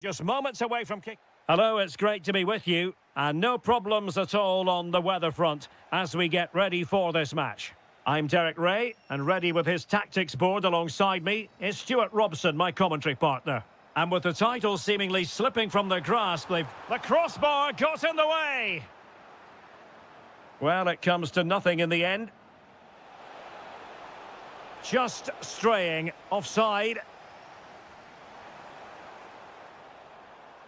Just moments away from kick. Hello, it's great to be with you. And no problems at all on the weather front as we get ready for this match. I'm Derek Ray, and ready with his tactics board alongside me is Stuart Robson, my commentary partner. And with the title seemingly slipping from their grasp, the crossbar got in the way. Well, it comes to nothing in the end. Just straying offside.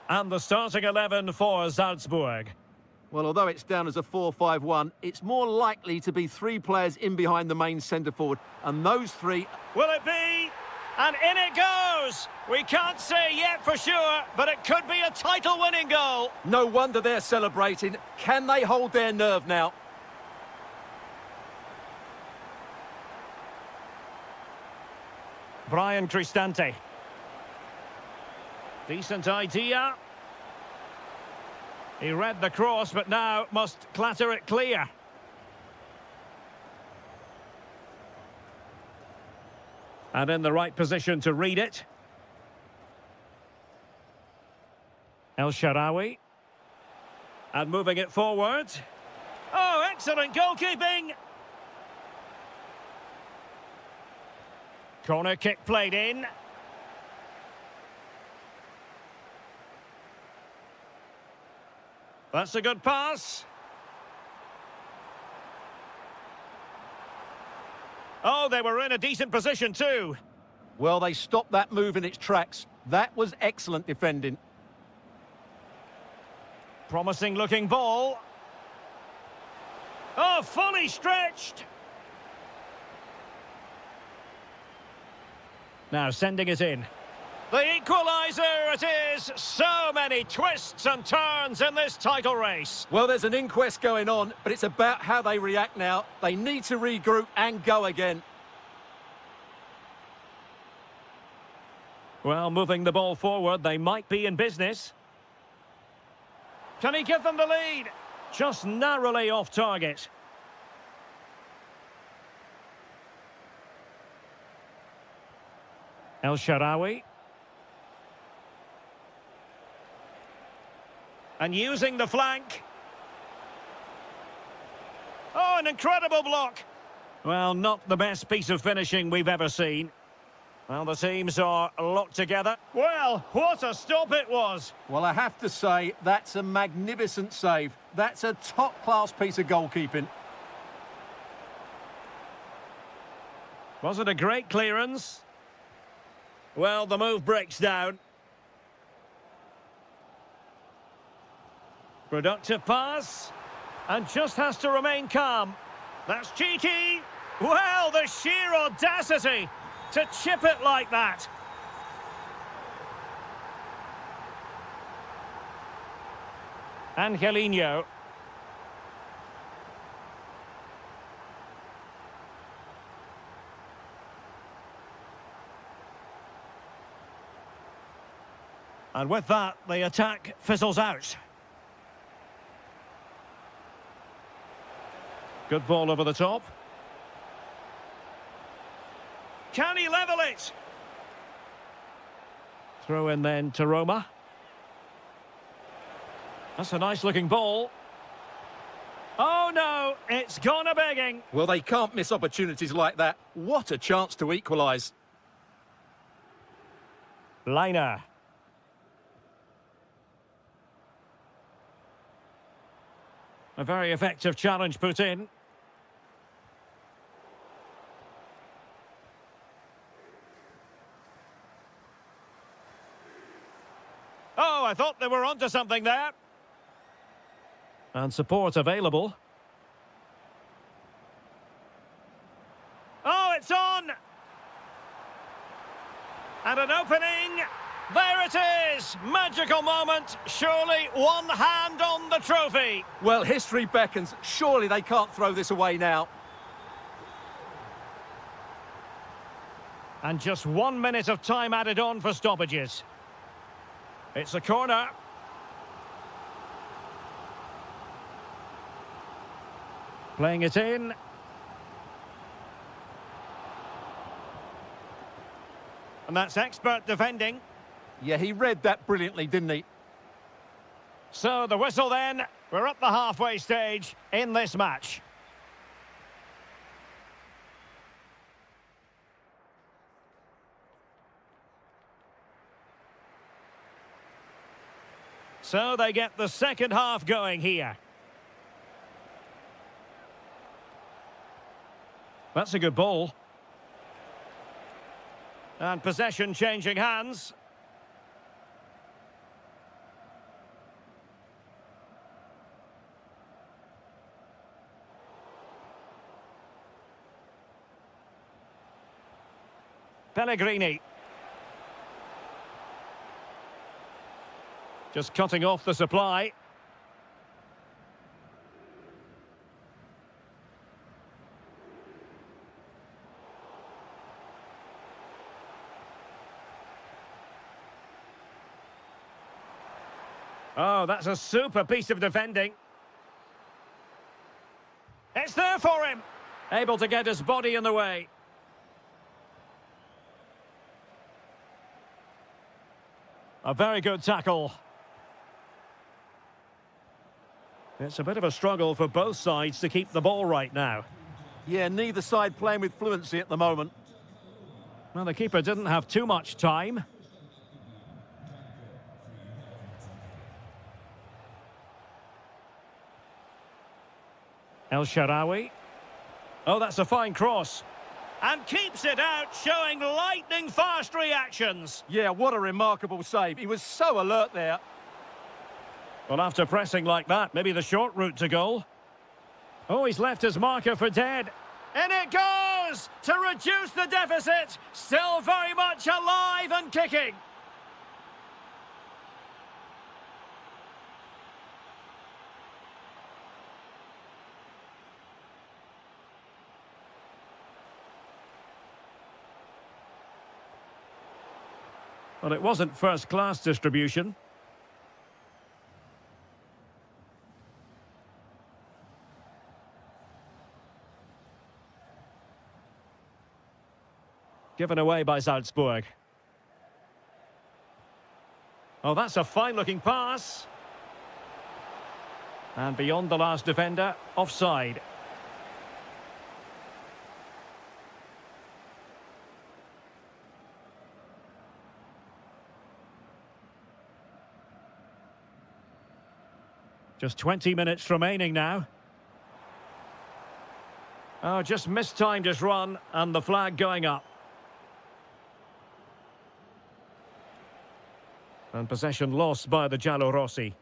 And the starting 11 for Salzburg. Well, although it's down as a 4-5-1, it's more likely to be three players in behind the main centre-forward. And those three... Will it be? And in it goes! We can't say yet for sure, but it could be a title-winning goal. No wonder they're celebrating. Can they hold their nerve now? Brian Cristante. Decent idea. He read the cross, but now must clatter it clear. And in the right position to read it. El Shaarawy. And moving it forward. Oh, excellent goalkeeping! Corner kick played in. That's a good pass. Oh, they were in a decent position too. Well, they stopped that move in its tracks. That was excellent defending. Promising looking ball. Oh, fully stretched. Now sending it in. The equaliser it is! So many twists and turns in this title race. Well, there's an inquest going on, but it's about how they react now. They need to regroup and go again. Well, moving the ball forward, they might be in business. Can he give them the lead? Just narrowly off target. El Shaarawy. And using the flank. Oh, an incredible block. Well, not the best piece of finishing we've ever seen. Well, the teams are locked together. Well, what a stop it was. Well, I have to say, that's a magnificent save. That's a top-class piece of goalkeeping. Was it a great clearance? Well, the move breaks down. Productive pass. And just has to remain calm. That's cheeky. Well, the sheer audacity to chip it like that. Angelino. And with that, the attack fizzles out. Good ball over the top. Can he level it? Throw in then to Roma. That's a nice looking ball. Oh no, it's gone a-begging. Well, they can't miss opportunities like that. What a chance to equalise. Liner. A very effective challenge put in. Oh, I thought they were onto something there. And support available. Oh, it's on! And an opening. There it is! Magical moment. Surely one hand on the trophy. Well, history beckons. Surely they can't throw this away now. And just 1 minute of time added on for stoppages. It's a corner. Playing it in. And that's expert defending. Yeah, he read that brilliantly, didn't he? So the whistle then. We're at the halfway stage in this match. So they get the second half going here. That's a good ball. And possession changing hands. Pellegrini. Just cutting off the supply. Oh, that's a super piece of defending. It's there for him. Able to get his body in the way. A very good tackle. It's a bit of a struggle for both sides to keep the ball right now. Yeah, neither side playing with fluency at the moment. Well, the keeper didn't have too much time. El Shaarawy. Oh, that's a fine cross. And keeps it out, showing lightning-fast reactions. Yeah, what a remarkable save. He was so alert there. Well, after pressing like that, maybe the short route to goal. Oh, he's left his marker for dead. In it goes! To reduce the deficit. Still very much alive and kicking. Well, it wasn't first-class distribution. Given away by Salzburg. Oh, that's a fine-looking pass. And beyond the last defender, offside. Just 20 minutes remaining now. Oh, just mistimed his run, and the flag going up. And possession lost by the Giallorossi.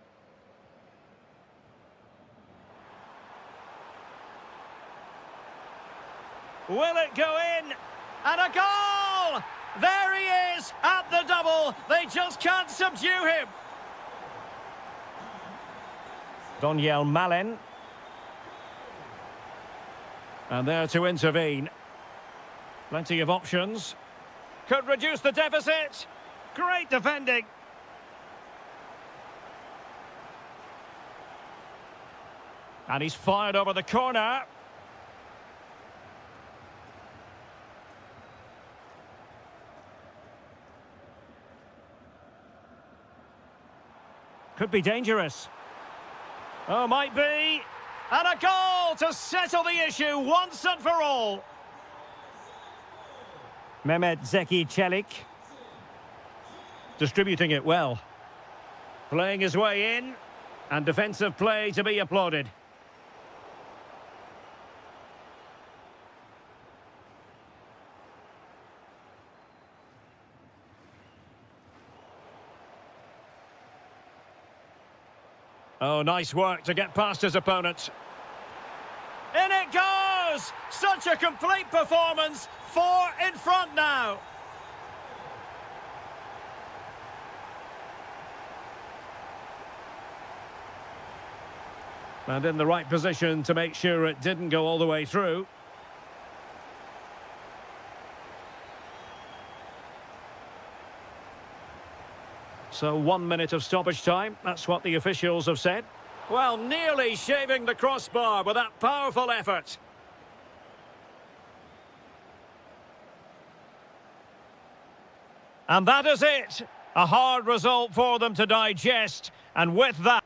Will it go in? And a goal! There he is at the double. They just can't subdue him. Daniel Malen. And there to intervene. Plenty of options. Could reduce the deficit. Great defending. And he's fired over the corner. Could be dangerous. Oh, might be. And a goal to settle the issue once and for all. Mehmet Zeki Çelik. Distributing it well. Playing his way in. And defensive play to be applauded. Oh, nice work to get past his opponent. In it goes! Such a complete performance. 4 in front now. And in the right position to make sure it didn't go all the way through. So 1 minute of stoppage time, that's what the officials have said. Well, nearly shaving the crossbar with that powerful effort. And that is it. A hard result for them to digest, and with that...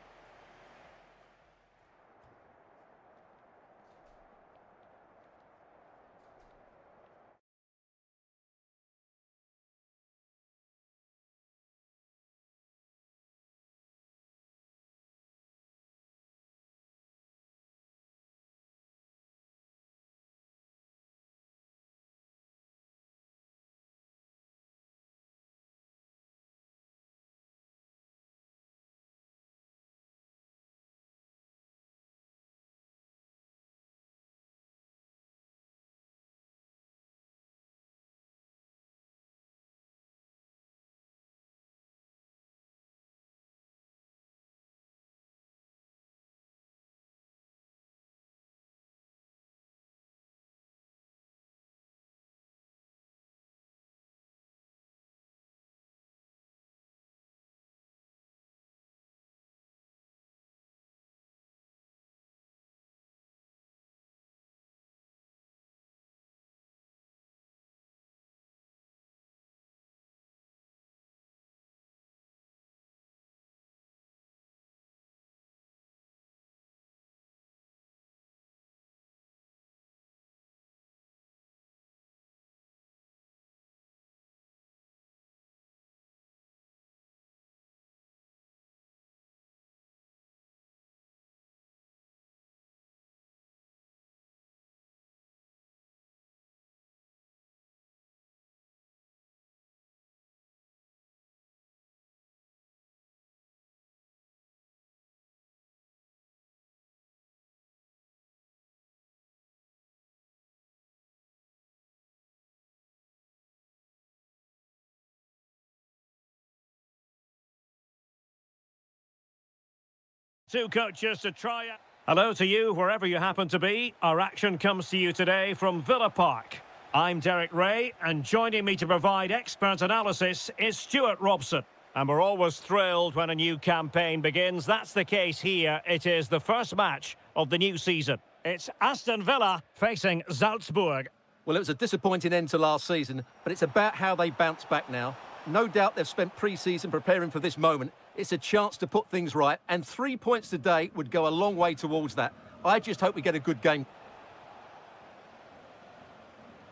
Two coaches to try it. Hello to you, wherever you happen to be. Our action comes to you today from Villa Park. I'm Derek Ray, and joining me to provide expert analysis is Stuart Robson. And we're always thrilled when a new campaign begins. That's the case here. It is the first match of the new season. It's Aston Villa facing Salzburg. Well, it was a disappointing end to last season, but it's about how they bounce back now. No doubt they've spent pre-season preparing for this moment. It's a chance to put things right, and 3 points today would go a long way towards that. I just hope we get a good game.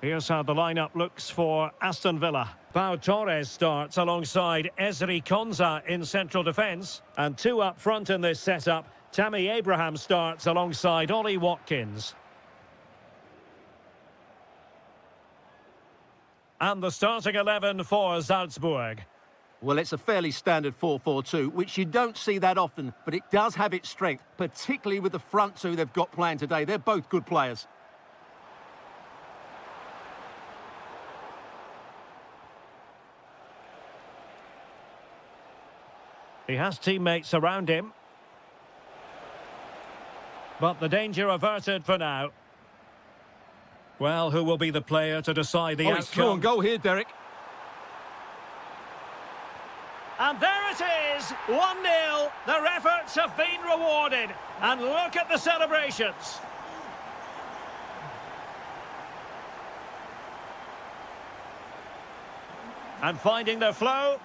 Here's how the lineup looks for Aston Villa. Pau Torres starts alongside Ezri Konsa in central defence. And two up front in this setup. Tammy Abraham starts alongside Ollie Watkins. And the starting 11 for Salzburg. Well, it's a fairly standard 4-4-2, which you don't see that often, but it does have its strength, particularly with the front two they've got playing today. They're both good players. He has teammates around him. But the danger averted for now. Well, who will be the player to decide the outcome? It's through on goal here, Derek. And there it is, 1-0. Their efforts have been rewarded. And look at the celebrations. And finding their flow.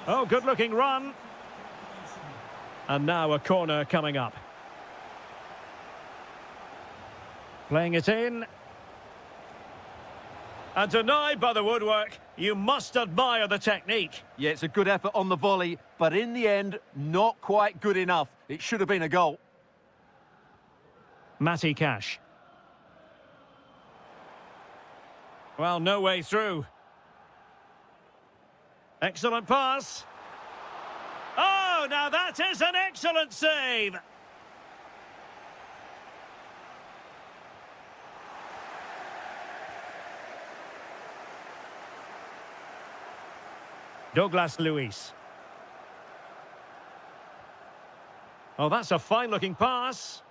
Oh, good-looking run. And now a corner coming up. Playing it in. And denied by the woodwork. You must admire the technique. Yeah, it's a good effort on the volley, but in the end, not quite good enough. It should have been a goal. Matty Cash. Well, no way through. Excellent pass. Oh, now that is an excellent save. Douglas Luiz. Oh, that's a fine-looking pass.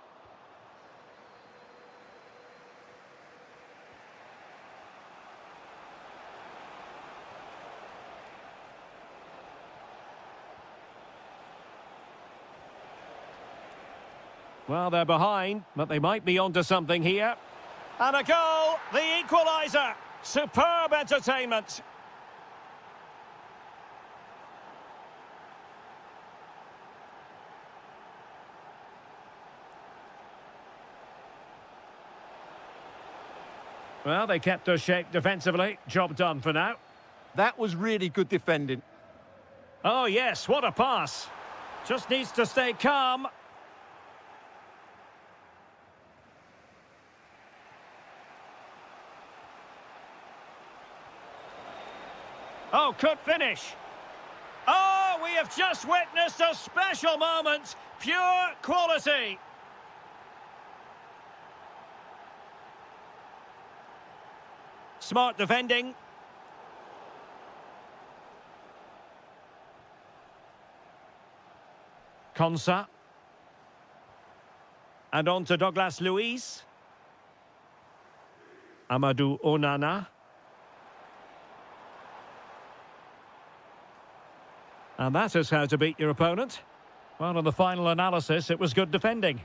Well, they're behind, but they might be onto something here. And a goal, the equaliser. Superb entertainment. Well, they kept their shape defensively. Job done for now. That was really good defending. Oh, yes, what a pass. Just needs to stay calm. Oh, could finish. Oh, we have just witnessed a special moment. Pure quality. Smart defending. Konsa. And on to Douglas Luiz. Amadou Onana. And that is how to beat your opponent. Well, in the final analysis, it was good defending.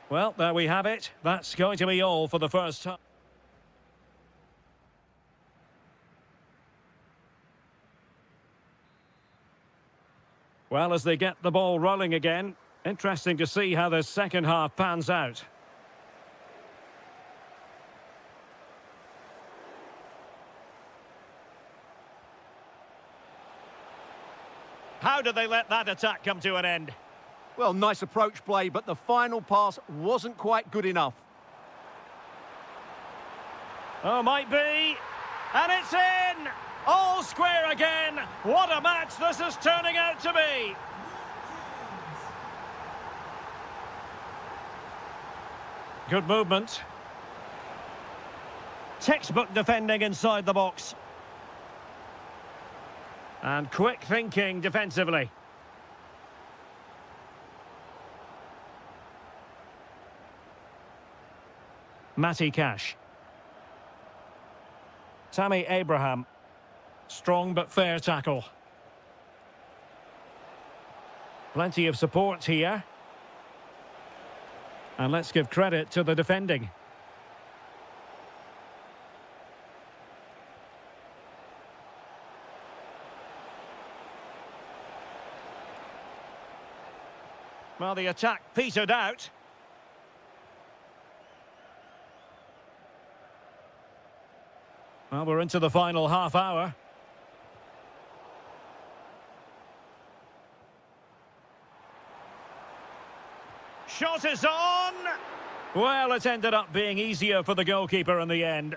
Well, there we have it. That's going to be all for the first time. Well, as they get the ball rolling again, interesting to see how the second half pans out. How did they let that attack come to an end? Well, nice approach play, but the final pass wasn't quite good enough. Oh, might be. And it's in! All square again. What a match this is turning out to be. Good movement. Textbook defending inside the box. And quick thinking defensively. Matty Cash. Tammy Abraham. Strong but fair tackle. Plenty of support here. And let's give credit to the defending. Well, the attack petered out. Well, we're into the final half hour. Shot is on! Well, it ended up being easier for the goalkeeper in the end.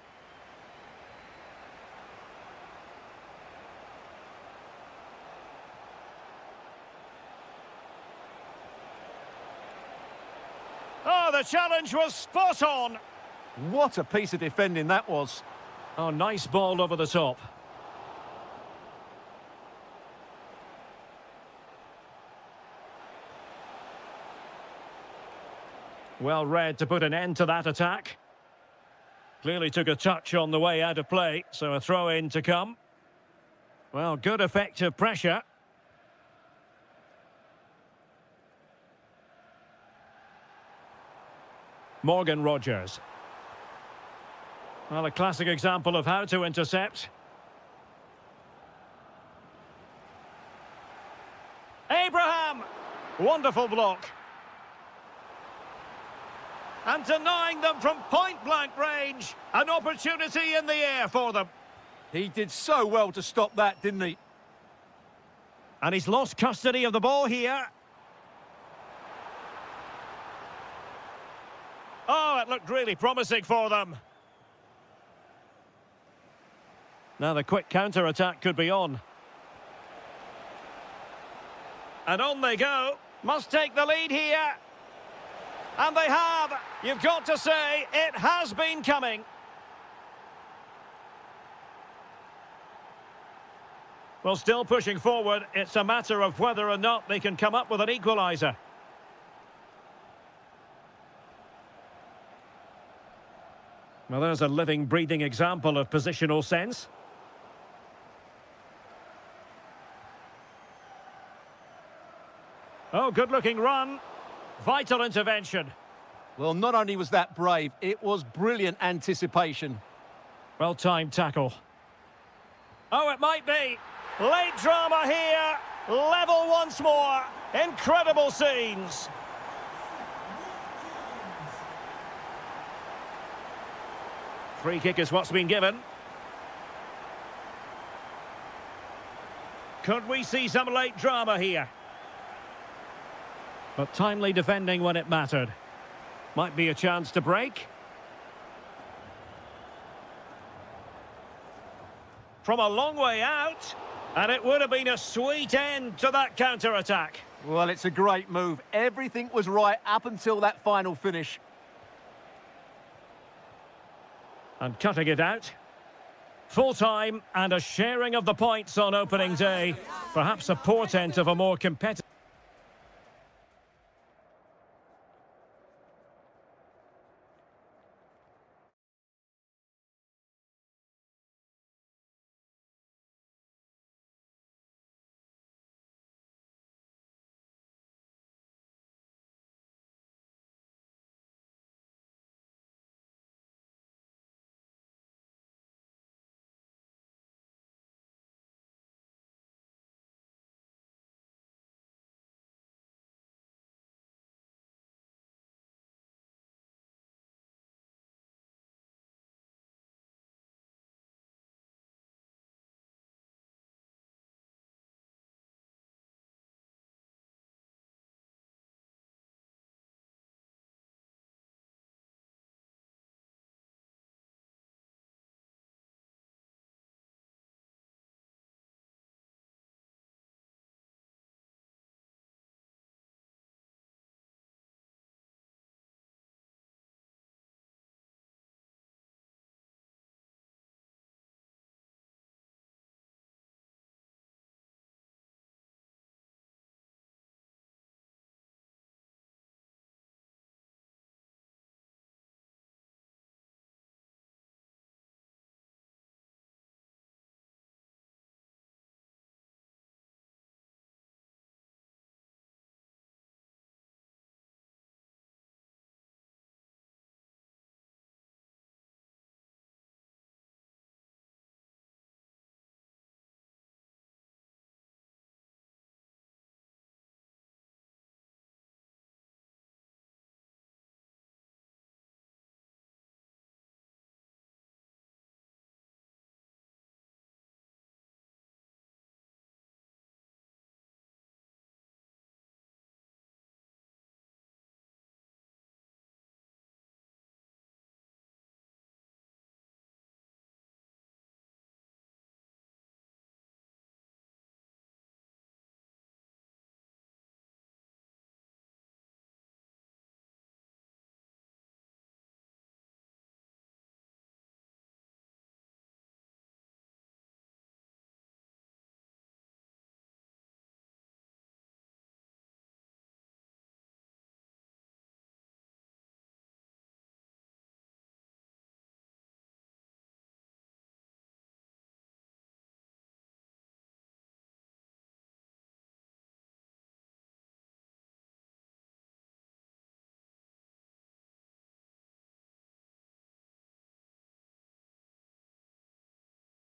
Oh, the challenge was spot on! What a piece of defending that was. Oh, nice ball over the top. Well read to put an end to that attack. Clearly took a touch on the way out of play, so a throw-in to come. Well, good effective pressure. Morgan Rogers. Well, a classic example of how to intercept. Abraham! Wonderful block. And denying them from point-blank range. An opportunity in the air for them. He did so well to stop that, didn't he? And he's lost custody of the ball here. Oh, it looked really promising for them. Now the quick counter-attack could be on. And on they go. Must take the lead here. And they have. You've got to say, it has been coming. Well, still pushing forward. It's a matter of whether or not they can come up with an equaliser. Well, there's a living, breathing example of positional sense. Oh, good-looking run. Vital intervention. Well, not only was that brave, it was brilliant anticipation. Well-timed tackle. Oh, it might be. Late drama here. Level once more. Incredible scenes. Free kick is what's been given. Could we see some late drama here? But timely defending when it mattered. Might be a chance to break. From a long way out, and it would have been a sweet end to that counter-attack. Well, it's a great move. Everything was right up until that final finish. And cutting it out. Full time and a sharing of the points on opening day. Perhaps a portent of a more competitive...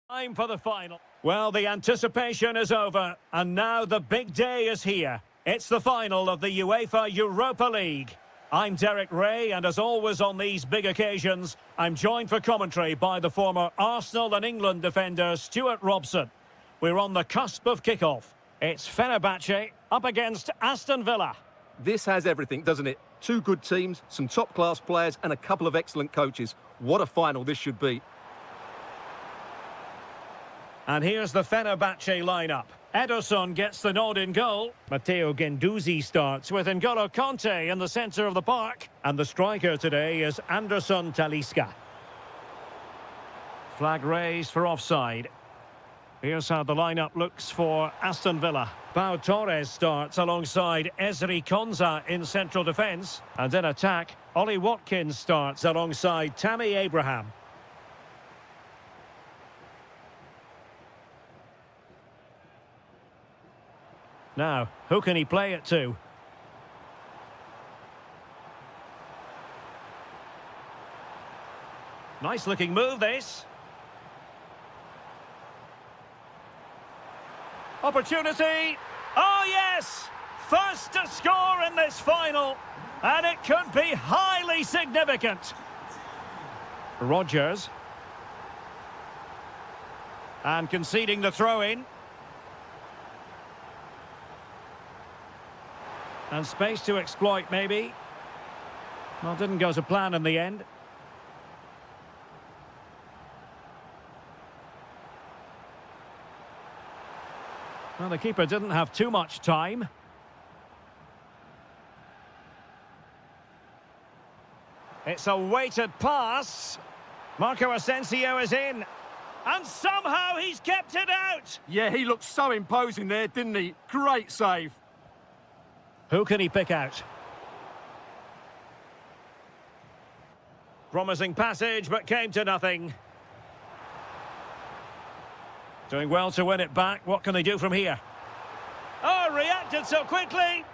Time for the final. Well, the anticipation is over, and now the big day is here. It's the final of the UEFA Europa League. I'm Derek Ray, and as always on these big occasions, I'm joined for commentary by the former Arsenal and England defender Stuart Robson. We're on the cusp of kickoff. It's Fenerbahce up against Aston Villa. This has everything, doesn't it? Two good teams, some top-class players, and a couple of excellent coaches. What a final this should be. And here's the Fenerbahce lineup. Ederson gets the nod in goal. Matteo Guendouzi starts with N'Golo Kanté in the centre of the park. And the striker today is Anderson Talisca. Flag raised for offside. Here's how the lineup looks for Aston Villa. Pau Torres starts alongside Ezri Konsa in central defence. And in attack, Ollie Watkins starts alongside Tammy Abraham. Now, who can he play it to? Nice looking move, this. Opportunity. Oh, yes! First to score in this final. And it could be highly significant. Rogers. And conceding the throw-in. And space to exploit, maybe. Well, didn't go to plan in the end. Well, the keeper didn't have too much time. It's a weighted pass. Marco Asensio is in. And somehow he's kept it out. Yeah, he looked so imposing there, didn't he? Great save. Who can he pick out? Promising passage, but came to nothing. Doing well to win it back. What can they do from here? Oh, reacted so quickly.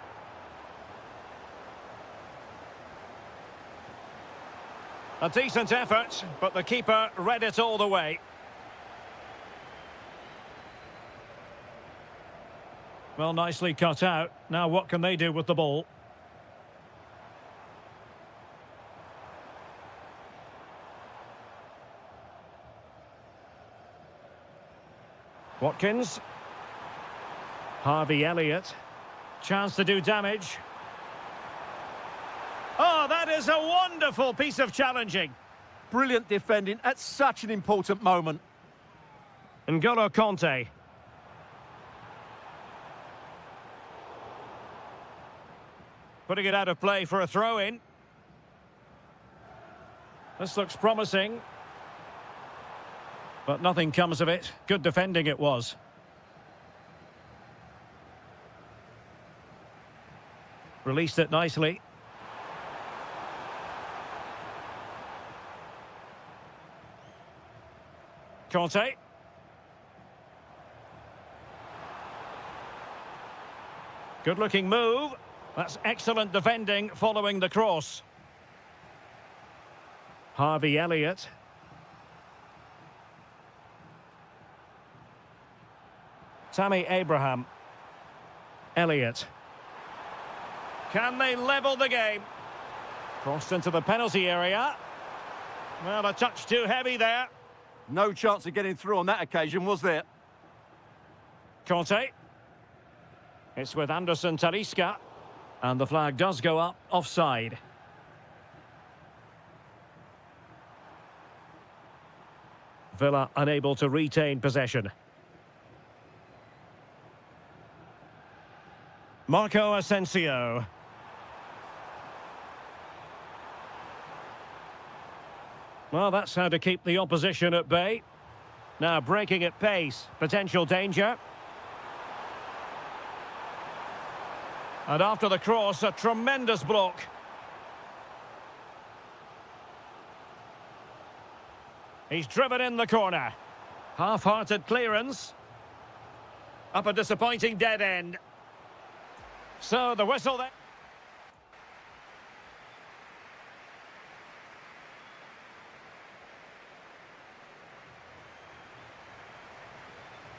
A decent effort, but the keeper read it all the way. Well, nicely cut out. Now what can they do with the ball? Watkins. Harvey Elliott. Chance to do damage. Oh, that is a wonderful piece of challenging. Brilliant defending at such an important moment. N'Golo Conte. Putting it out of play for a throw-in. This looks promising. But nothing comes of it. Good defending it was. Released it nicely. Conte. Good-looking move. That's excellent defending following the cross. Harvey Elliott. Tammy Abraham. Elliott. Can they level the game? Crossed into the penalty area. Well, a touch too heavy there. No chance of getting through on that occasion, was there? Conte. It's with Anderson Talisca. And the flag does go up offside. Villa unable to retain possession. Marco Asensio. Well, that's how to keep the opposition at bay. Now breaking at pace. Potential danger. And after the cross, a tremendous block. He's driven in the corner. Half-hearted clearance. Up a disappointing dead end. So the whistle there.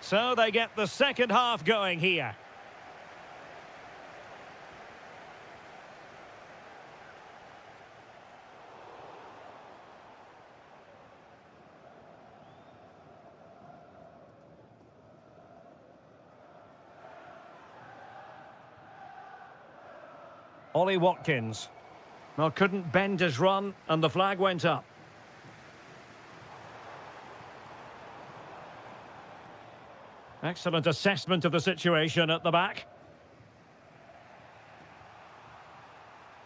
So they get the second half going here. Ollie Watkins. Well, couldn't bend his run, and the flag went up. Excellent assessment of the situation at the back.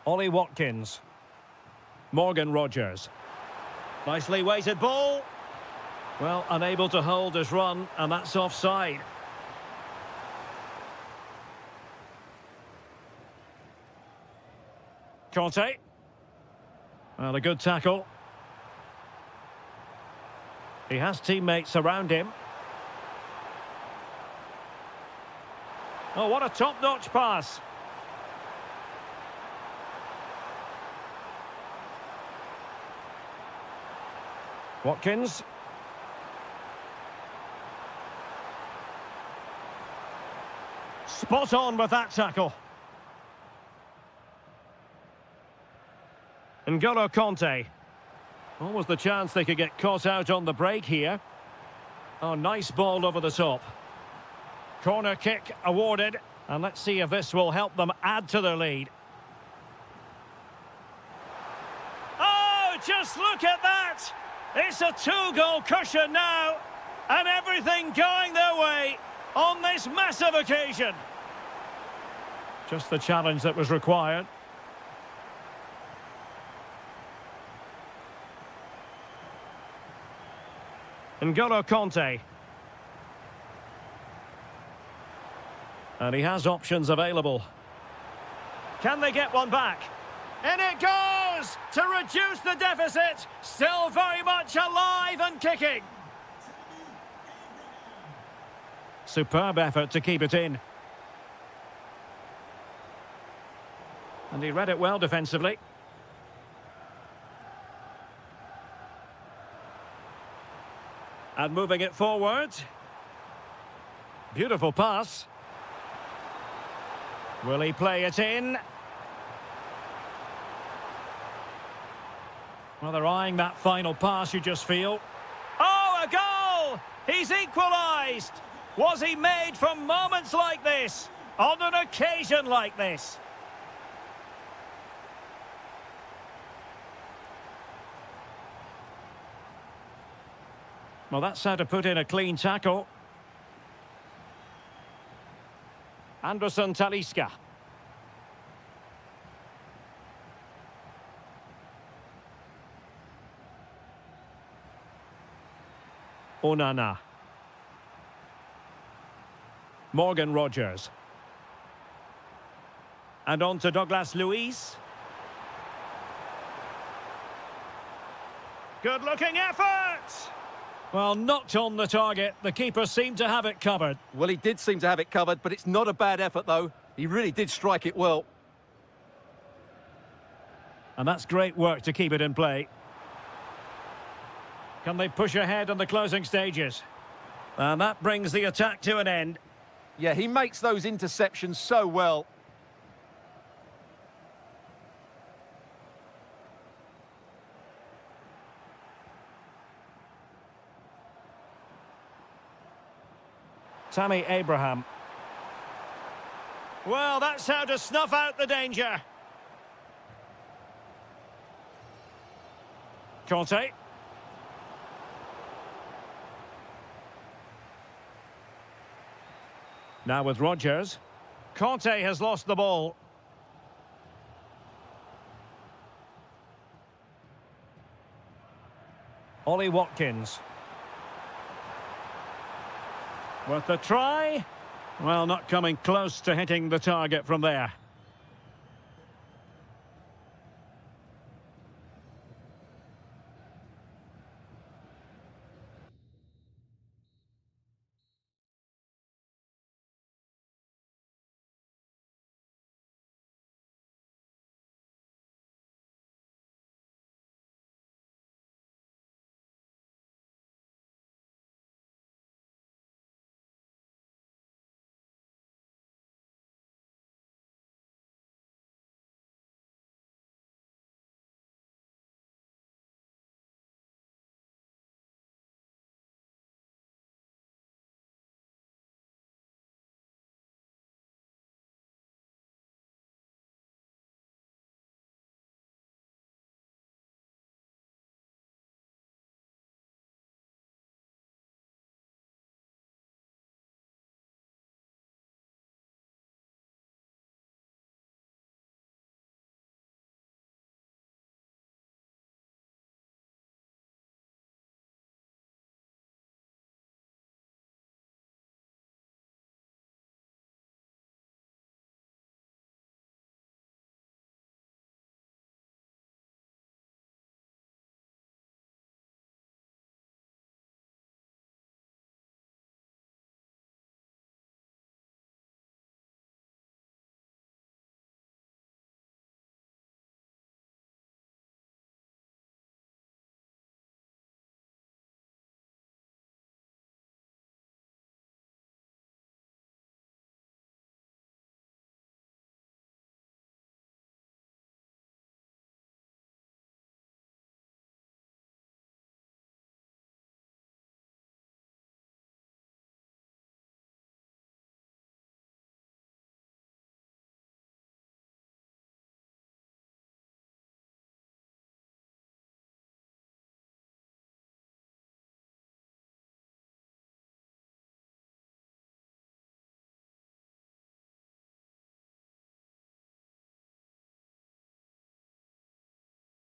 Ollie Watkins. Morgan Rogers. Nicely weighted ball. Well, unable to hold his run, and that's offside. Conte. Well, a good tackle. He has teammates around him. Oh, what a top-notch pass. Watkins. Spot on with that tackle. N'Golo Conte. Always the chance they could get caught out on the break here. Oh, nice ball over the top. Corner kick awarded. And let's see if this will help them add to their lead. Oh, just look at that! It's a two-goal cushion now. And everything going their way on this massive occasion. Just the challenge that was required. N'Golo Conte. And he has options available. Can they get one back? And it goes to reduce the deficit. Still very much alive and kicking. Superb effort to keep it in. And he read it well defensively. And moving it forward. Beautiful pass. Will he play it in? Well, they're eyeing that final pass, you just feel. Oh, a goal! He's equalised! Was he made from moments like this? On an occasion like this? Well, that's how to put in a clean tackle. Anderson Talisca. Onana. Morgan Rogers. And on to Douglas Luiz. Good-looking effort! Well, knocked on the target. The keeper seemed to have it covered. Well, he did seem to have it covered, but it's not a bad effort, though. He really did strike it well. And that's great work to keep it in play. Can they push ahead in the closing stages? And that brings the attack to an end. Yeah, he makes those interceptions so well. Tammy Abraham. Well, that's how to snuff out the danger. Conte. Now with Rogers. Conte has lost the ball. Ollie Watkins. Worth the try. Well, not coming close to hitting the target from there.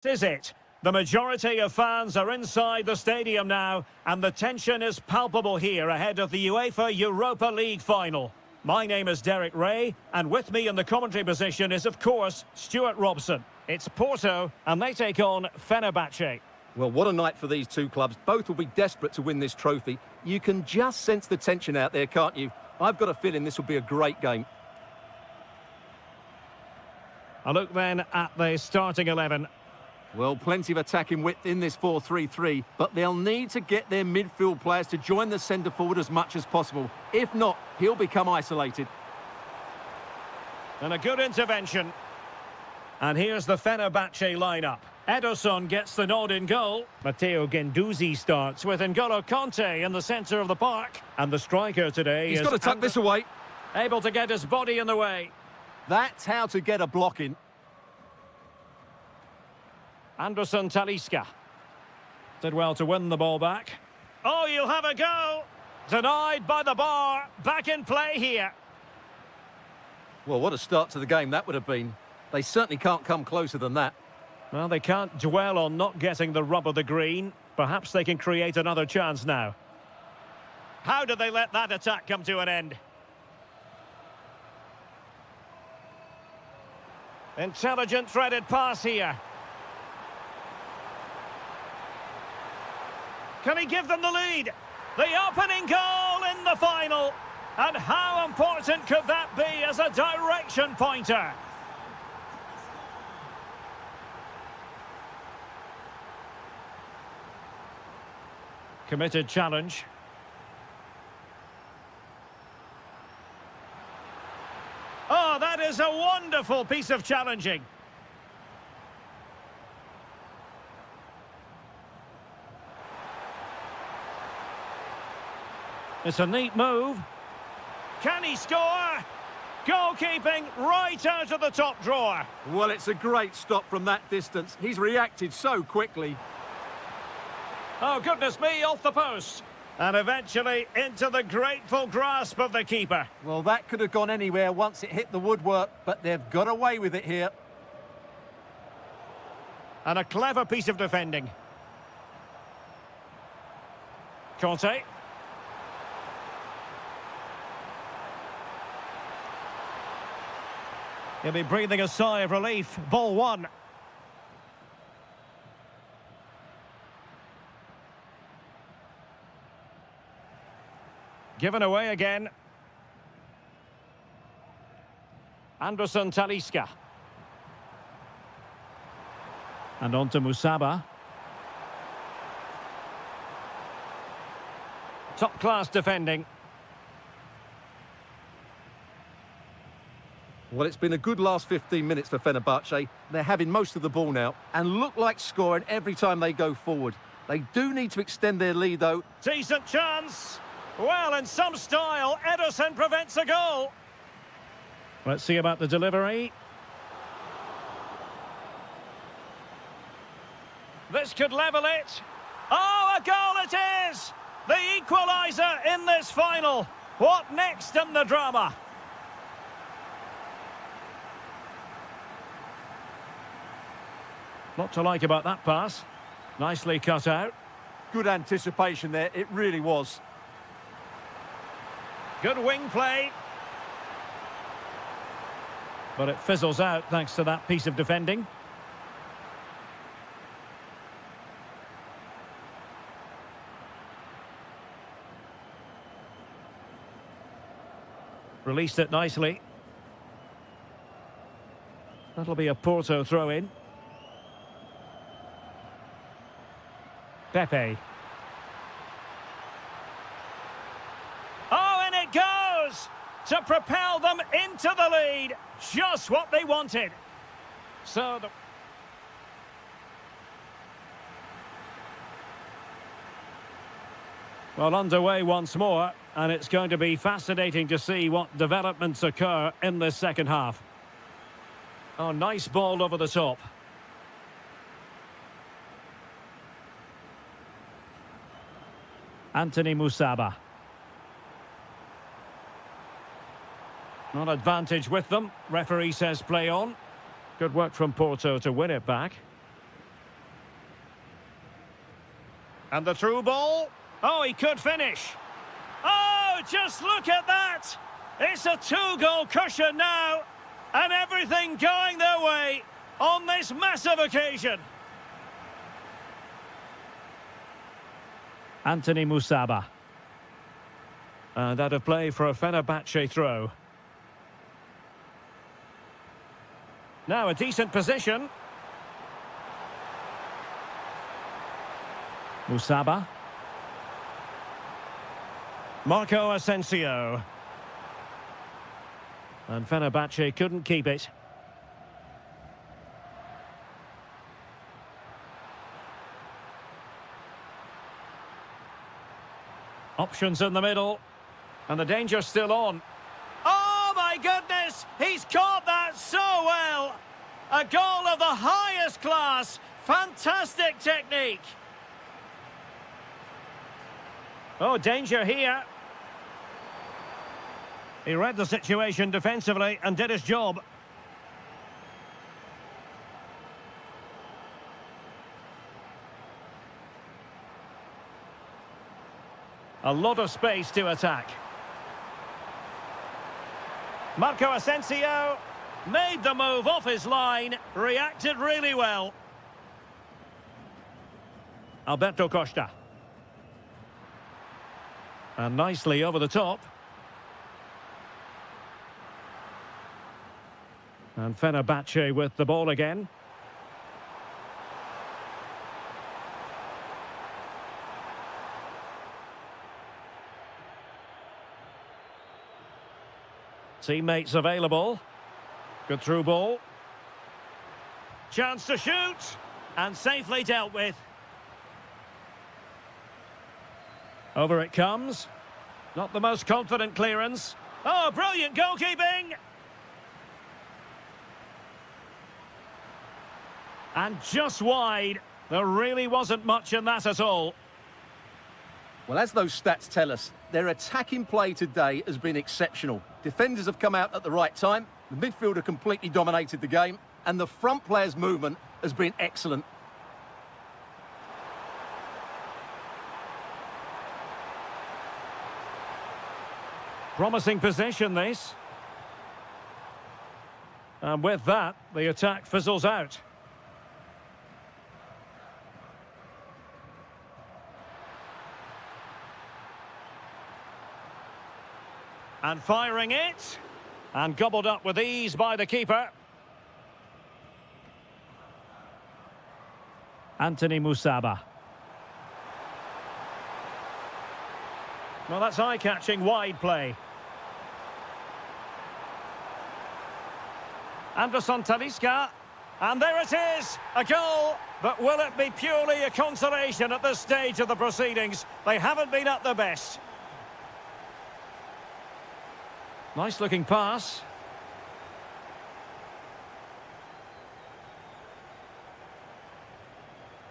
Is it? The majority of fans are inside the stadium now, and the tension is palpable here ahead of the UEFA Europa League final. My name is Derek Ray, and with me in the commentary position is, of course, Stuart Robson. It's Porto, and they take on Fenerbahce. Well, what a night for these two clubs. Both will be desperate to win this trophy. You can just sense the tension out there, can't you? I've got a feeling this will be a great game. A look then at the starting 11. Well, plenty of attacking width in this 4-3-3, but they'll need to get their midfield players to join the centre forward as much as possible. If not, he'll become isolated. And a good intervention. And here's the Fenerbahce lineup. Ederson gets the nod in goal. Matteo Guendouzi starts with N'Golo Kanté in the centre of the park. And the striker today He's got to tuck this away. Able to get his body in the way. That's how to get a block in. Anderson Talisca. Did well to win the ball back. Oh, you'll have a go. Denied by the bar. Back in play here. Well, what a start to the game that would have been. They certainly can't come closer than that. Well, they can't dwell on not getting the rub of the green. Perhaps they can create another chance now. How did they let that attack come to an end? Intelligent threaded pass here. Can he give them the lead? The opening goal in the final. And how important could that be as a direction pointer? Committed challenge. Oh, that is a wonderful piece of challenging. It's a neat move. Can he score? Goalkeeping right out of the top drawer. Well, it's a great stop from that distance. He's reacted so quickly. Oh, goodness me, off the post. And eventually into the grateful grasp of the keeper. Well, that could have gone anywhere once it hit the woodwork, but they've got away with it here. And a clever piece of defending. Kanté. He'll be breathing a sigh of relief. Ball one. Given away again. Anderson Talisca. And on to Musaba. Top-class defending. Well, it's been a good last 15 minutes for Fenerbahce. They're having most of the ball now and look like scoring every time they go forward. They do need to extend their lead, though. Decent chance. Well, in some style, Ederson prevents a goal. Let's see about the delivery. This could level it. Oh, a goal it is! The equaliser in this final. What next in the drama? Lot to like about that pass. Nicely cut out. Good anticipation there, it really was. Good wing play. But it fizzles out thanks to that piece of defending. Released it nicely. That'll be a Porto throw-in. Pepe. Oh, and it goes to propel them into the lead. Just what they wanted. So well, underway once more, and it's going to be fascinating to see what developments occur in this second half. Oh, nice ball over the top. Anthony Musaba. Not advantage with them. Referee says play on. Good work from Porto to win it back. And the through ball. Oh, he could finish. Oh, just look at that. It's a two-goal cushion now. And everything going their way on this massive occasion. Anthony Musaba. And out of play for a Fenerbahce throw. Now a decent position. Musaba. Marco Asensio. And Fenerbahce couldn't keep it. Options in the middle. And the danger's still on. Oh, my goodness! He's caught that so well! A goal of the highest class. Fantastic technique. Oh, danger here. He read the situation defensively and did his job. A lot of space to attack. Marco Asensio made the move off his line, reacted really well. Alberto Costa. And nicely over the top. And Fenerbahce with the ball again. Teammates available. Good through ball. Chance to shoot. And safely dealt with. Over it comes. Not the most confident clearance. Oh, brilliant goalkeeping! And just wide. There really wasn't much in that at all. Well, as those stats tell us, their attacking play today has been exceptional. Defenders have come out at the right time, the midfielder completely dominated the game, and the front player's movement has been excellent. Promising possession, this. And with that, the attack fizzles out. And firing it. And gobbled up with ease by the keeper. Anthony Musaba. Well, that's eye-catching wide play. Anderson Talisca. And there it is, a goal. But will it be purely a consolation at this stage of the proceedings? They haven't been at their best. Nice looking pass.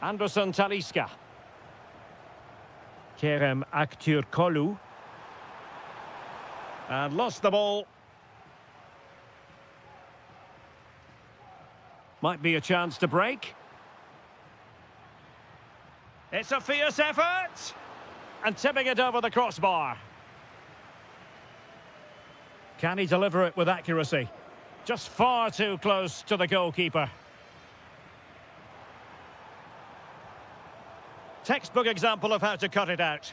Anderson Talisca. Kerem Aktürkoğlu. And lost the ball. Might be a chance to break. It's a fierce effort. And tipping it over the crossbar. Can he deliver it with accuracy? Just far too close to the goalkeeper. Textbook example of how to cut it out.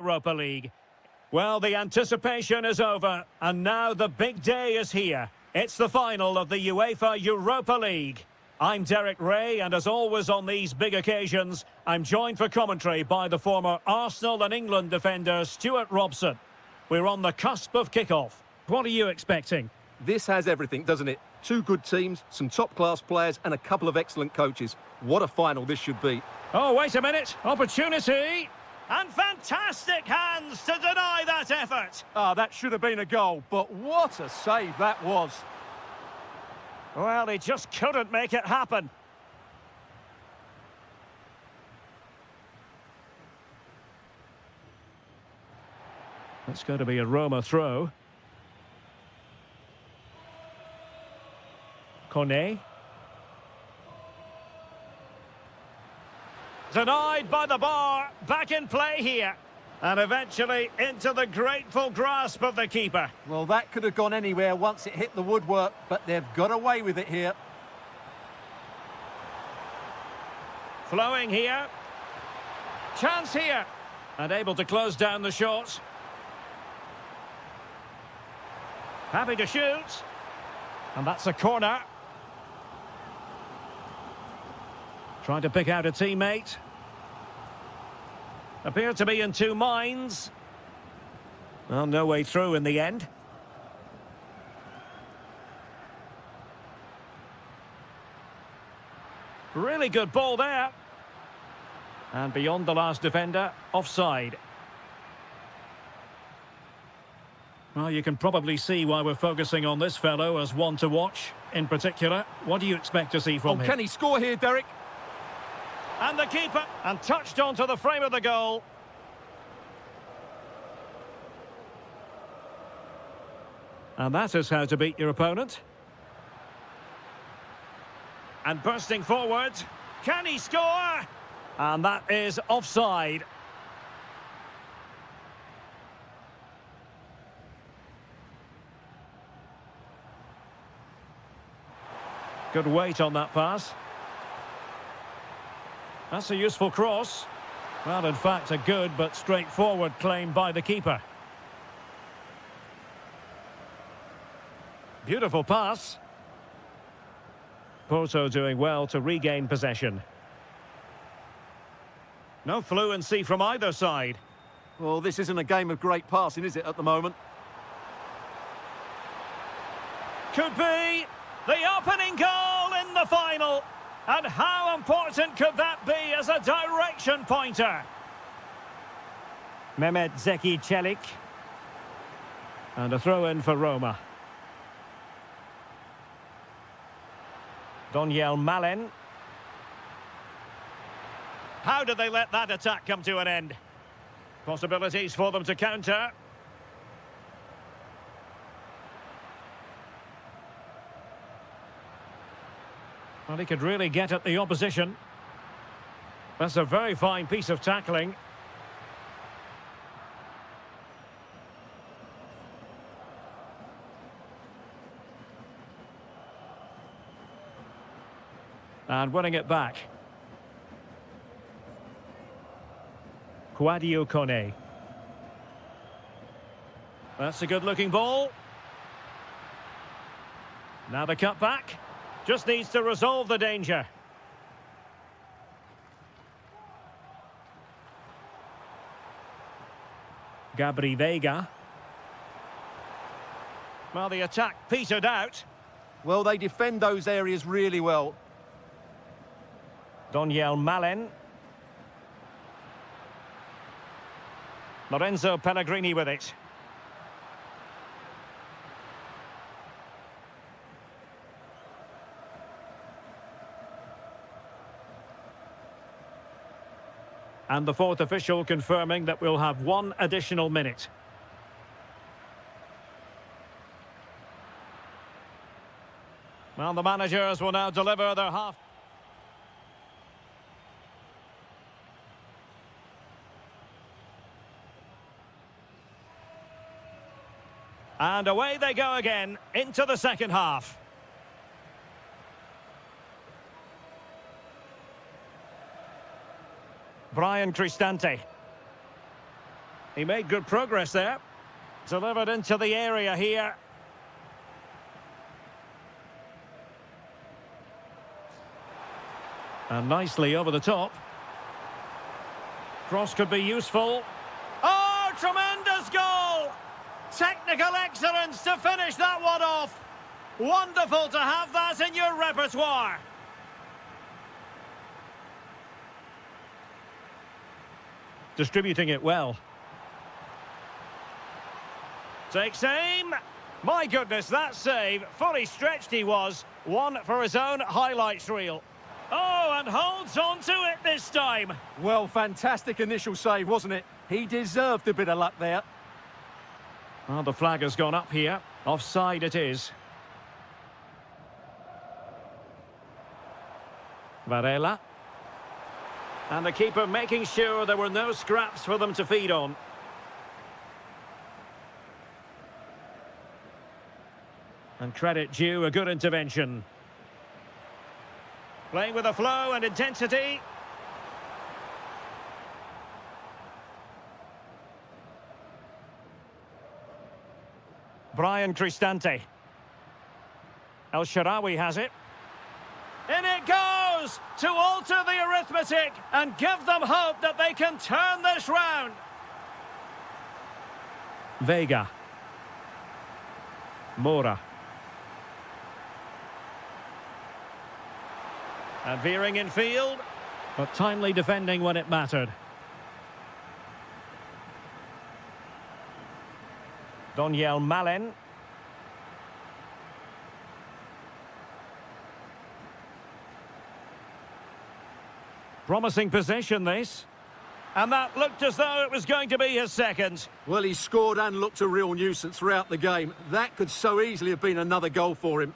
Europa League. Well, the anticipation is over, and now the big day is here. It's the final of the UEFA Europa League. I'm Derek Ray, and as always on these big occasions, I'm joined for commentary by the former Arsenal and England defender Stuart Robson. We're on the cusp of kick-off. What are you expecting? This has everything, doesn't it? Two good teams, some top-class players, and a couple of excellent coaches. What a final this should be. Oh, wait a minute. Opportunity. And fantastic hands to deny that effort. That should have been a goal, but what a save that was. Well, he just couldn't make it happen. That's going to be a Roma throw. Kone. Denied by the bar. Back in play here. And eventually into the grateful grasp of the keeper. Well, that could have gone anywhere once it hit the woodwork, but they've got away with it here. Flowing here. Chance here. And able to close down the shots. Happy to shoot. And that's a corner. Trying to pick out a teammate. Appear to be in two minds. Well, no way through in the end. Really good ball there. And beyond the last defender, offside. Well, you can probably see why we're focusing on this fellow as one to watch. In particular, what do you expect to see from him? Can he score here, Derek? And the keeper, and touched onto the frame of the goal. And that is how to beat your opponent. And bursting forward, can he score? And that is offside. Good weight on that pass. That's a useful cross. Well, in fact, a good but straightforward claim by the keeper. Beautiful pass. Porto doing well to regain possession. No fluency from either side. Well, this isn't a game of great passing, is it, at the moment? Could be the opening goal in the final. And how important could that be as a direction pointer? Mehmet Zeki Çelik. And a throw-in for Roma. Donyell Malen. How did they let that attack come to an end? Possibilities for them to counter. Well, he could really get at the opposition. That's a very fine piece of tackling. And winning it back. Kwadwo Kone. That's a good-looking ball. Now the cut back. Just needs to resolve the danger. Gabri Veiga. Well, the attack petered out. Well, they defend those areas really well. Donyell Malen. Lorenzo Pellegrini with it. And the fourth official confirming that we'll have one additional minute. Well, the managers will now deliver their half. And away they go again into the second half. Brian Cristante. He made good progress there. Delivered into the area here. And nicely over the top. Cross could be useful. Oh, tremendous goal! Technical excellence to finish that one off. Wonderful to have that in your repertoire. Distributing it well. Takes aim. My goodness, that save. Fully stretched he was. One for his own highlights reel. Oh, and holds on to it this time. Well, fantastic initial save, wasn't it? He deserved a bit of luck there. Well, the flag has gone up here. Offside it is. Varela. And the keeper making sure there were no scraps for them to feed on. And credit due, a good intervention. Playing with a flow and intensity. Brian Cristante. El Shaarawy has it. In it goes to alter the arithmetic and give them hope that they can turn this round. Vega. Mora. And veering in field, but timely defending when it mattered. Doniel Malen. Promising possession, this. And that looked as though it was going to be his second. Well, he scored and looked a real nuisance throughout the game. That could so easily have been another goal for him.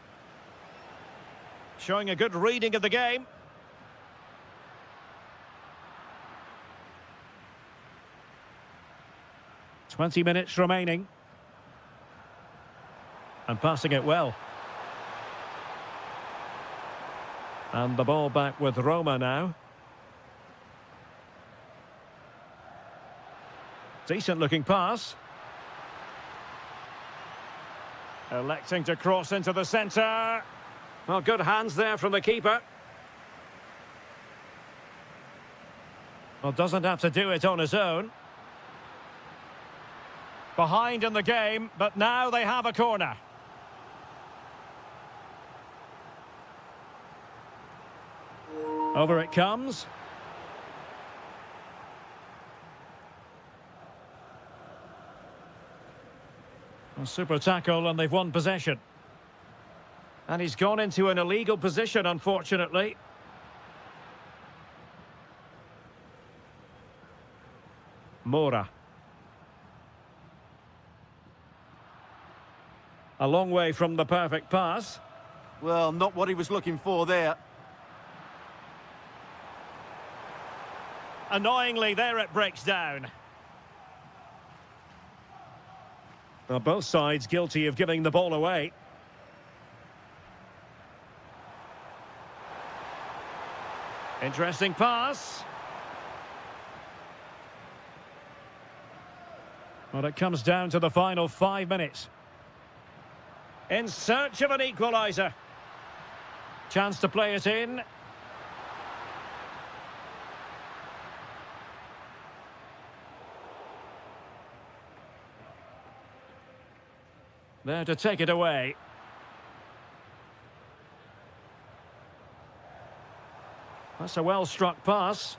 Showing a good reading of the game. "20 minutes remaining. And passing it well. And the ball back with Roma now. Decent looking pass. Electing to cross into the centre. Well, good hands there from the keeper. Well, doesn't have to do it on his own. Behind in the game, but now they have a corner. Over it comes. A super tackle and they've won possession. And he's gone into an illegal position, unfortunately. Mora. A long way from the perfect pass. Well, not what he was looking for there. Annoyingly, there it breaks down. Well, both sides guilty of giving the ball away. Interesting pass. Well, it comes down to the final 5 minutes. In search of an equaliser. Chance to play it in. There to take it away. That's a well-struck pass.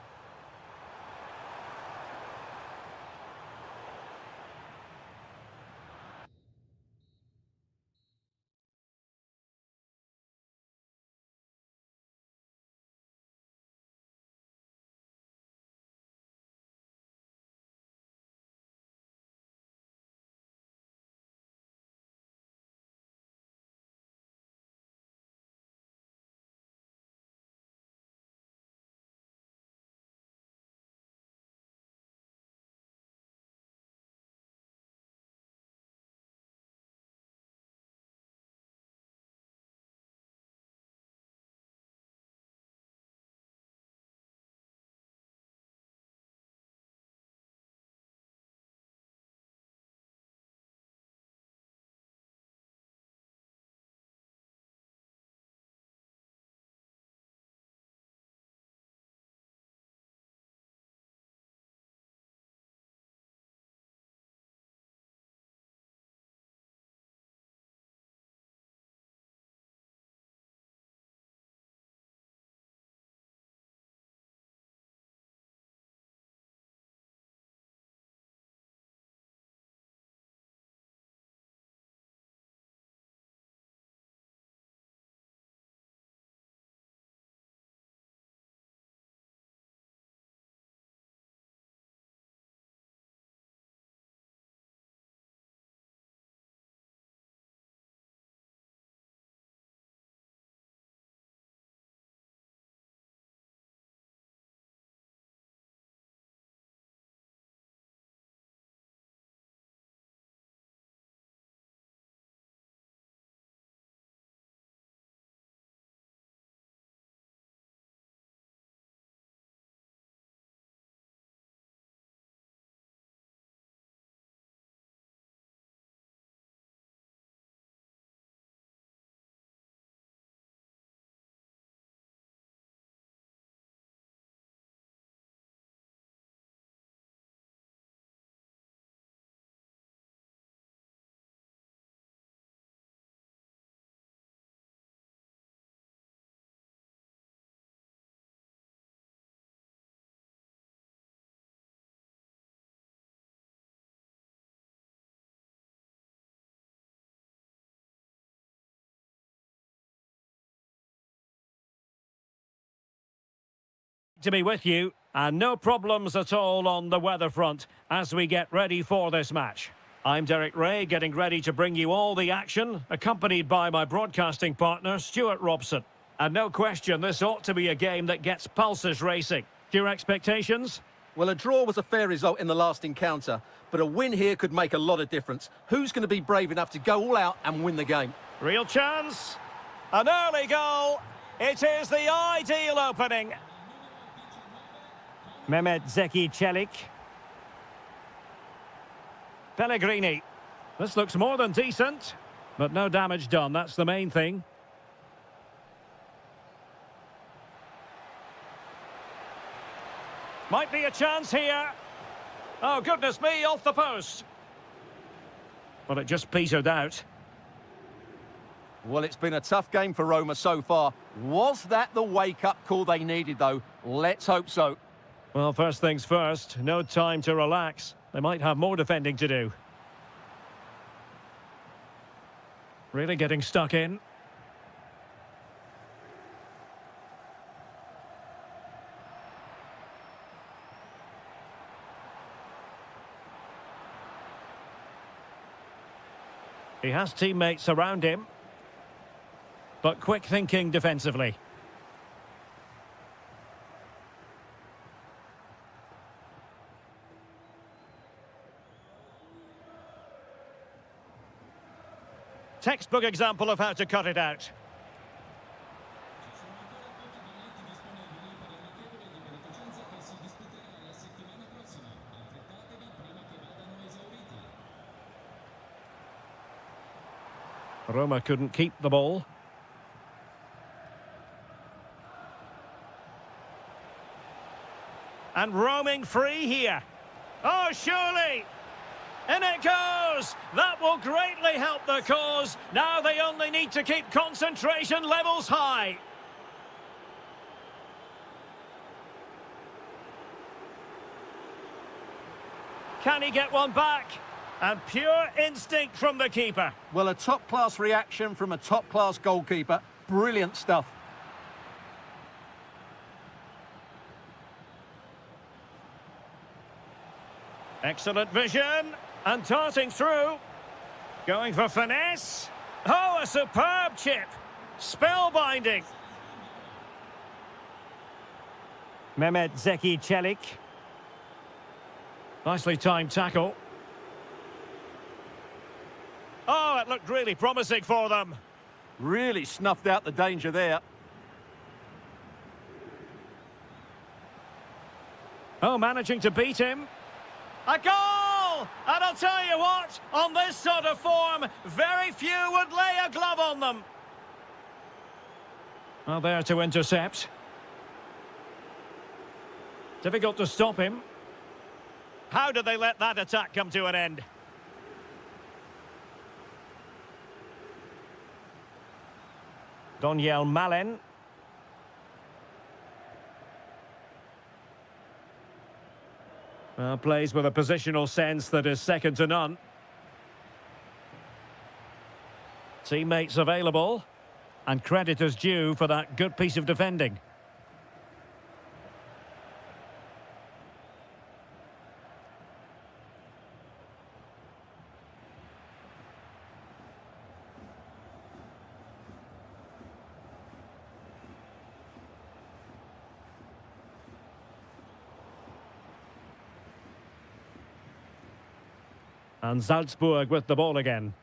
to be with you, and no problems at all on the weather front as we get ready for this match. I'm Derek Ray, getting ready to bring you all the action, accompanied by my broadcasting partner, Stuart Robson. And no question, this ought to be a game that gets pulses racing. Your expectations? Well, a draw was a fair result in the last encounter, but a win here could make a lot of difference. Who's going to be brave enough to go all out and win the game? Real chance. An early goal. It is the ideal opening. Mehmet Zeki Çelik. Pellegrini. This looks more than decent, but no damage done. That's the main thing. Might be a chance here. Oh, goodness me, off the post. Well, it just petered out. Well, it's been a tough game for Roma so far. Was that the wake-up call they needed, though? Let's hope so. Well, first things first, no time to relax. They might have more defending to do. Really getting stuck in. He has teammates around him, but quick thinking defensively. Textbook example of how to cut it out. Roma couldn't keep the ball. And roaming free here. Oh, surely! In it goes! That will greatly help the cause. Now they only need to keep concentration levels high. Can he get one back? And pure instinct from the keeper. Well, a top-class reaction from a top-class goalkeeper. Brilliant stuff. Excellent vision. And darting through. Going for finesse. Oh, a superb chip. Spellbinding. Mehmet Zeki Çelik. Nicely timed tackle. Oh, it looked really promising for them. Really snuffed out the danger there. Oh, managing to beat him. A goal! And I'll tell you what, on this sort of form, very few would lay a glove on them. Well, there to intercept. Difficult to stop him. How did they let that attack come to an end? Doniel Malen. Plays with a positional sense that is second to none. Teammates available. And credit is due for that good piece of defending. And Salzburg with the ball again.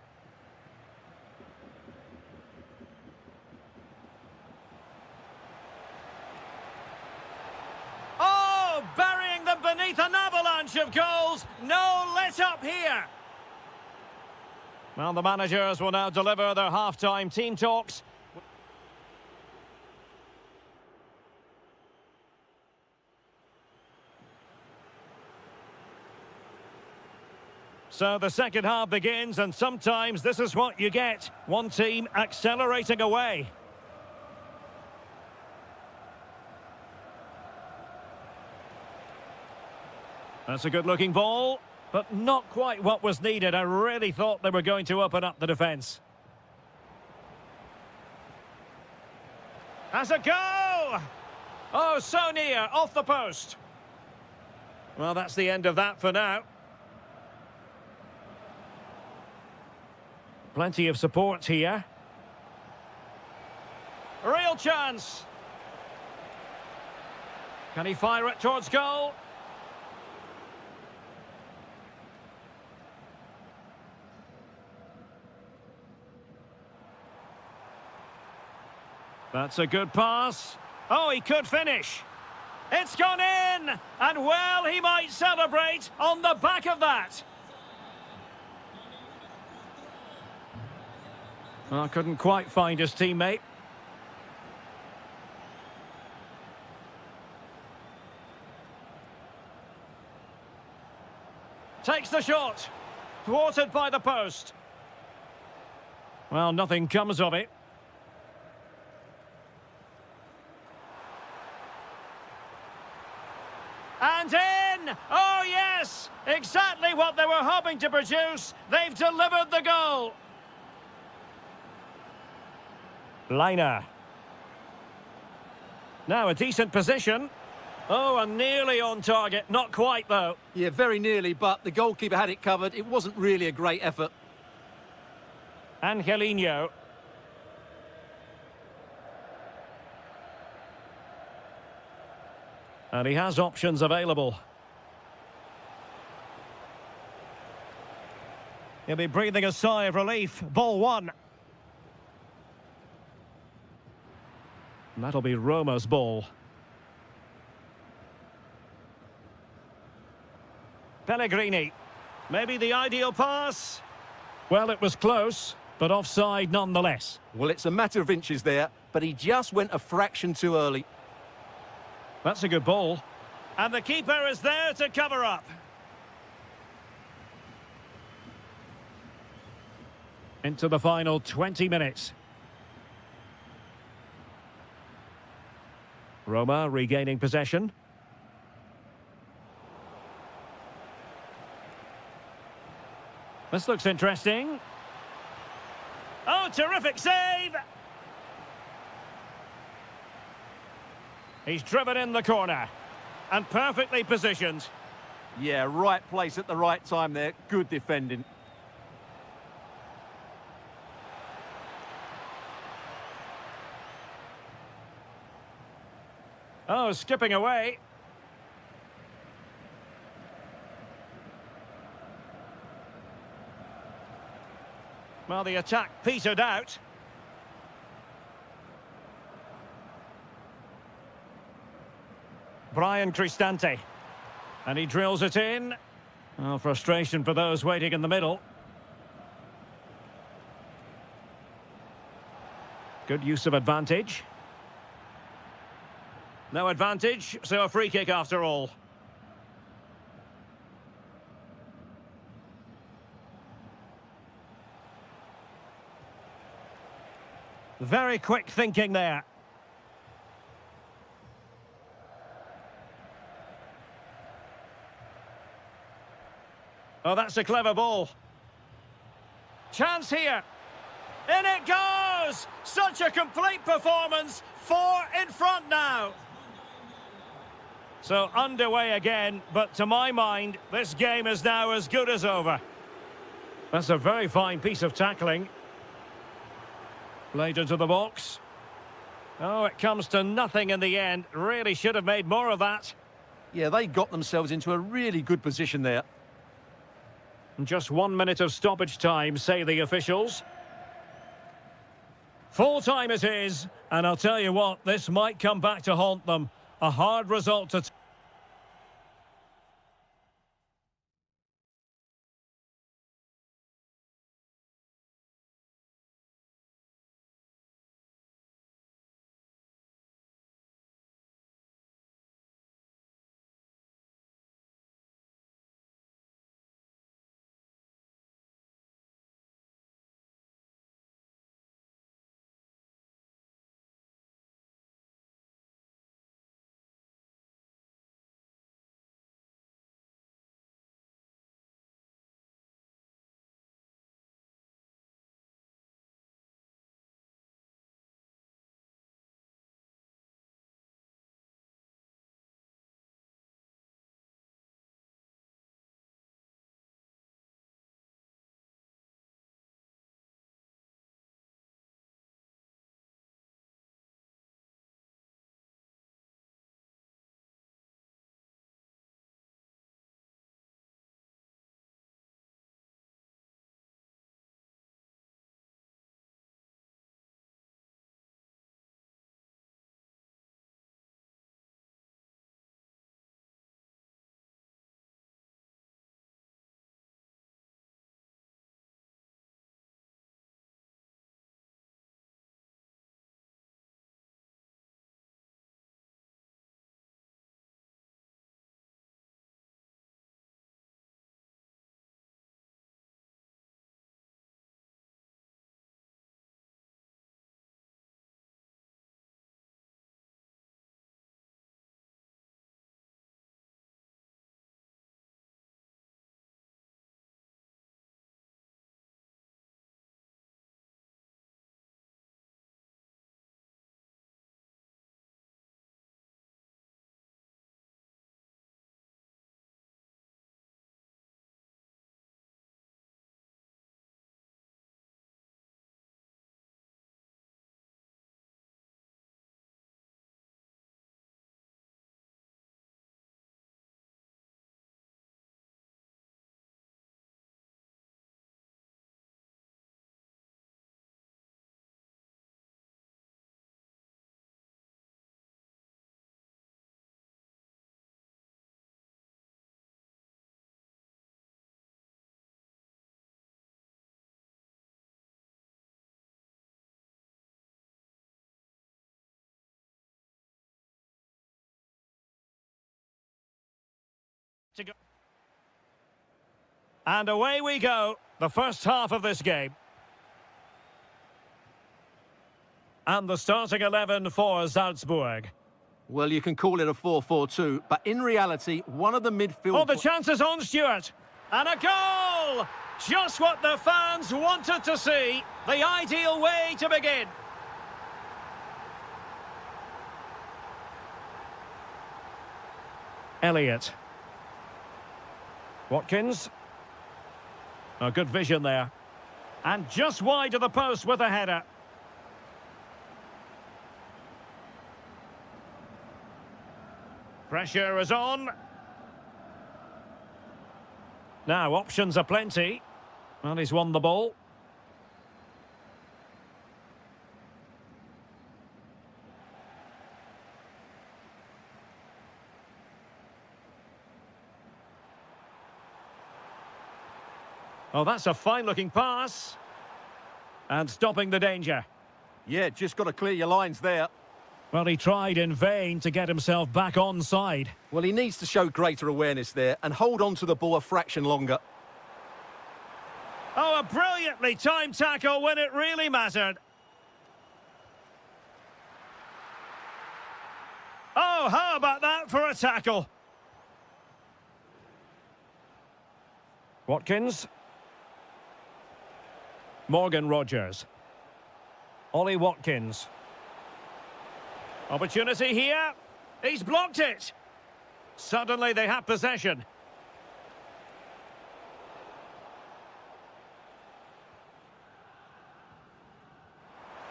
Oh, burying them beneath an avalanche of goals. No let up here. Well, the managers will now deliver their half-time team talks. So the second half begins, and sometimes this is what you get. One team accelerating away. That's a good-looking ball, but not quite what was needed. I really thought they were going to open up the defence. Has a go! Oh, so near, off the post. Well, that's the end of that for now. Plenty of support here. Real chance. Can he fire it towards goal? That's a good pass. Oh, he could finish. It's gone in! And well, he might celebrate on the back of that. Well, couldn't quite find his teammate. Takes the shot. Thwarted by the post. Well, nothing comes of it. And in! Oh, yes! Exactly what they were hoping to produce. They've delivered the goal. Liner. Now a decent position. Oh, and nearly on target. Not quite, though. Yeah, very nearly, but the goalkeeper had it covered. It wasn't really a great effort. Angelino. And he has options available. He'll be breathing a sigh of relief. Ball one. And that'll be Roma's ball. Pellegrini. Maybe the ideal pass. Well, it was close, but offside nonetheless. Well, it's a matter of inches there, but he just went a fraction too early. That's a good ball. And the keeper is there to cover up. Into the final 20 minutes. Roma regaining possession. This looks interesting. Oh, terrific save! He's driven in the corner. And perfectly positioned. Yeah, right place at the right time there. Good defending. Oh, skipping away. Well, the attack petered out. Brian Cristante. And he drills it in. Oh, frustration for those waiting in the middle. Good use of advantage. No advantage, so a free kick after all. Very quick thinking there. Oh, that's a clever ball. Chance here. In it goes! Such a complete performance. 4 in front now. So underway again, but to my mind, this game is now as good as over. That's a very fine piece of tackling. Played into the box. Oh, it comes to nothing in the end. Really should have made more of that. Yeah, they got themselves into a really good position there. Just 1 minute of stoppage time, say the officials. Full time it is, and I'll tell you what, this might come back to haunt them. A hard result to to go. And away we go. The first half of this game. And the starting 11 for Salzburg. Well, you can call it a 4-4-2, but in reality, one of the midfield... Oh, the chance is on, Stuart. And a goal! Just what the fans wanted to see. The ideal way to begin. Elliott. Watkins. A good vision there. And just wide of the post with a header. Pressure is on. Now, options are plenty. Well, he's won the ball. Oh, that's a fine-looking pass. And stopping the danger. Yeah, just got to clear your lines there. Well, he tried in vain to get himself back onside. Well, he needs to show greater awareness there and hold on to the ball a fraction longer. Oh, a brilliantly timed tackle when it really mattered. Oh, how about that for a tackle? Watkins. Morgan Rogers. Ollie Watkins. Opportunity here. He's blocked it. Suddenly they have possession.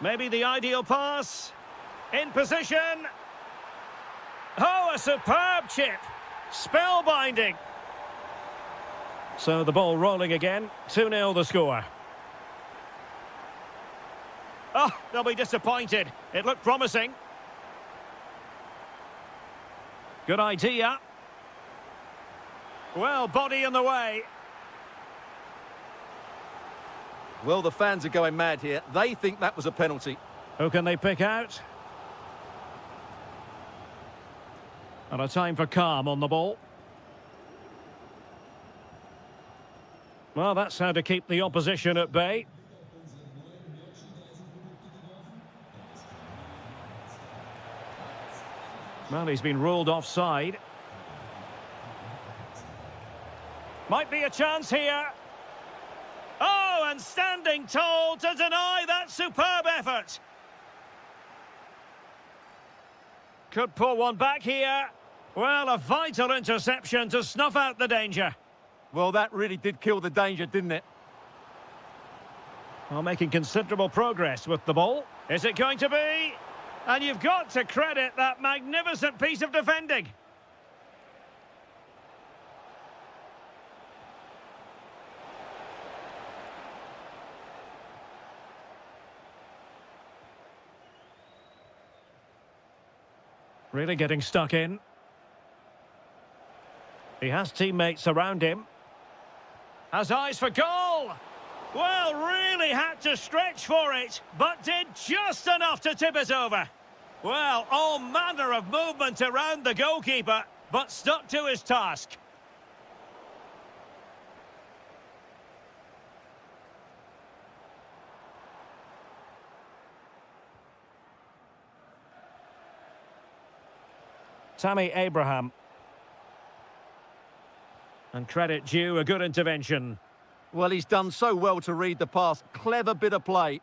Maybe the ideal pass. In position. Oh, a superb chip. Spellbinding. So the ball rolling again. 2-0 the score. Oh, they'll be disappointed. It looked promising. Good idea. Well, body in the way. Well, the fans are going mad here. They think that was a penalty. Who can they pick out? And a time for calm on the ball. Well, that's how to keep the opposition at bay. Well, he's been ruled offside. Might be a chance here. Oh, and standing tall to deny that superb effort. Could pull one back here. Well, a vital interception to snuff out the danger. Well, that really did kill the danger, didn't it? Well, making considerable progress with the ball. Is it going to be? And you've got to credit that magnificent piece of defending. Really getting stuck in. He has teammates around him. Has eyes for goal. Well, really had to stretch for it, but did just enough to tip it over. Well, all manner of movement around the goalkeeper, but stuck to his task. Tammy Abraham. And credit due, a good intervention. Well, he's done so well to read the pass. Clever bit of play.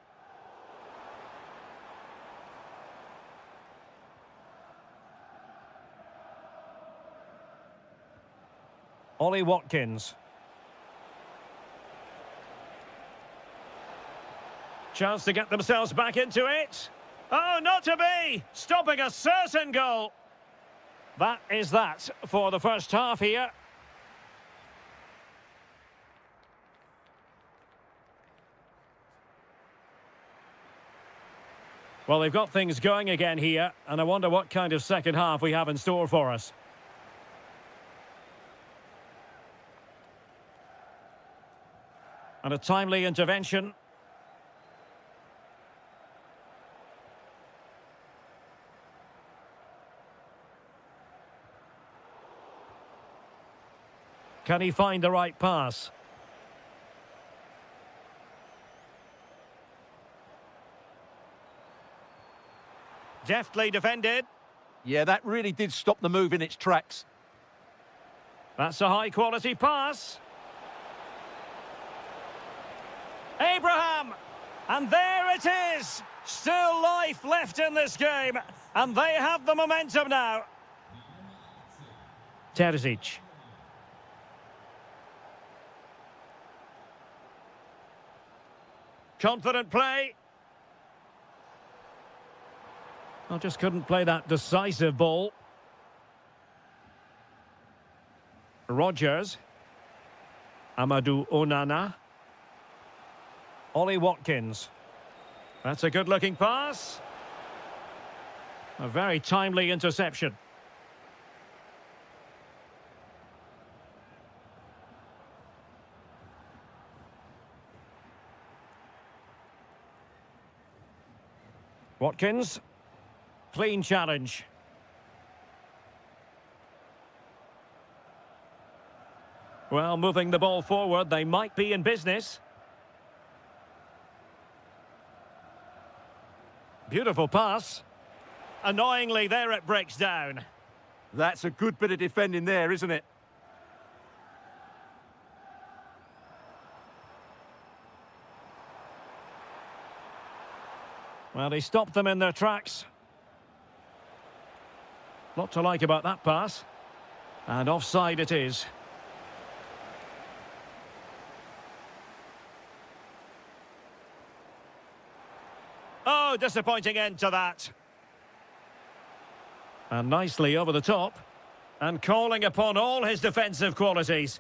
Ollie Watkins. Chance to get themselves back into it. Oh, not to be! Stopping a certain goal. That is that for the first half here. Well, they've got things going again here, and I wonder what kind of second half we have in store for us. And a timely intervention. Can he find the right pass? Deftly defended. Yeah, that really did stop the move in its tracks. That's a high-quality pass. Abraham! And there it is! Still life left in this game. And they have the momentum now. Terzic. Confident play. Well, just couldn't play that decisive ball. Rogers. Amadou Onana. Ollie Watkins. That's a good-looking pass. A very timely interception. Watkins. Clean challenge. Well, moving the ball forward, they might be in business. Beautiful pass. Annoyingly, there it breaks down. That's a good bit of defending there, isn't it? Well, he stopped them in their tracks. Lot to like about that pass. And offside it is. Oh, disappointing end to that. And nicely over the top. And calling upon all his defensive qualities.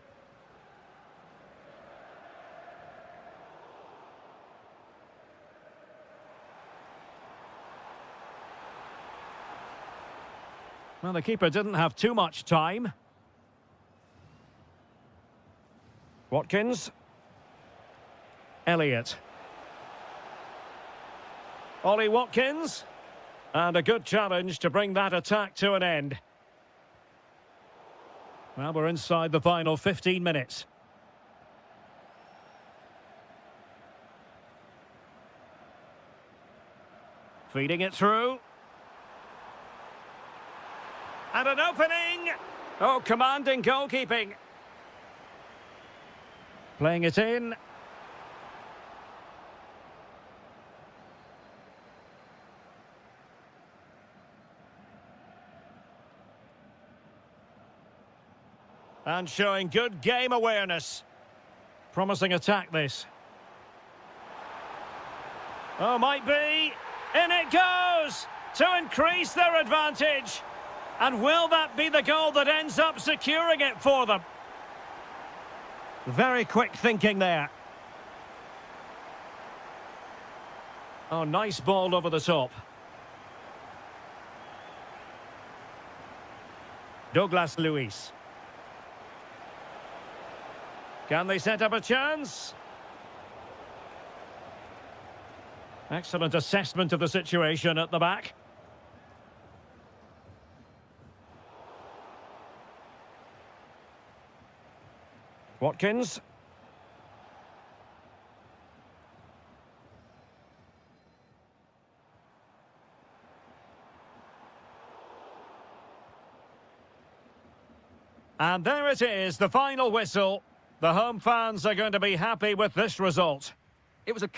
Well, the keeper didn't have too much time. Watkins. Elliott. Ollie Watkins. And a good challenge to bring that attack to an end. Well, we're inside the final 15 minutes. Feeding it through. And an opening! Oh, commanding goalkeeping. Playing it in. And showing good game awareness. Promising attack, this. Oh, might be. In it goes! To increase their advantage. And will that be the goal that ends up securing it for them? Very quick thinking there. Oh, nice ball over the top. Douglas Luiz. Can they set up a chance? Excellent assessment of the situation at the back. Watkins. And there it is, the final whistle. The home fans are going to be happy with this result. It was a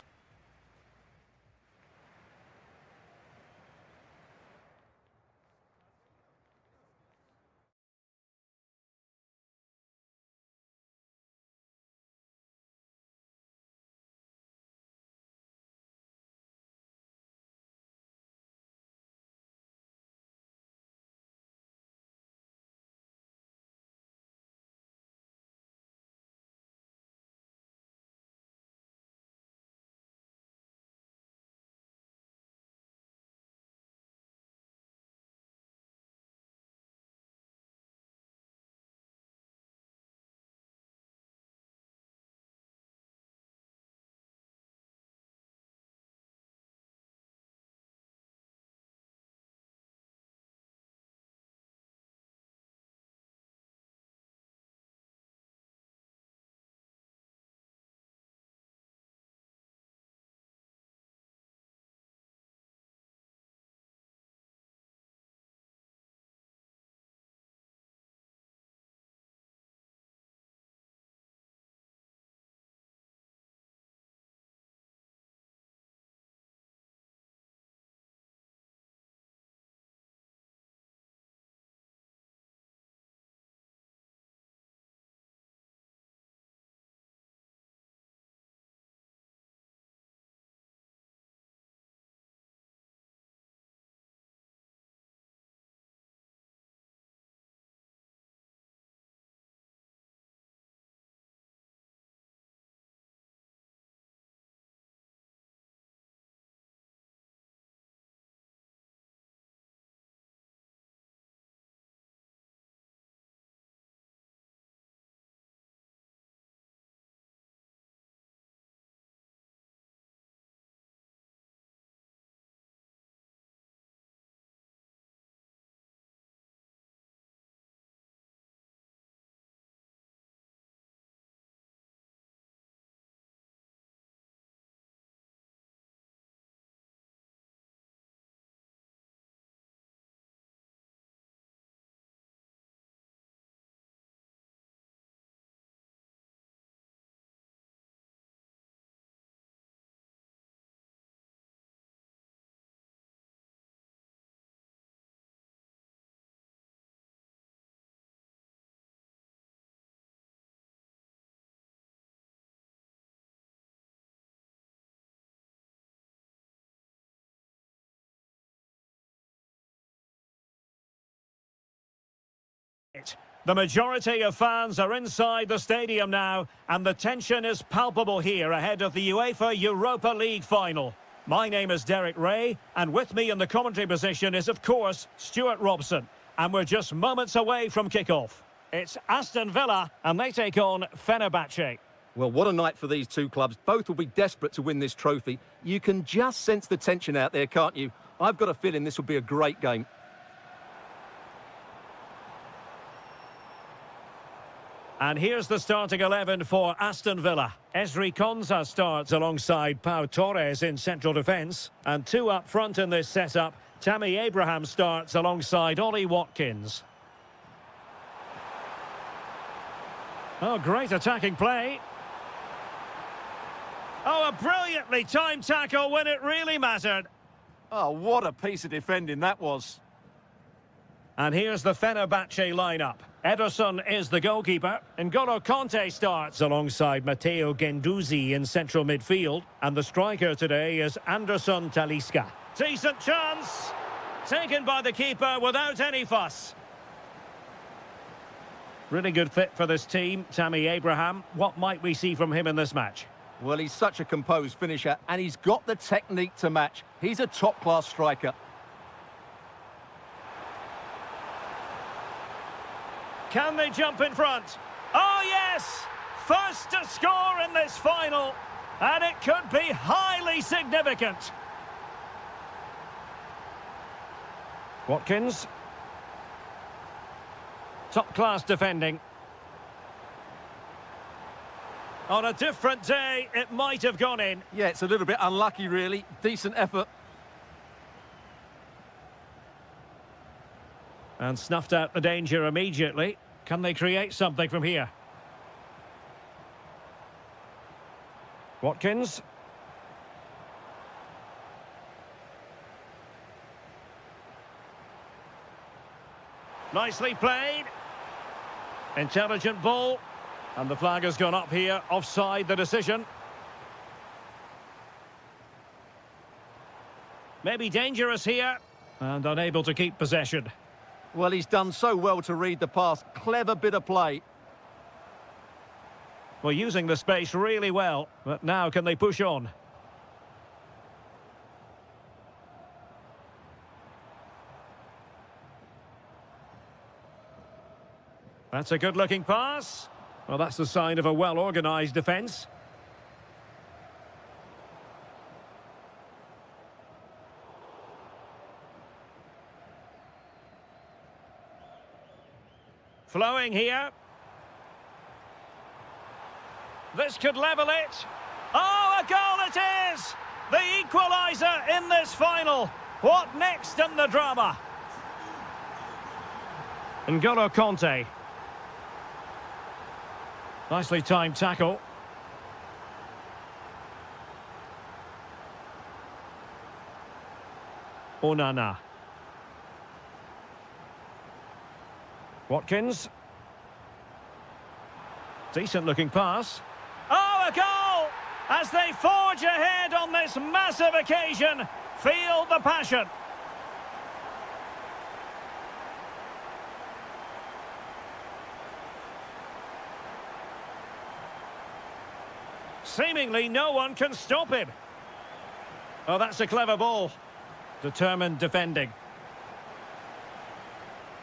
The majority of fans are inside the stadium now, and the tension is palpable here ahead of the UEFA Europa League final. My name is Derek Ray, and with me in the commentary position is, of course, Stuart Robson. And we're just moments away from kick-off. It's Aston Villa, and they take on Fenerbahce. Well, what a night for these two clubs. Both will be desperate to win this trophy. You can just sense the tension out there, can't you? I've got a feeling this will be a great game. And here's the starting 11 for Aston Villa. Ezri Konsa starts alongside Pau Torres in central defence. And two up front in this setup. Tammy Abraham starts alongside Ollie Watkins. Oh, great attacking play. Oh, a brilliantly timed tackle when it really mattered. Oh, what a piece of defending that was. And here's the Fenerbahce lineup. Ederson is the goalkeeper. N'Golo Kanté starts alongside Matteo Guendouzi in central midfield. And the striker today is Anderson Talisca. Decent chance. Taken by the keeper without any fuss. Really good fit for this team, Tammy Abraham. What might we see from him in this match? Well, he's such a composed finisher, and he's got the technique to match. He's a top-class striker. Can they jump in front? Oh, yes! First to score in this final. And it could be highly significant. Watkins. Top-class defending. On a different day, it might have gone in. Yeah, it's a little bit unlucky, really. Decent effort. And snuffed out the danger immediately. Can they create something from here? Watkins. Nicely played. Intelligent ball. And the flag has gone up here. Offside the decision. Maybe dangerous here. And unable to keep possession. Well, he's done so well to read the pass. Clever bit of play. Well, using the space really well. But now can they push on? That's a good-looking pass. Well, that's the sign of a well-organised defence. Flowing here. This could level it. Oh, a goal it is! The equaliser in this final. What next in the drama? N'Golo Kanté. Nicely timed tackle. Onana. Watkins. Decent looking pass. Oh, a goal! As they forge ahead on this massive occasion. Feel the passion. Seemingly no one can stop him. Oh, that's a clever ball. Determined defending.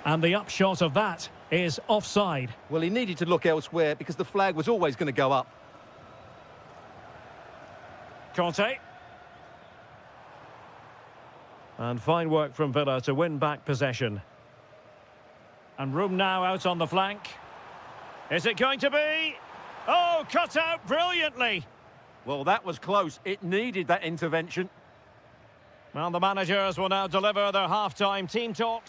And the upshot of that is offside. Well, he needed to look elsewhere because the flag was always going to go up. Kanté. And fine work from Villa to win back possession. And room now out on the flank. Is it going to be? Oh, cut out brilliantly. Well, that was close. It needed that intervention. Well, the managers will now deliver their half-time team talk.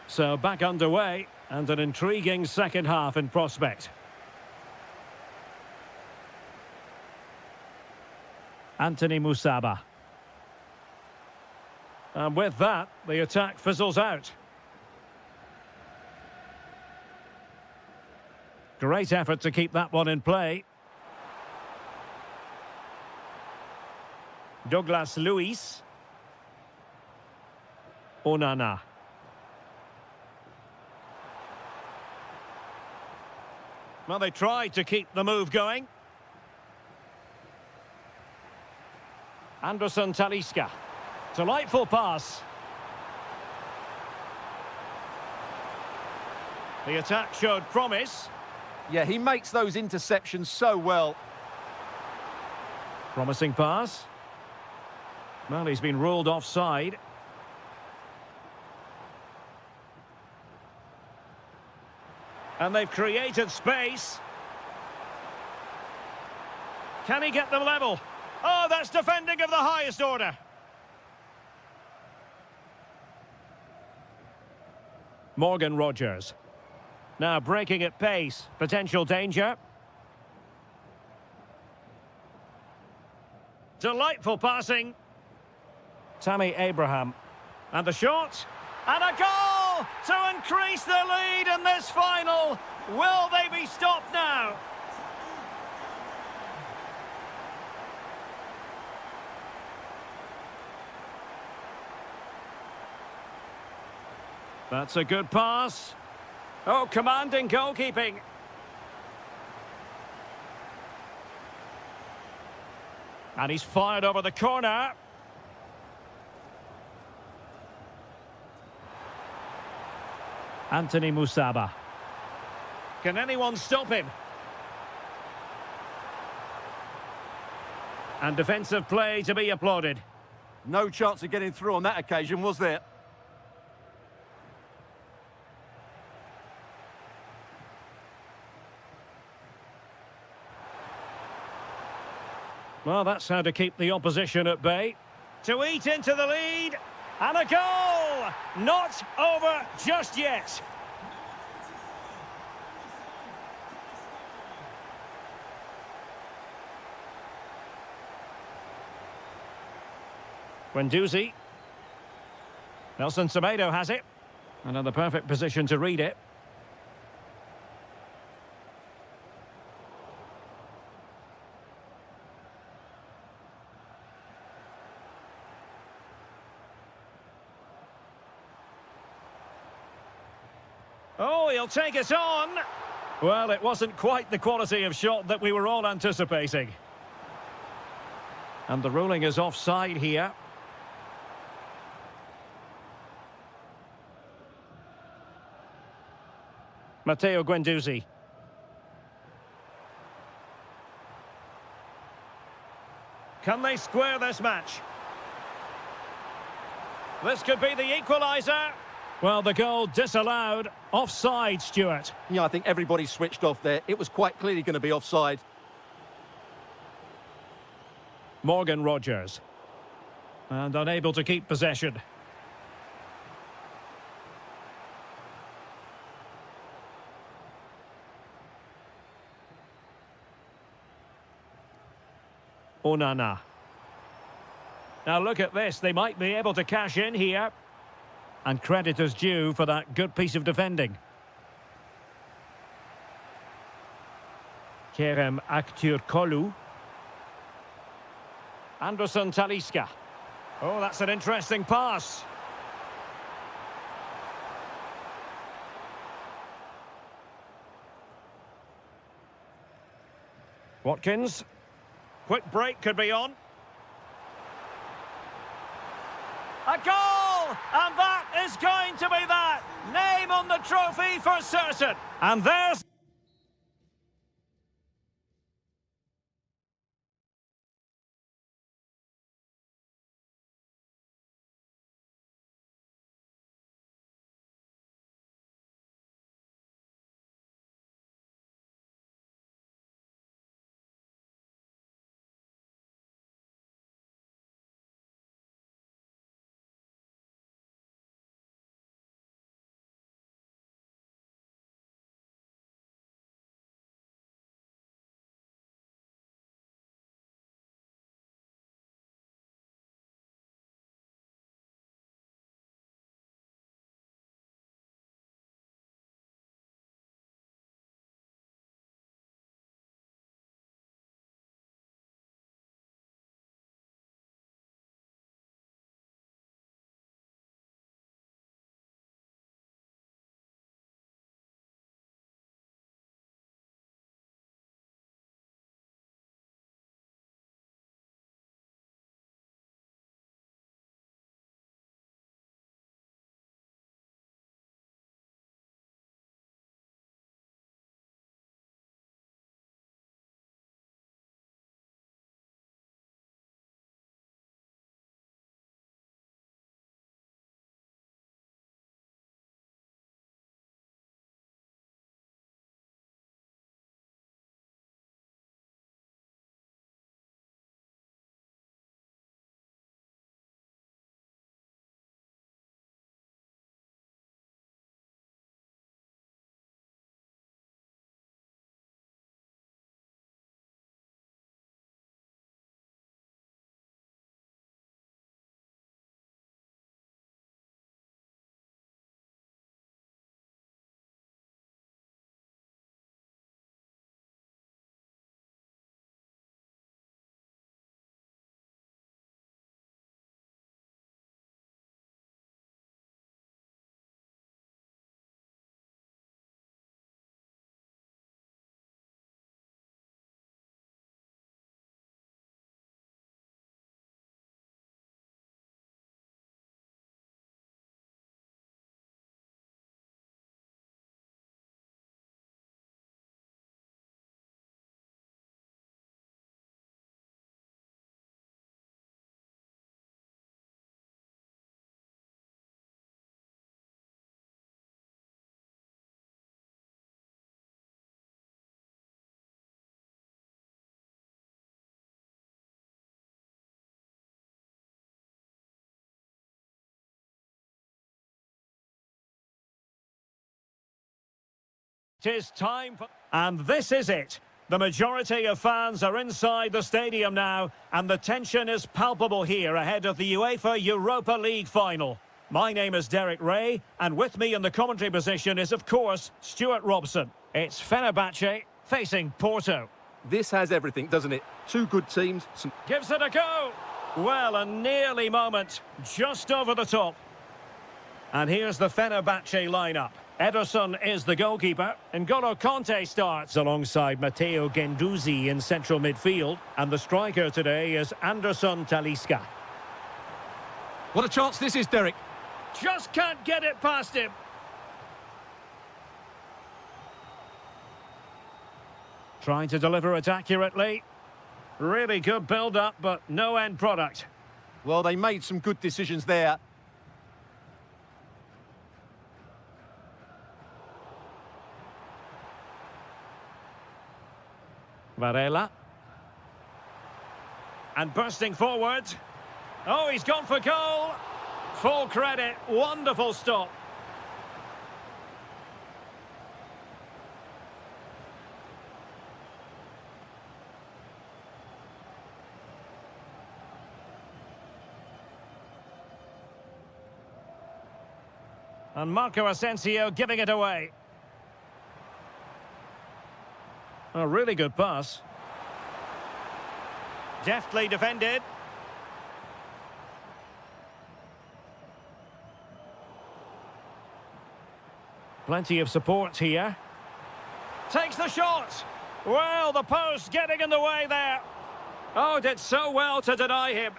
So back underway, and an intriguing second half in prospect. Anthony Musaba. And with that, the attack fizzles out. Great effort to keep that one in play. Douglas Luiz. Onana. Well, they tried to keep the move going. Anderson Talisca. Delightful pass. The attack showed promise. Yeah, he makes those interceptions so well. Promising pass. Well, he's been ruled offside. And they've created space. Can he get them level? Oh, that's defending of the highest order. Morgan Rogers. Now breaking at pace. Potential danger. Delightful passing. Tammy Abraham. And the shot. And a goal to increase the lead in this final. Will they be stopped now? That's a good pass. Oh, commanding goalkeeping. And he's fired over the corner. Anthony Musaba. Can anyone stop him? And defensive play to be applauded. No chance of getting through on that occasion, was there? Well, that's how to keep the opposition at bay. To eat into the lead. And a goal! Not over just yet. Guendouzi. Nelson Semedo has it. Another perfect position to read it. Oh, he'll take it on. Well, it wasn't quite the quality of shot that we were all anticipating. And the ruling is offside here. Matteo Guendouzi. Can they square this match? This could be the equaliser. Well, the goal disallowed. Offside, Stuart. Yeah, I think everybody switched off there. It was quite clearly going to be offside. Morgan Rogers. And unable to keep possession. Onana. Now look at this. They might be able to cash in here. And credit is due for that good piece of defending. Kerem Aktürkoğlu. Anderson Talisca. Oh, that's an interesting pass. Watkins. Quick break could be on. A goal! And that is going to be that. Name on the trophy for certain. And there's... It is time for... And this is it. The majority of fans are inside the stadium now, and the tension is palpable here ahead of the UEFA Europa League final. My name is Derek Ray, and with me in the commentary position is, of course, Stuart Robson. It's Fenerbahce facing Porto. This has everything, doesn't it? Two good teams. Gives it a go. Well, a nearly moment, just over the top. And here's the Fenerbahce lineup. Ederson is the goalkeeper. N'Golo Kanté starts alongside Matteo Guendouzi in central midfield. And the striker today is Anderson Talisca. What a chance this is, Derek. Just can't get it past him. Trying to deliver it accurately. Really good build-up, but no end product. Well, they made some good decisions there. Varela. And bursting forward. Oh, he's gone for goal. Full credit. Wonderful stop. And Marco Asensio giving it away. A really good pass. Deftly defended. Plenty of support here. Takes the shot. Well, the post getting in the way there. Oh, did so well to deny him.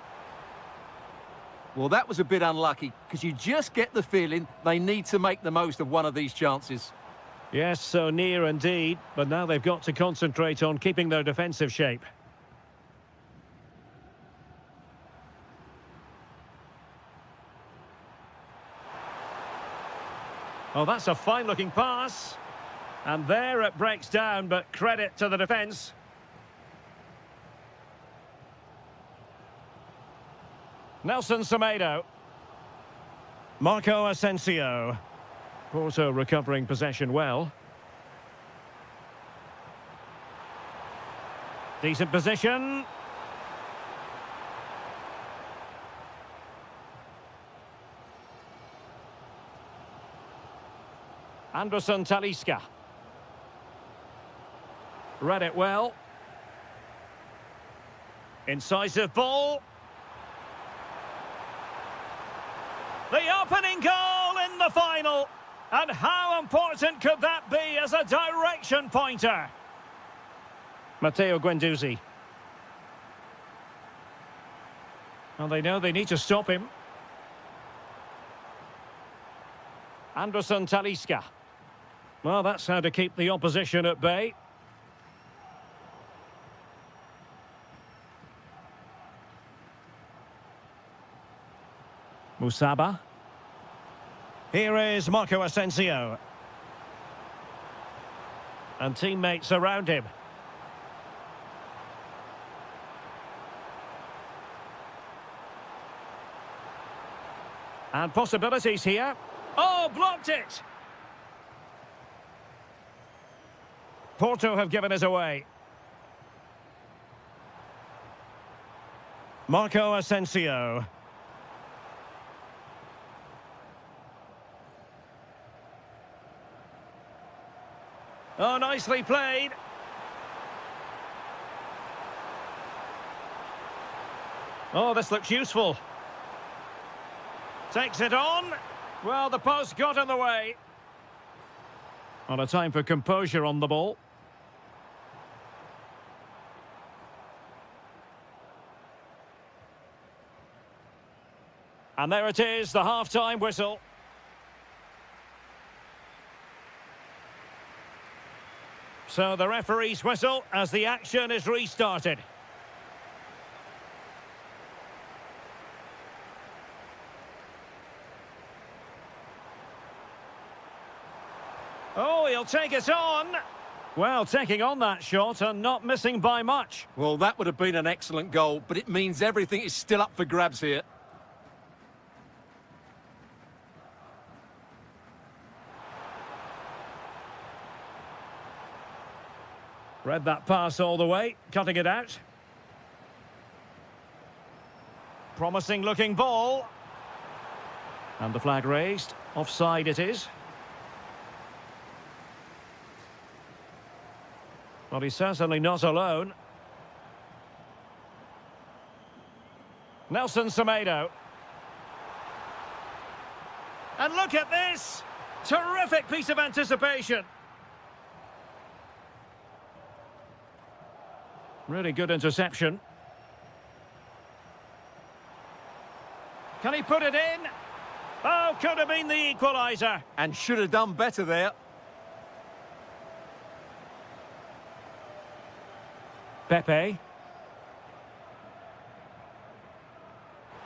Well, that was a bit unlucky, because you just get the feeling they need to make the most of one of these chances. Yes, so near indeed, but now they've got to concentrate on keeping their defensive shape. Oh, that's a fine-looking pass. And there it breaks down, but credit to the defence. Nelson Semedo. Marco Asensio. Porto recovering possession well. Decent position. Anderson Talisca. Read it well. Incisive ball. The opening goal in the final. And how important could that be as a direction pointer? Matteo Guendouzi. Well, they know they need to stop him. Anderson Talisca. Well, that's how to keep the opposition at bay. Musaba. Here is Marco Asensio. And teammates around him. And possibilities here. Oh, blocked it! Porto have given us away. Marco Asensio. Oh, nicely played. Oh, this looks useful. Takes it on. Well, the post got in the way. On a time for composure on the ball. And there it is, the half-time whistle. So the referee's whistle as the action is restarted. Oh, he'll take it on. Well, taking on that shot and not missing by much. Well, that would have been an excellent goal, but it means everything is still up for grabs here. Read that pass all the way, cutting it out. Promising looking ball. And the flag raised. Offside it is. Well, he's certainly not alone. Nelson Semedo. And look at this! Terrific piece of anticipation. Really good interception. Can he put it in? Oh, could have been the equaliser. And should have done better there. Pepe.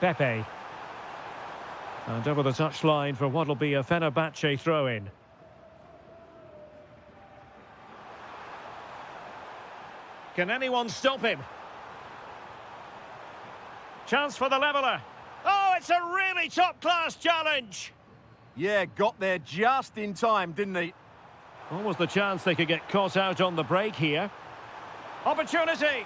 Pepe. And over the touchline for what will be a Fenerbahce throw-in. Can anyone stop him? Chance for the leveller. Oh, it's a really top-class challenge. Yeah, got there just in time, didn't he? Almost the chance they could get caught out on the break here. Opportunity.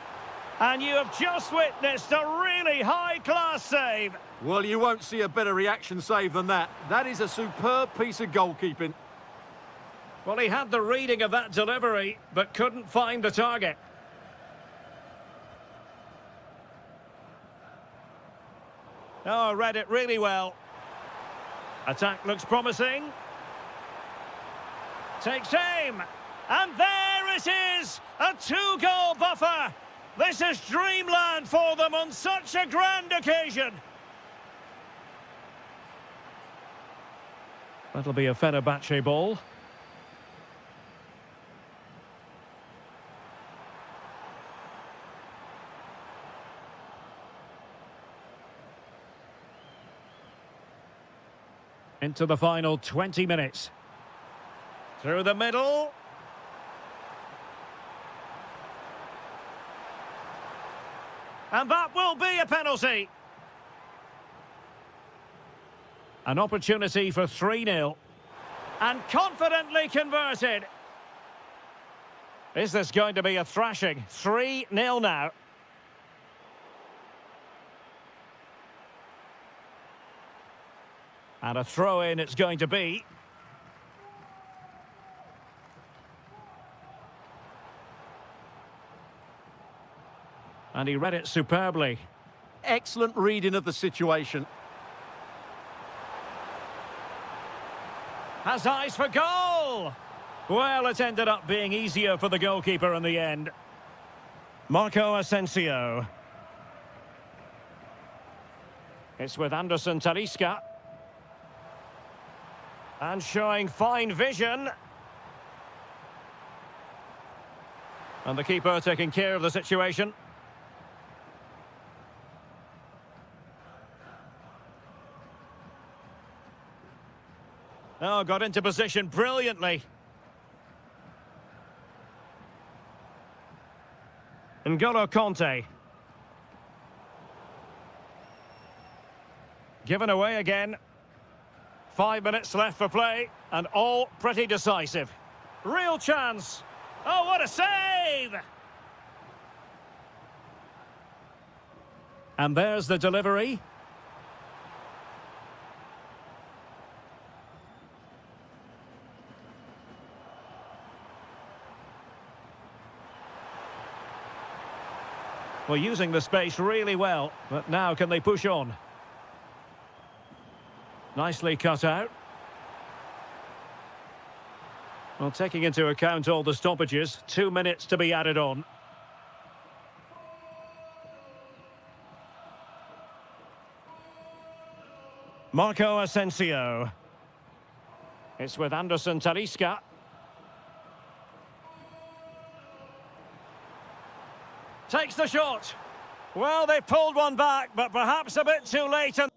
And you have just witnessed a really high-class save. Well, you won't see a better reaction save than that. That is a superb piece of goalkeeping. Well, he had the reading of that delivery, but couldn't find the target. Oh, read it really well. Attack looks promising. Takes aim. And there it is! A two-goal buffer! This is dreamland for them on such a grand occasion. That'll be a Fenerbahce ball. Into the final 20 minutes. Through the middle. And that will be a penalty. An opportunity for 3-0. And confidently converted. Is this going to be a thrashing? 3-0 now. And a throw-in it's going to be. And he read it superbly. Excellent reading of the situation. Has eyes for goal! Well, it ended up being easier for the goalkeeper in the end. Marco Asensio. It's with Anderson Talisca. And showing fine vision. And the keeper taking care of the situation. Oh, got into position brilliantly. N'Golo Kanté. Given away again. 5 minutes left for play, and all pretty decisive. Real chance. Oh, what a save! And there's the delivery. Well, using the space really well, but now can they push on? Nicely cut out. Well, taking into account all the stoppages, 2 minutes to be added on. Marco Asensio. It's with Anderson Talisca. Takes the shot. Well, they pulled one back, but perhaps a bit too late. And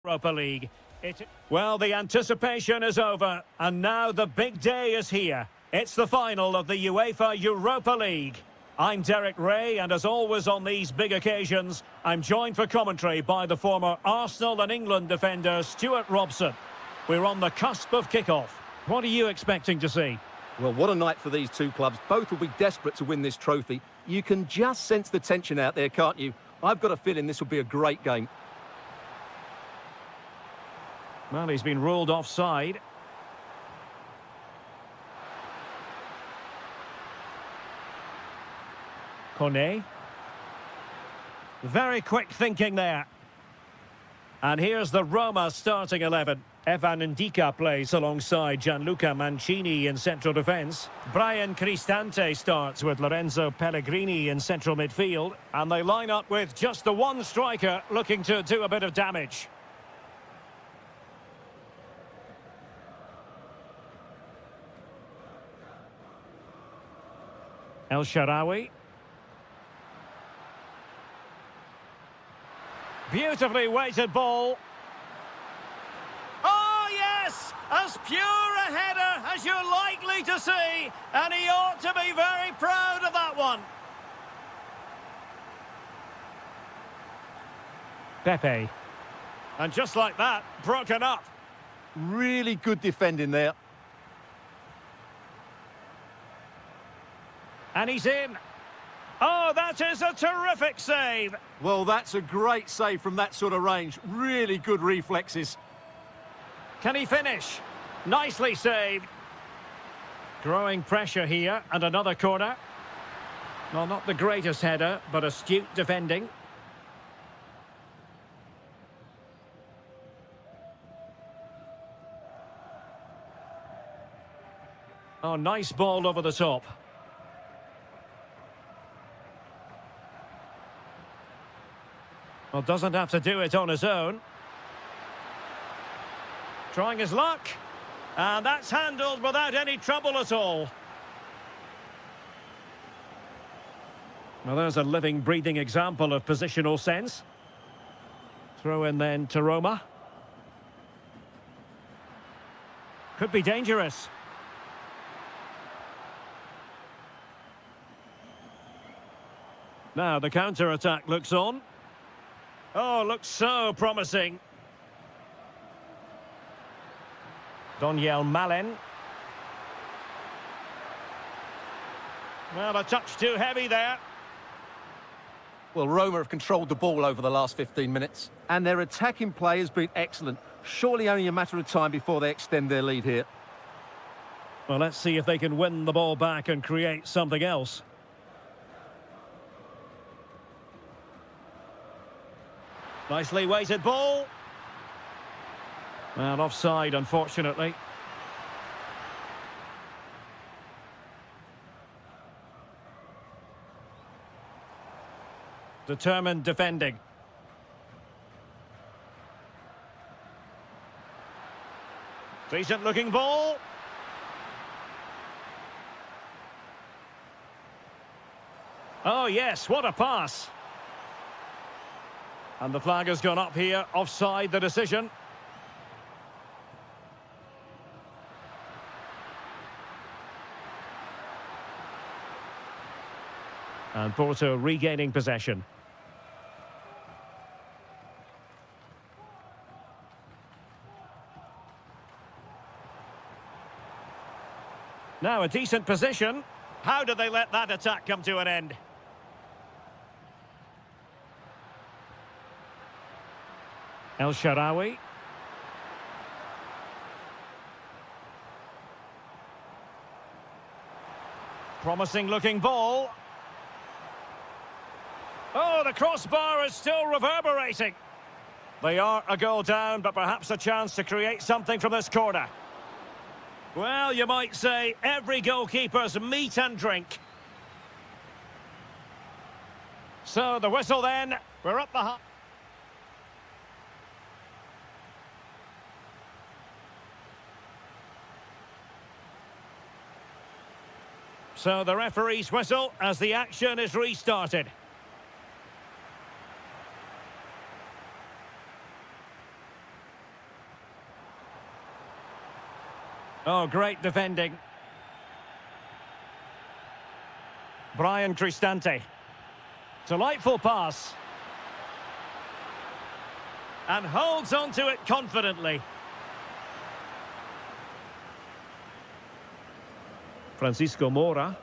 Europa League. Well, the anticipation is over, and now the big day is here. It's the final of the UEFA Europa League. I'm Derek Ray, and as always on these big occasions, I'm joined for commentary by the former Arsenal and England defender Stuart Robson. We're on the cusp of kickoff. What are you expecting to see? Well, what a night for these two clubs. Both will be desperate to win this trophy. You can just sense the tension out there, can't you? I've got a feeling this will be a great game. Well, he's been ruled offside. Kone. Very quick thinking there. And here's the Roma starting 11. Evan Ndika plays alongside Gianluca Mancini in central defence. Brian Cristante starts with Lorenzo Pellegrini in central midfield. And they line up with just the one striker looking to do a bit of damage. El Shaarawy. Beautifully weighted ball. Oh, yes! As pure a header as you're likely to see. And he ought to be very proud of that one. Pepe. And just like that, broken up. Really good defending there. And he's in. Oh, that is a terrific save. Well, that's a great save from that sort of range. Really good reflexes. Can he finish? Nicely saved. Growing pressure here, and another corner. Well, not the greatest header, but astute defending. Oh, nice ball over the top. Well, doesn't have to do it on his own. Trying his luck. And that's handled without any trouble at all. Well, there's a living, breathing example of positional sense. Throw in then to Roma. Could be dangerous. Now the counter-attack looks on. Oh, looks so promising. Doniel Malen. Well, a touch too heavy there. Well, Roma have controlled the ball over the last 15 minutes. And their attacking play has been excellent. Surely only a matter of time before they extend their lead here. Well, let's see if they can win the ball back and create something else. Nicely weighted ball. Well, offside, unfortunately. Determined defending. Decent looking ball. Oh yes, what a pass. And the flag has gone up here, offside the decision. And Porto regaining possession. Now a decent position. How did they let that attack come to an end? El Shaarawy. Promising looking ball. Oh, the crossbar is still reverberating. They are a goal down, but perhaps a chance to create something from this corner. Well, you might say every goalkeeper's meat and drink. So the whistle then. We're up the... So the referee's whistle as the action is restarted. Oh, great defending. Brian Cristante. Delightful pass. And holds on to it confidently. Francisco Moura.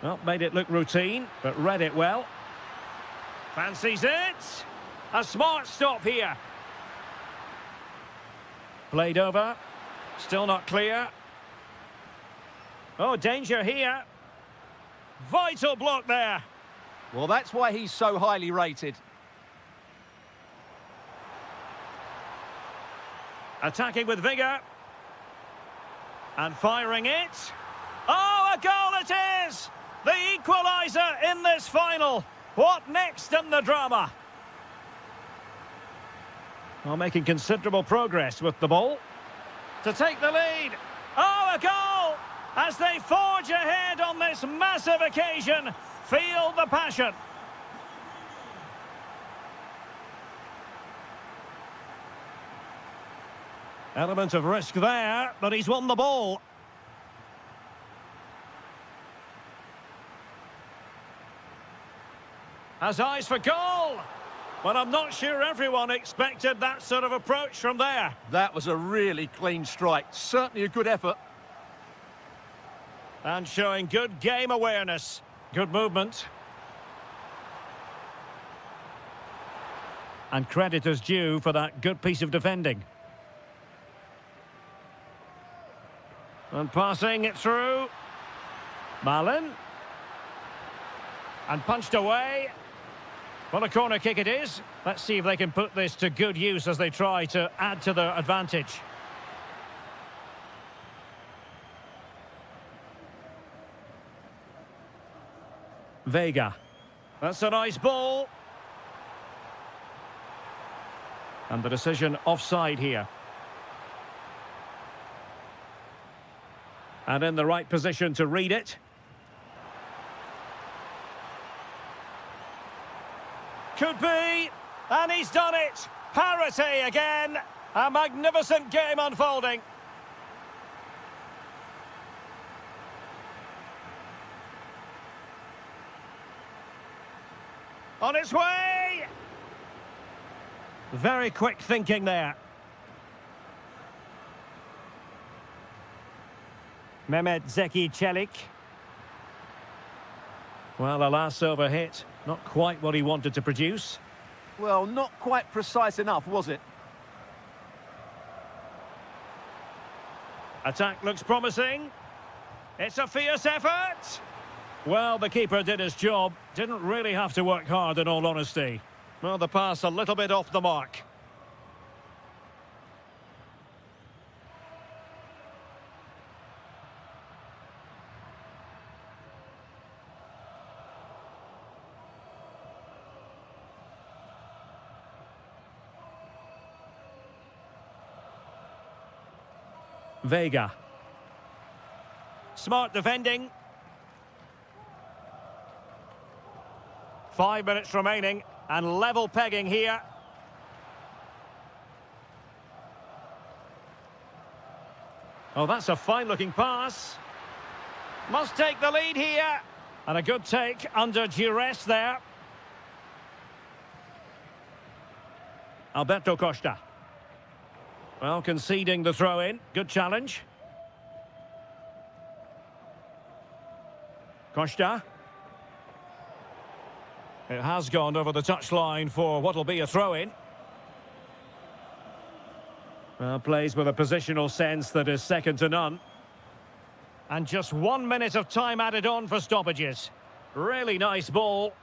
Well, made it look routine, but read it well. Fancies it. A smart stop here. Played over. Still not clear. Oh, danger here. Vital block there. Well, that's why he's so highly rated. Attacking with vigour. And firing it. Oh, a goal it is! The equaliser in this final. What next in the drama? Well, making considerable progress with the ball. To take the lead. Oh, a goal! As they forge ahead on this massive occasion. Feel the passion. Element of risk there, but he's won the ball. Has eyes for goal. But I'm not sure everyone expected that sort of approach from there. That was a really clean strike. Certainly a good effort. And showing good game awareness. Good movement. And credit is due for that good piece of defending. And passing it through. Malin. And punched away. Well, a corner kick it is. Let's see if they can put this to good use as they try to add to their advantage. Vega. That's a nice ball. And the decision offside here. And in the right position to read it. Could be, and he's done it. Parity again. A magnificent game unfolding. On its way. Very quick thinking there. Mehmet Zeki Çelik. Well, the last over hit, not quite what he wanted to produce. Well, not quite precise enough, was it? Attack looks promising. It's a fierce effort. Well, the keeper did his job. Didn't really have to work hard, in all honesty. Well, the pass a little bit off the mark. Vega. Smart defending. 5 minutes remaining and level pegging here. Oh, that's a fine-looking pass. Must take the lead here. And a good take under duress there. Alberto Costa. Well, conceding the throw-in. Good challenge. Costa. It has gone over the touchline for what will be a throw-in. Well, plays with a positional sense that is second to none. And just 1 minute of time added on for stoppages. Really nice ball.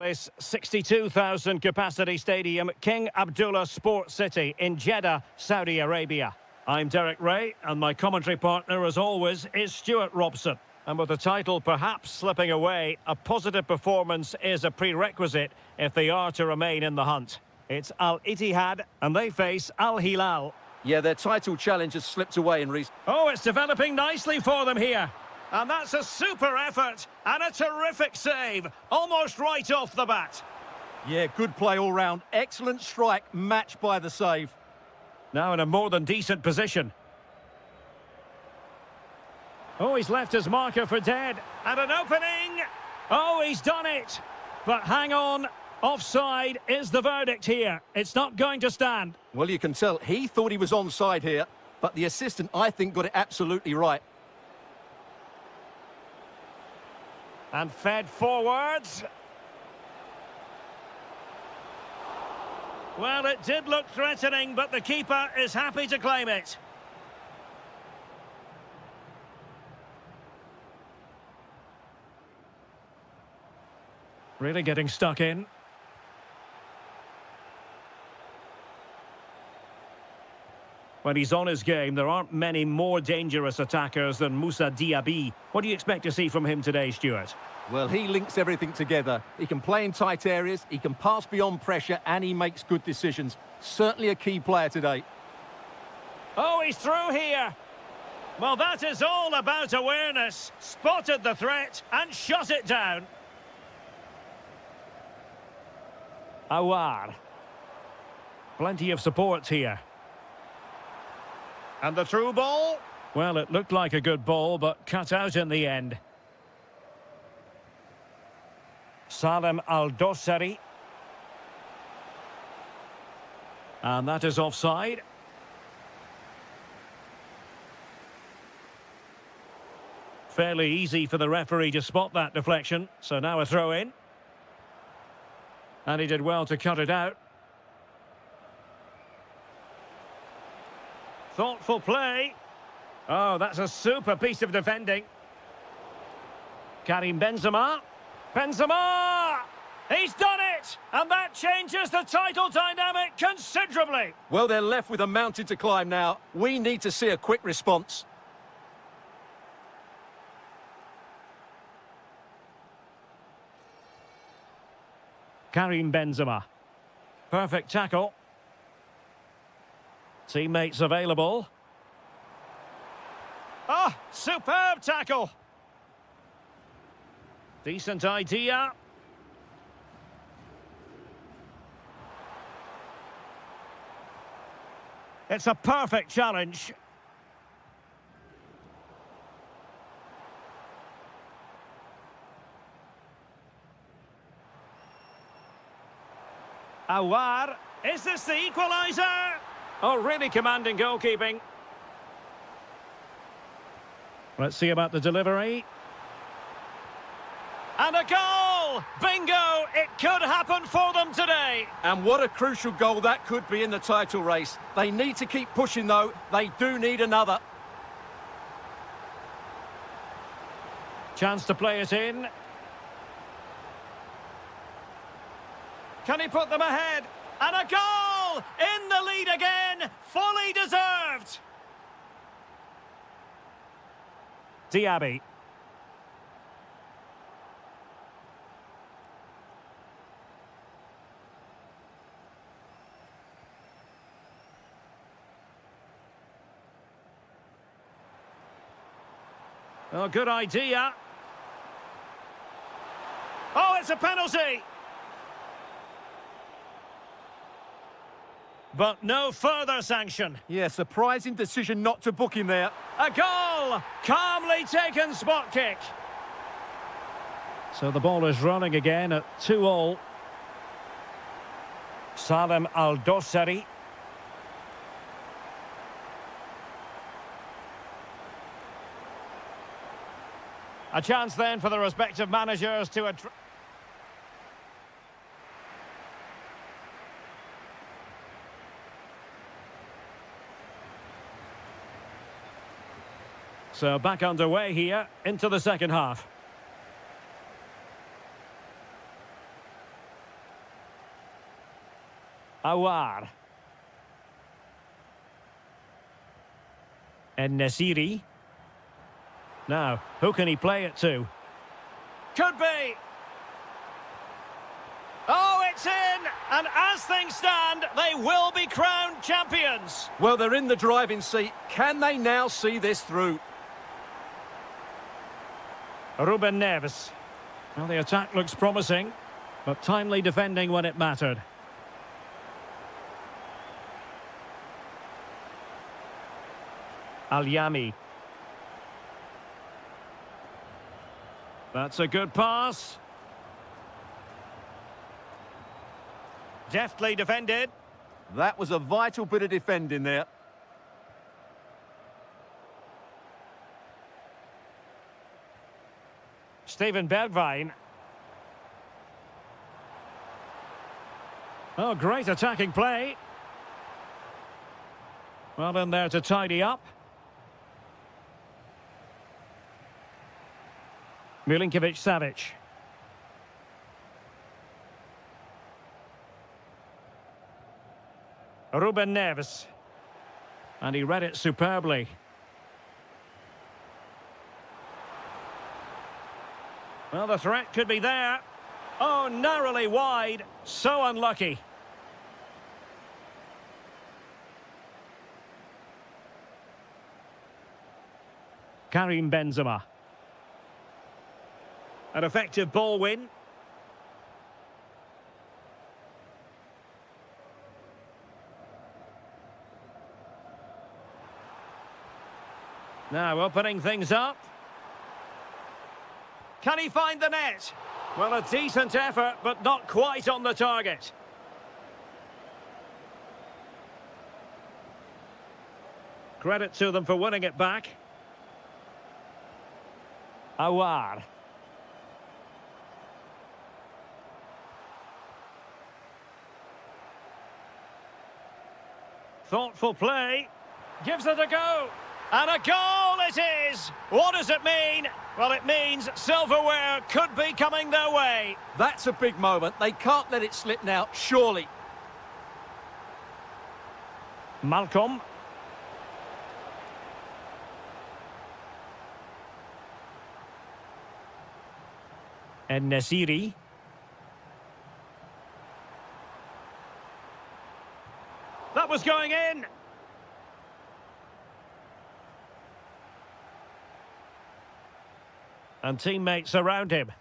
This 62,000 capacity stadium, King Abdullah Sports City in Jeddah, Saudi Arabia. I'm Derek Ray, and my commentary partner, as always, is Stuart Robson. And with the title perhaps slipping away, a positive performance is a prerequisite if they are to remain in the hunt. It's Al Ittihad, and they face Al Hilal. Yeah, their title challenge has slipped away in recent... Oh, it's developing nicely for them here. And that's a super effort and a terrific save, almost right off the bat. Yeah, good play all round. Excellent strike, matched by the save. Now in a more than decent position. Oh, he's left his marker for dead. And an opening. Oh, he's done it. But hang on. Offside is the verdict here. It's not going to stand. Well, you can tell he thought he was onside here, but the assistant, I think, got it absolutely right. And fed forwards. Well, it did look threatening, but the keeper is happy to claim it. Really getting stuck in. When he's on his game, there aren't many more dangerous attackers than Moussa Diaby. What do you expect to see from him today, Stuart? Well, he links everything together. He can play in tight areas, he can pass beyond pressure, and he makes good decisions. Certainly a key player today. Oh, he's through here. Well, that is all about awareness. Spotted the threat and shut it down. Awar. Plenty of support here. And the through ball? Well, it looked like a good ball, but cut out in the end. Salem Al-Dossari. And that is offside. Fairly easy for the referee to spot that deflection, so now a throw in. And he did well to cut it out. Thoughtful play. Oh, that's a super piece of defending. Karim Benzema. Benzema! He's done it! And that changes the title dynamic considerably. Well, they're left with a mountain to climb now. We need to see a quick response. Karim Benzema. Perfect tackle. Teammates available. Ah, superb tackle. Decent idea. It's a perfect challenge. Awar. Is this the equaliser? Oh, really commanding goalkeeping. Let's see about the delivery. And a goal! Bingo! It could happen for them today. And what a crucial goal that could be in the title race. They need to keep pushing, though. They do need another. Chance to play it in. Can he put them ahead? And a goal! In the lead again! Fully deserved! Diaby. Oh, good idea. Oh, it's a penalty! But no further sanction. Yeah, surprising decision not to book him there. A goal! Calmly taken spot kick. So the ball is running again at 2-2. Salem Al-Dossari. A chance then for the respective managers to... So back underway here into the second half. Awar. En-Nesyri. Now, who can he play it to? Could be! Oh, it's in! And as things stand, they will be crowned champions! Well, they're in the driving seat. Can they now see this through? Ruben Neves. Well, the attack looks promising, but timely defending when it mattered. Al-Yami. That's a good pass. Deftly defended. That was a vital bit of defending there. Steven Bergwijn. Oh, great attacking play. Well in there to tidy up. Milinkovic-Savic. Ruben Neves. And he read it superbly. Well, the threat could be there. Oh, narrowly wide. So unlucky. Karim Benzema. An effective ball win. Now opening things up. Can he find the net? Well, a decent effort, but not quite on the target. Credit to them for winning it back. Awar. Thoughtful play. Gives it a go. And a goal it is! What does it mean? Well, it means silverware could be coming their way. That's a big moment. They can't let it slip now, surely. Malcolm. En-Nesyri. That was going in. And teammates around him.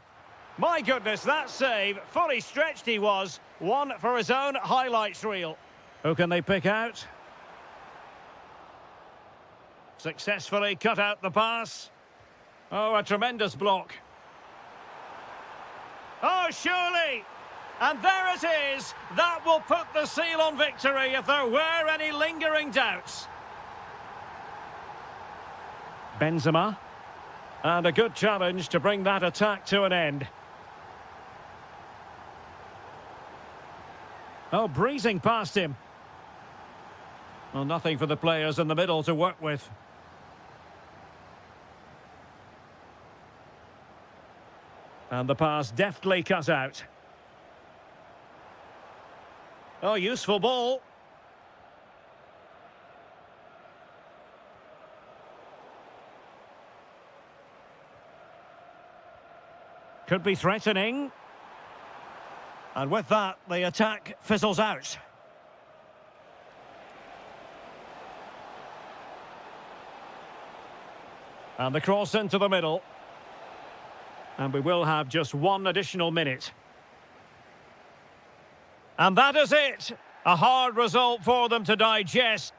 My goodness, that save. Fully stretched he was. One for his own highlights reel. Who can they pick out? Successfully cut out the pass. Oh, a tremendous block. Oh, surely! And there it is! That will put the seal on victory if there were any lingering doubts. Benzema. And a good challenge to bring that attack to an end. Oh, breezing past him. Well, nothing for the players in the middle to work with. And the pass deftly cut out. Oh, useful ball. Could be threatening. And with that, the attack fizzles out. And the cross into the middle. And we will have just one additional minute. And that is it. A hard result for them to digest.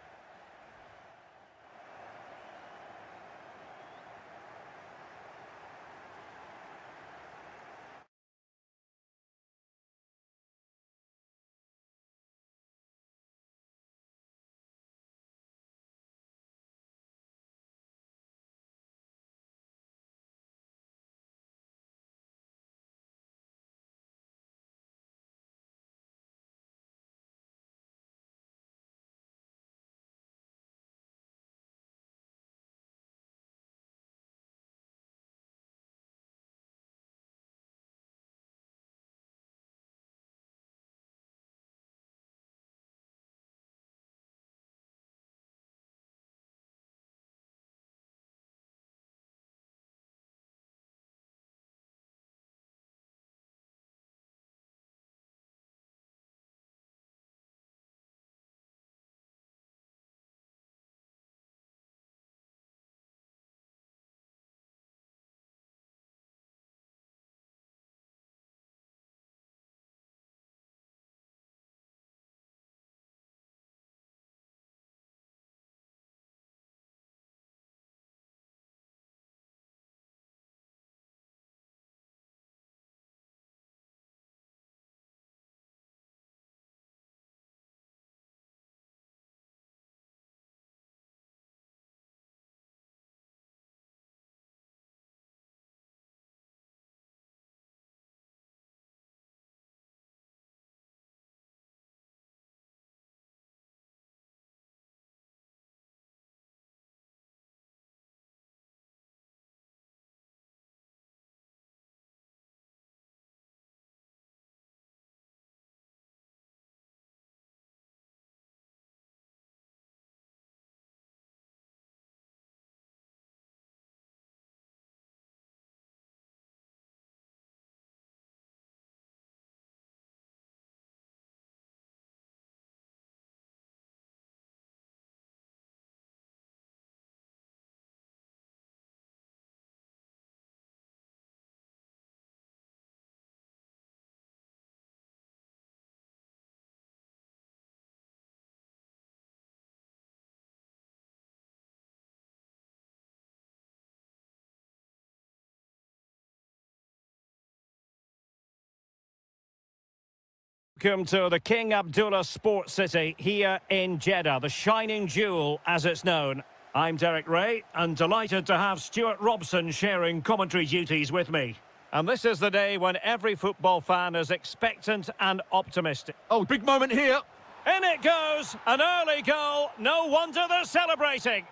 Welcome to the King Abdullah Sports City here in Jeddah, the shining jewel as it's known. I'm Derek Ray and delighted to have Stuart Robson sharing commentary duties with me. And this is the day when every football fan is expectant and optimistic. Oh, big moment here. In it goes, an early goal. No wonder they're celebrating.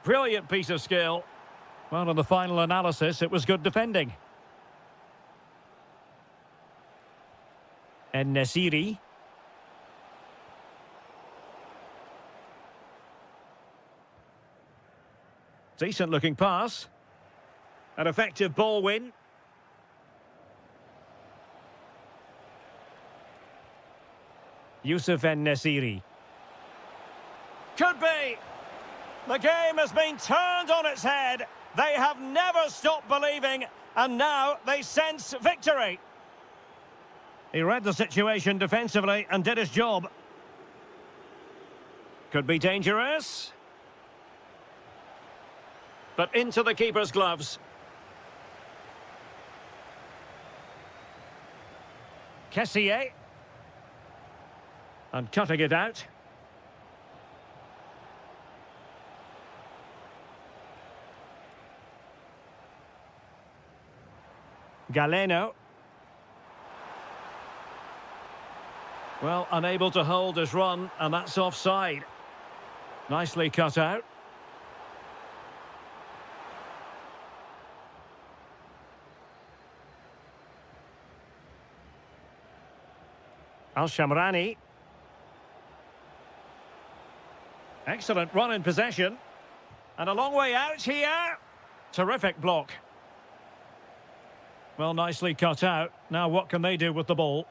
Brilliant piece of skill. Well, in the final analysis, it was good defending. And Nasiri. Decent looking pass. An effective ball win. Yusuf En-Nesyri. Could be. The game has been turned on its head. They have never stopped believing, and now they sense victory. He read the situation defensively and did his job. Could be dangerous. But into the keeper's gloves. Kessié. And cutting it out. Galeno. Well, unable to hold his run, and that's offside. Nicely cut out. Al-Shamrani. Excellent run in possession. And a long way out here. Terrific block. Well, nicely cut out. Now what can they do with the ball?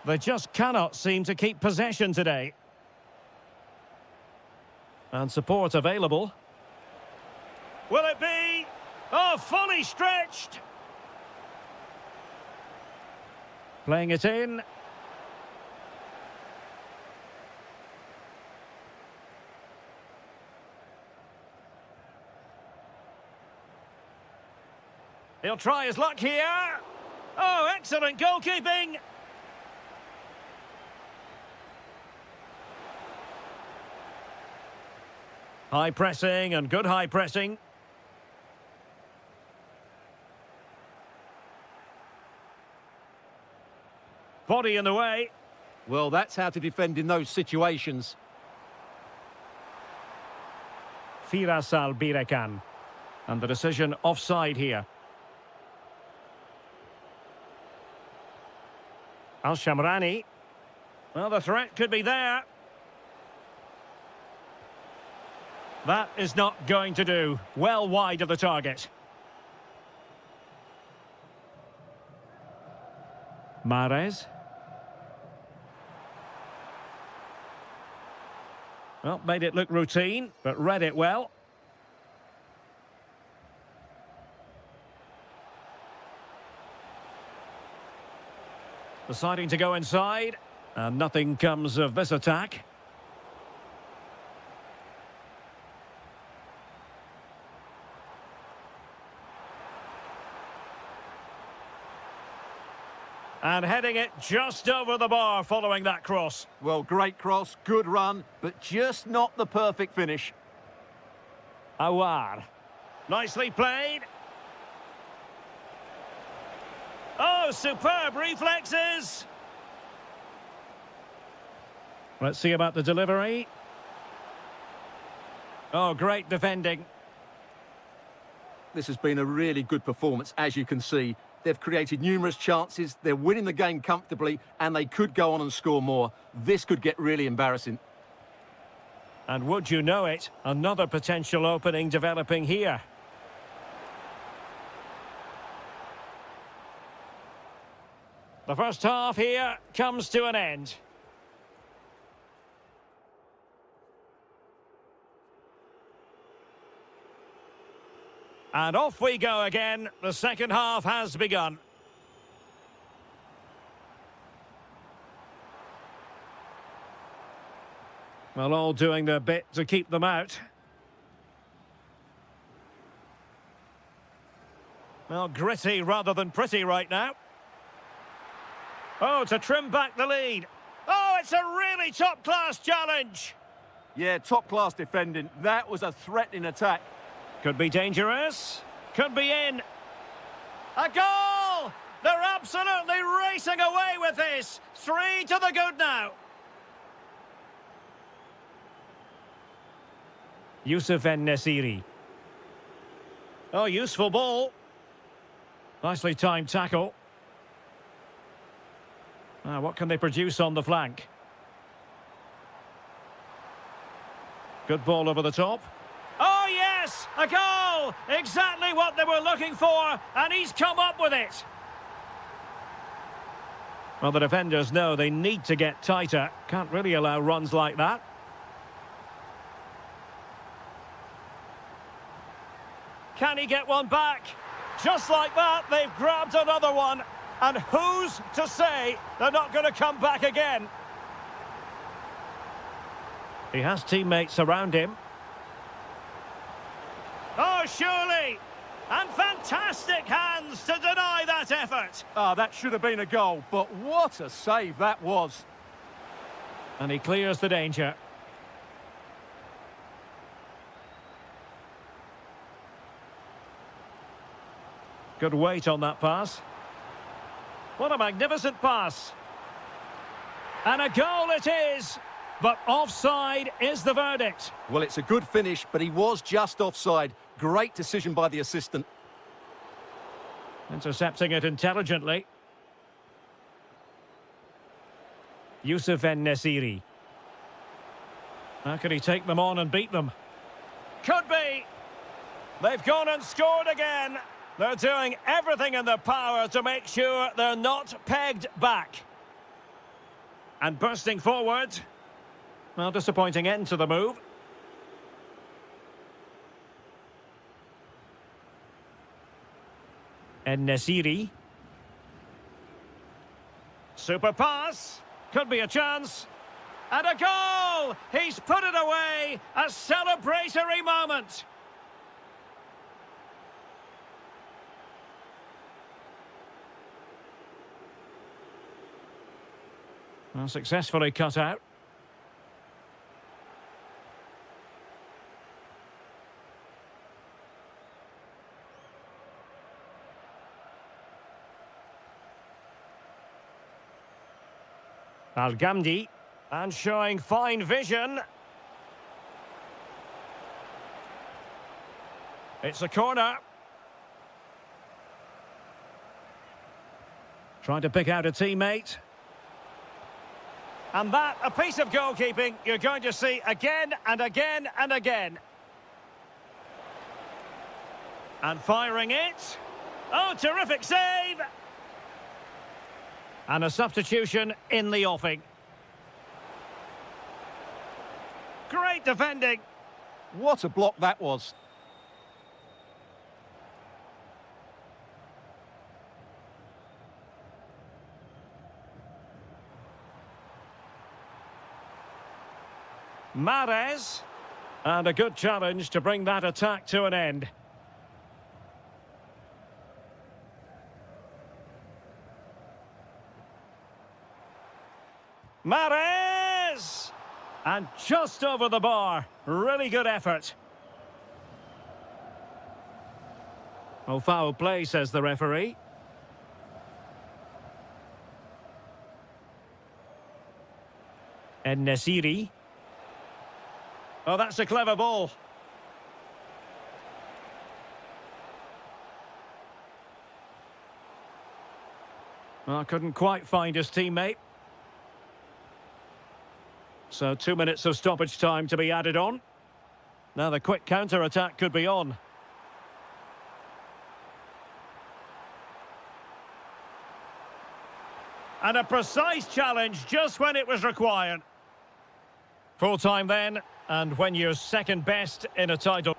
They just cannot seem to keep possession today. And support available. Will it be? Oh, fully stretched. Playing it in. He'll try his luck here. Oh, excellent goalkeeping. High pressing and good high pressing. Body in the way. Well, that's how to defend in those situations. Firas Al-Birekan. And the decision offside here. Al-Shamrani. Well, the threat could be there. That is not going to do. Well wide of the target. Mahrez. Well, made it look routine, but read it well. Deciding to go inside, and nothing comes of this attack. And heading it just over the bar following that cross. Well, great cross, good run, but just not the perfect finish. Awar. Nicely played. Oh, superb reflexes. Let's see about the delivery. Oh, great defending. This has been a really good performance, as you can see. They've created numerous chances, they're winning the game comfortably, and they could go on and score more. This could get really embarrassing. And would you know it, another potential opening developing here. The first half here comes to an end. And off we go again. The second half has begun. Well, all doing their bit to keep them out. Well, gritty rather than pretty right now. Oh, to trim back the lead. Oh, it's a really top-class challenge. Yeah, top-class defending. That was a threatening attack. Could be dangerous. Could be in. A goal! They're absolutely racing away with this. 3 to the good now. Yusuf En-Nesyri. Oh, useful ball. Nicely timed tackle. What can they produce on the flank? Good ball over the top. Oh, yes! A goal! Exactly what they were looking for, and he's come up with it. Well, the defenders know they need to get tighter. Can't really allow runs like that. Can he get one back? Just like that, they've grabbed another one. And who's to say they're not going to come back again? He has teammates around him. Oh, surely! And fantastic hands to deny that effort. That should have been a goal, but what a save that was. And he clears the danger. Good weight on that pass. What a magnificent pass. And a goal it is. But offside is the verdict. Well, it's a good finish, but he was just offside. Great decision by the assistant. Intercepting it intelligently. Yusuf En-Nesyri. How can he take them on and beat them? Could be. They've gone and scored again. They're doing everything in their power to make sure they're not pegged back. And bursting forward. Well, disappointing end to the move. En-Nesyri. Super pass. Could be a chance. And a goal! He's put it away. A celebratory moment. Well, successfully cut out. Al-Ghamdi, and showing fine vision. It's a corner. Trying to pick out a teammate. And that, a piece of goalkeeping you're going to see again and again and again. And firing it. Oh, terrific save! And a substitution in the offing. Great defending. What a block that was. Mahrez. And a good challenge to bring that attack to an end. Mahrez! And just over the bar. Really good effort. Oh, foul play, says the referee. En-Nesyri. Oh, that's a clever ball. Well, couldn't quite find his teammate. So 2 minutes of stoppage time to be added on. Now the quick counter-attack could be on. And a precise challenge just when it was required. Full time then, and when you're second best in a title.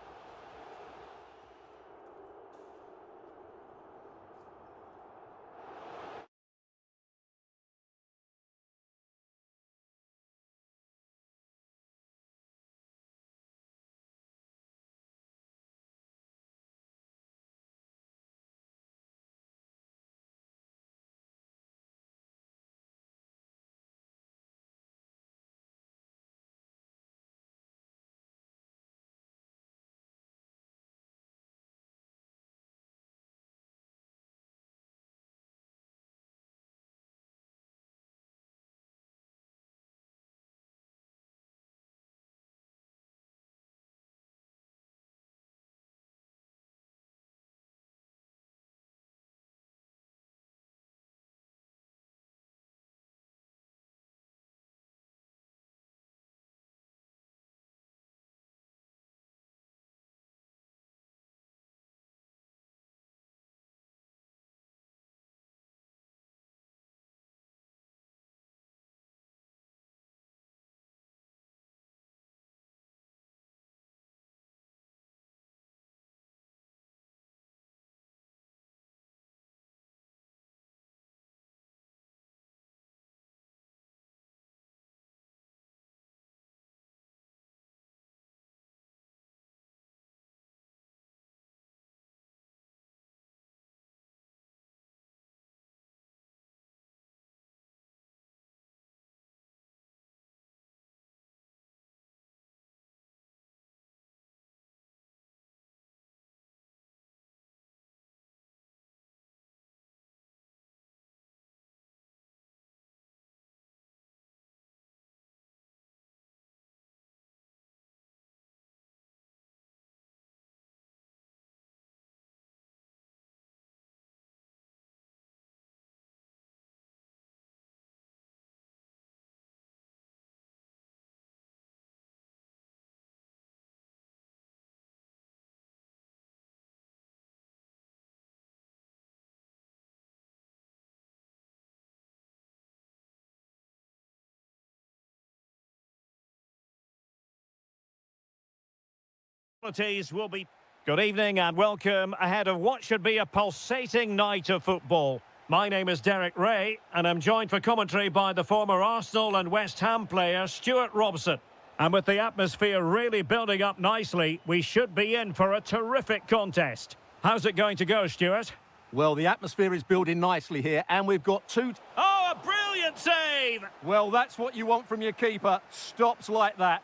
Will be good evening and welcome ahead of what should be a pulsating night of football. My name is Derek Ray and I'm joined for commentary by the former Arsenal and West Ham player Stuart Robson. And with the atmosphere really building up nicely, we should be in for a terrific contest. How's it going to go, Stuart? Well, the atmosphere is building nicely here, and we've got two... Oh, a brilliant save! Well, that's what you want from your keeper. Stops like that.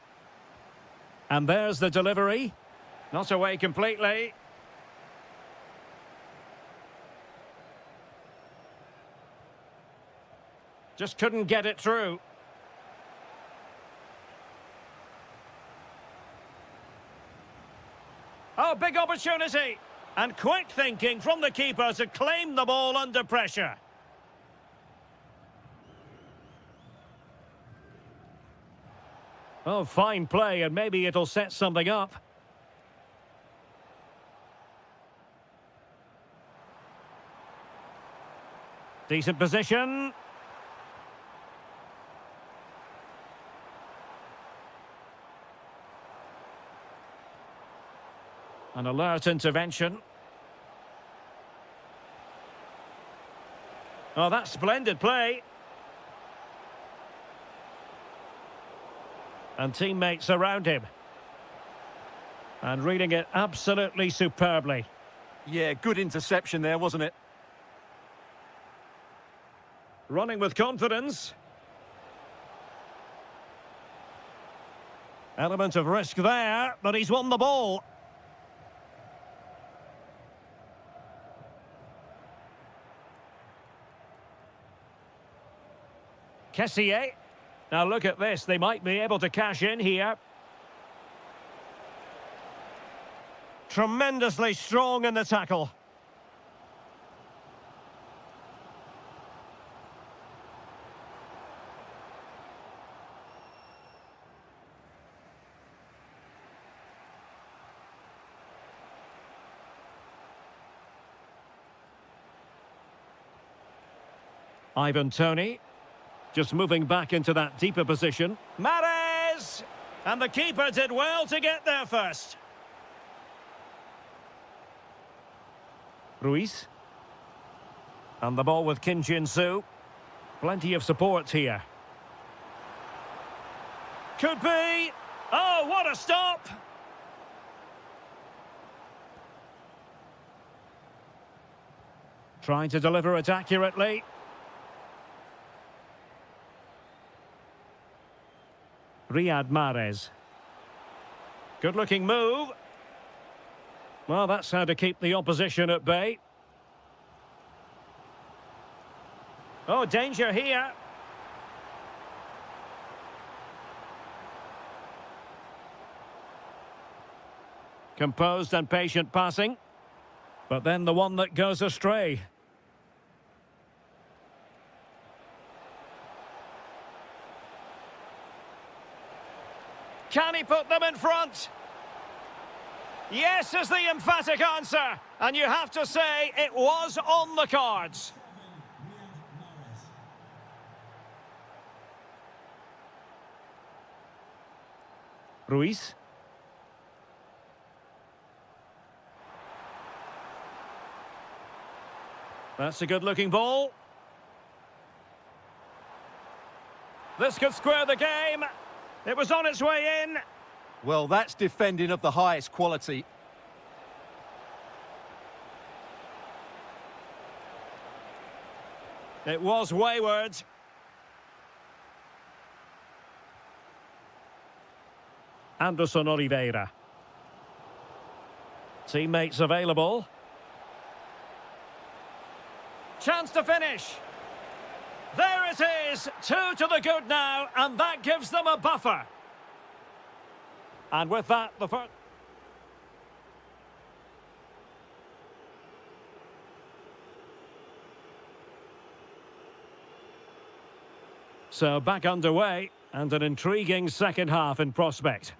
And there's the delivery. Not away completely. Just couldn't get it through. Oh, big opportunity. And quick thinking from the keeper to claim the ball under pressure. Oh, fine play, and maybe it'll set something up. Decent position. An alert intervention. Oh, that's splendid play. And teammates around him. And reading it absolutely superbly. Yeah, good interception there, wasn't it? Running with confidence. Element of risk there, but he's won the ball. Kessier. Now look at this, they might be able to cash in here. Tremendously strong in the tackle. Ivan Toney. Just moving back into that deeper position. Mahrez! And the keeper did well to get there first. Ruiz. And the ball with Kim Jin-soo. Plenty of support here. Could be. Oh, what a stop! Trying to deliver it accurately. Riyad Mahrez. Good-looking move. Well, that's how to keep the opposition at bay. Oh, danger here. Composed and patient passing. But then the one that goes astray. Can he put them in front? Yes is the emphatic answer. And you have to say it was on the cards. Ruiz. That's a good-looking ball. This could square the game. It was on its way in. Well, that's defending of the highest quality. It was wayward. Anderson Oliveira. Teammates available. Chance to finish. There it is, 2 to the good now, and that gives them a buffer. And with that, the first... So back underway, and an intriguing second half in prospect.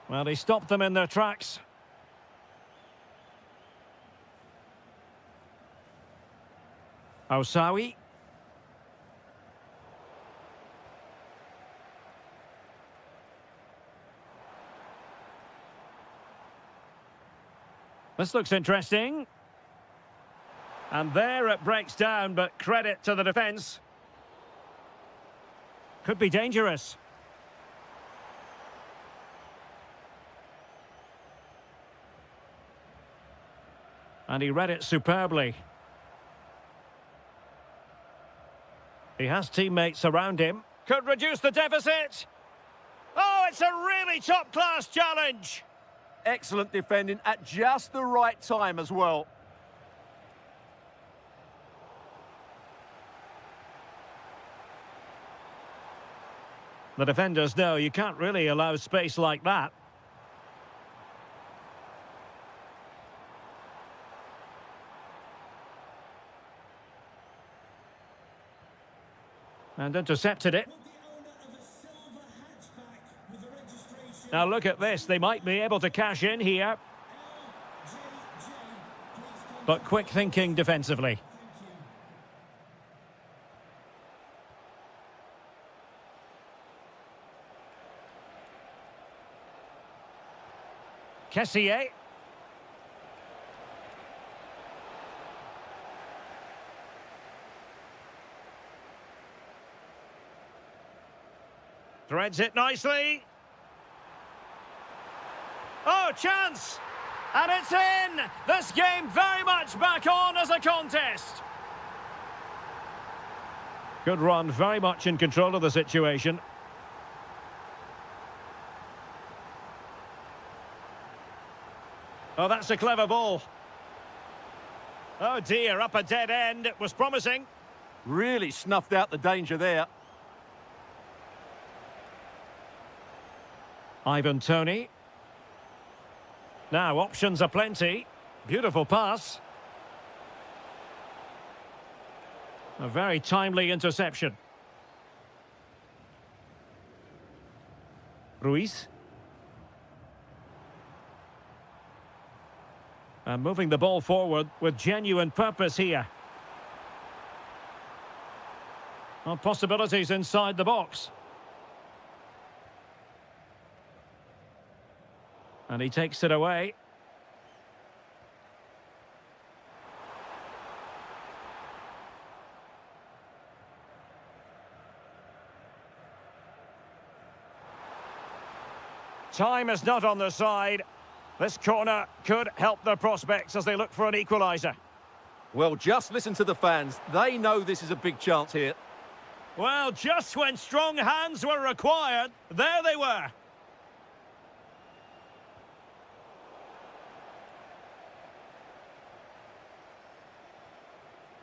Well, he stopped them in their tracks. Osawi. This looks interesting. And there it breaks down, but credit to the defence. Could be dangerous. And he read it superbly. He has teammates around him. Could reduce the deficit. Oh, it's a really top-class challenge. Excellent defending at just the right time as well. The defenders know you can't really allow space like that. And intercepted it. Now look at this, they might be able to cash in here. But quick thinking defensively. Kessier. Threads it nicely. Oh, chance! And it's in! This game very much back on as a contest. Good run, very much in control of the situation. Oh, that's a clever ball. Oh dear, up a dead end. It was promising. Really snuffed out the danger there. Ivan Toney. Now, options are plenty. Beautiful pass. A very timely interception. Ruiz. And moving the ball forward with genuine purpose here. Well, possibilities inside the box. And he takes it away. Time is not on their side. This corner could help their prospects as they look for an equaliser. Well, just listen to the fans. They know this is a big chance here. Well, just when strong hands were required, there they were.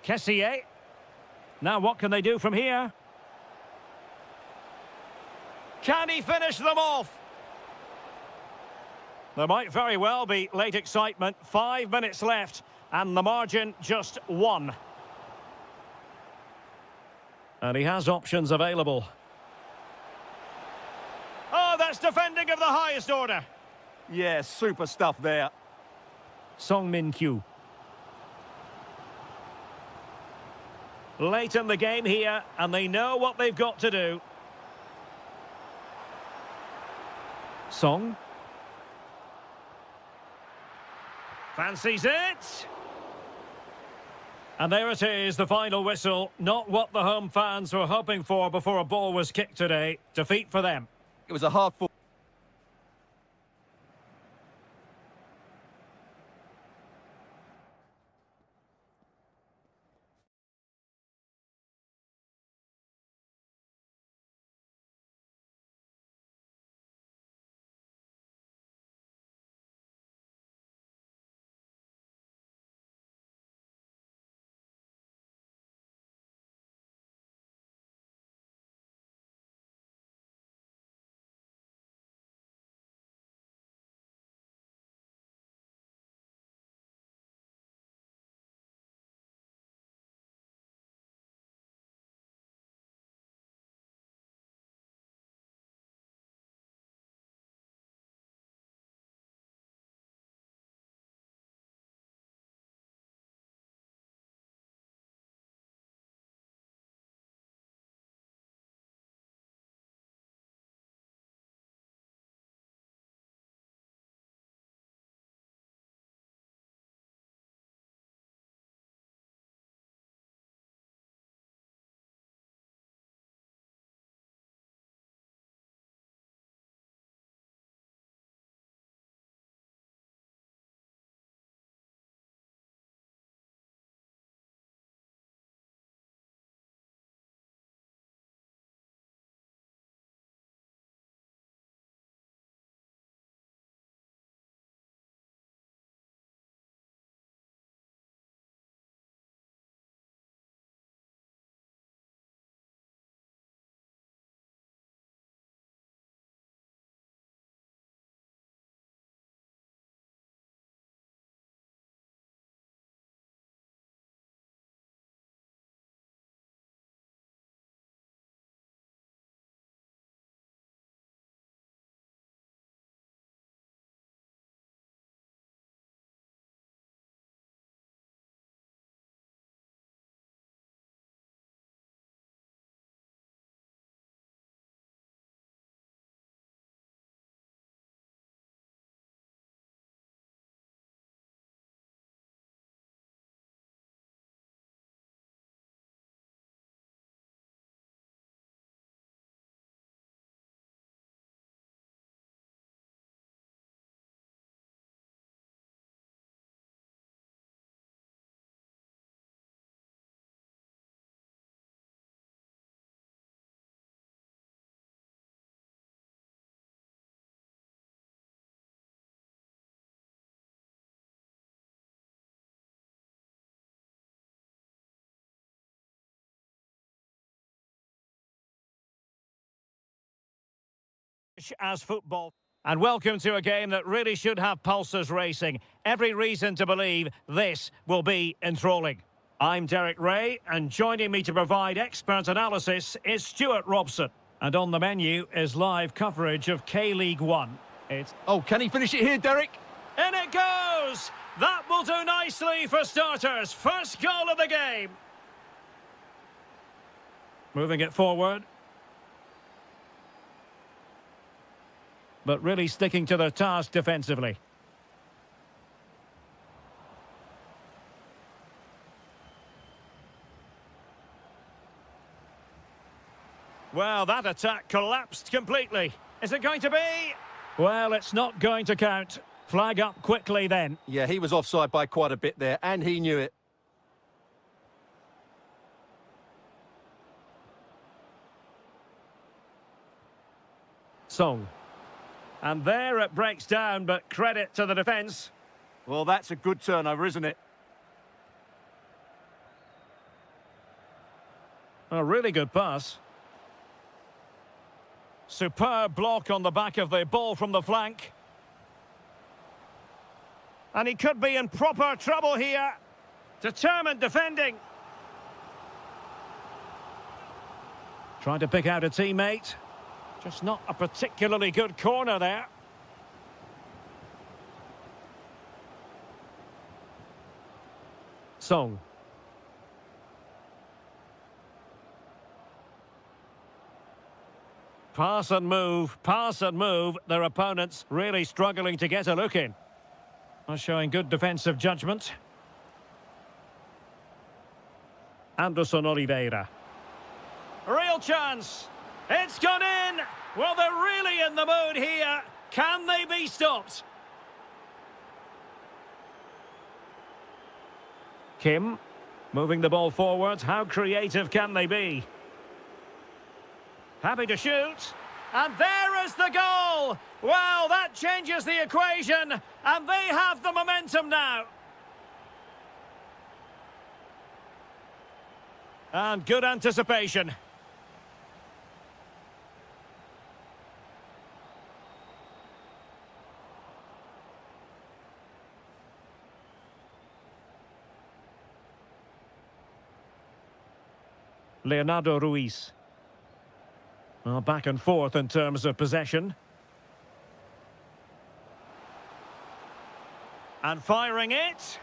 Kessier. Now what can they do from here? Can he finish them off? There might very well be late excitement. 5 minutes left, and the margin just 1. And he has options available. Oh, that's defending of the highest order. Yeah, super stuff there. Song Min Kyu. Late in the game here, and they know what they've got to do. Song. Fancies it. And there it is, the final whistle. Not what the home fans were hoping for before a ball was kicked today. Defeat for them. It was a hard-fought much as football. And welcome to a game that really should have pulses racing. Every reason to believe this will be enthralling. I'm Derek Ray, and joining me to provide expert analysis is Stuart Robson. And on the menu is live coverage of K-League 1. It's... Oh, can he finish it here, Derek? In it goes! That will do nicely for starters. First goal of the game. Moving it forward. But really sticking to their task defensively. Well, that attack collapsed completely. Is it going to be? Well, it's not going to count. Flag up quickly then. Yeah, he was offside by quite a bit there, and he knew it. Song. And there it breaks down, but credit to the defence. Well, that's a good turnover, isn't it? A really good pass. Superb block on the back of the ball from the flank. And he could be in proper trouble here. Determined defending. Trying to pick out a teammate. Just not a particularly good corner there. Song. Pass and move, their opponents really struggling to get a look in. Showing good defensive judgment. Anderson Oliveira. Real chance. It's gone in. Well, they're really in the mood here. Can they be stopped? Kim, moving the ball forward. How creative can they be? Happy to shoot. And there is the goal! Well, that changes the equation, and they have the momentum now. And good anticipation. Leonardo Ruiz. Well, back and forth in terms of possession. And firing it.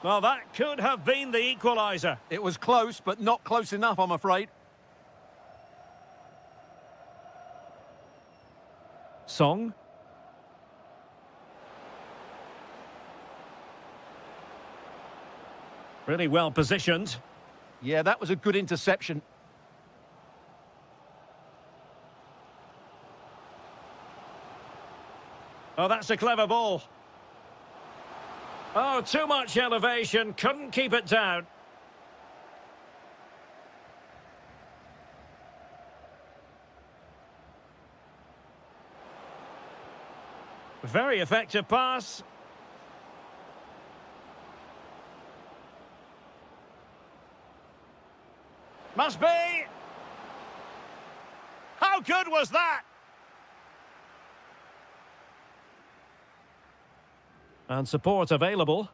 Well, that could have been the equaliser. It was close, but not close enough, I'm afraid. Song. Really well positioned. Yeah, that was a good interception. Oh, that's a clever ball. Oh, too much elevation. Couldn't keep it down. Very effective pass. Must be. How good was that? And support available.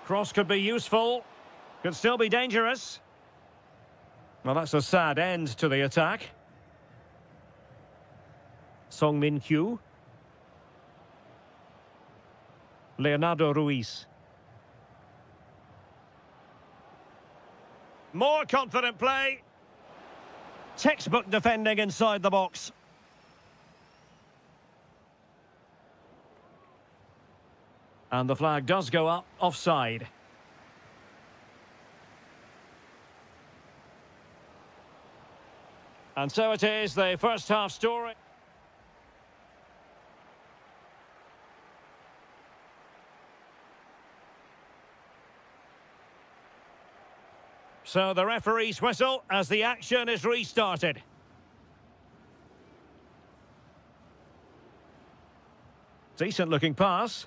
Cross could be useful. Could still be dangerous. Well, that's a sad end to the attack. Song Min-kyu. Leonardo Ruiz. More confident play. Textbook defending inside the box. And the flag does go up, offside. And so it is, the first half story. So the referee's whistle as the action is restarted. Decent looking pass.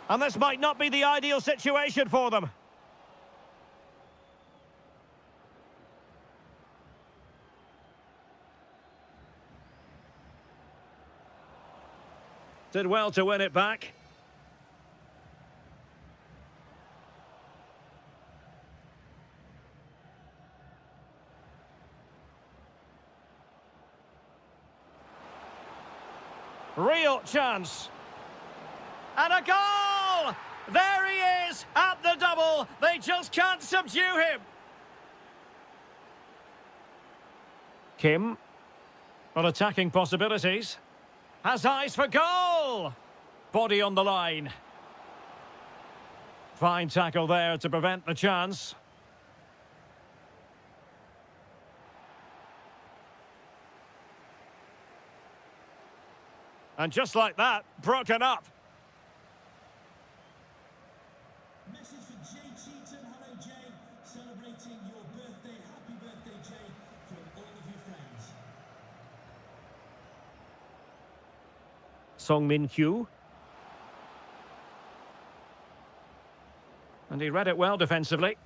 And this might not be the ideal situation for them. Did well to win it back. Real chance. And a goal! There he is at the double. They just can't subdue him. Kim. Well, attacking possibilities. Has eyes for goal! Body on the line. Fine tackle there to prevent the chance. And just like that, broken up. Message for Jay Cheatham. Hello, Jay. Celebrating your birthday. Happy birthday, Jay, from all of your friends. Song Min Kyu. And he read it well defensively.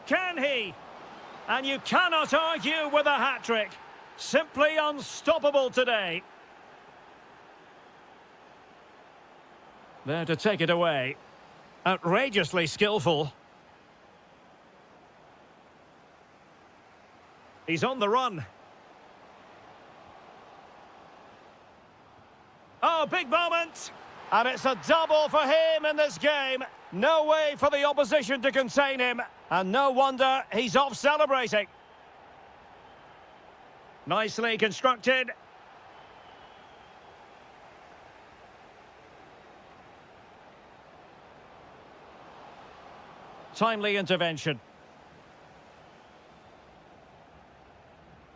Can he? And you cannot argue with a hat-trick. Simply unstoppable today. There to take it away. Outrageously skillful. He's on the run. Oh, big moment! And it's a double for him in this game. No way for the opposition to contain him. And no wonder he's off celebrating. Nicely constructed. Timely intervention.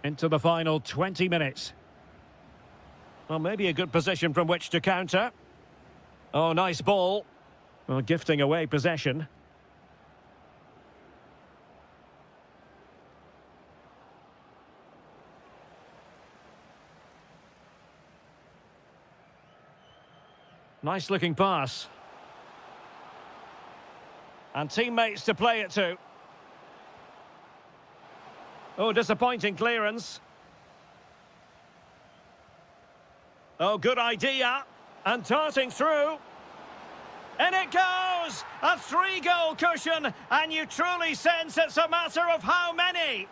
Into the final 20 minutes. Well, maybe a good position from which to counter. Oh, nice ball. Well, gifting away possession. Nice looking pass. And teammates to play it to. Oh, disappointing clearance. Oh, good idea. And darting through. And it goes! A 3-goal cushion, and you truly sense it's a matter of how many.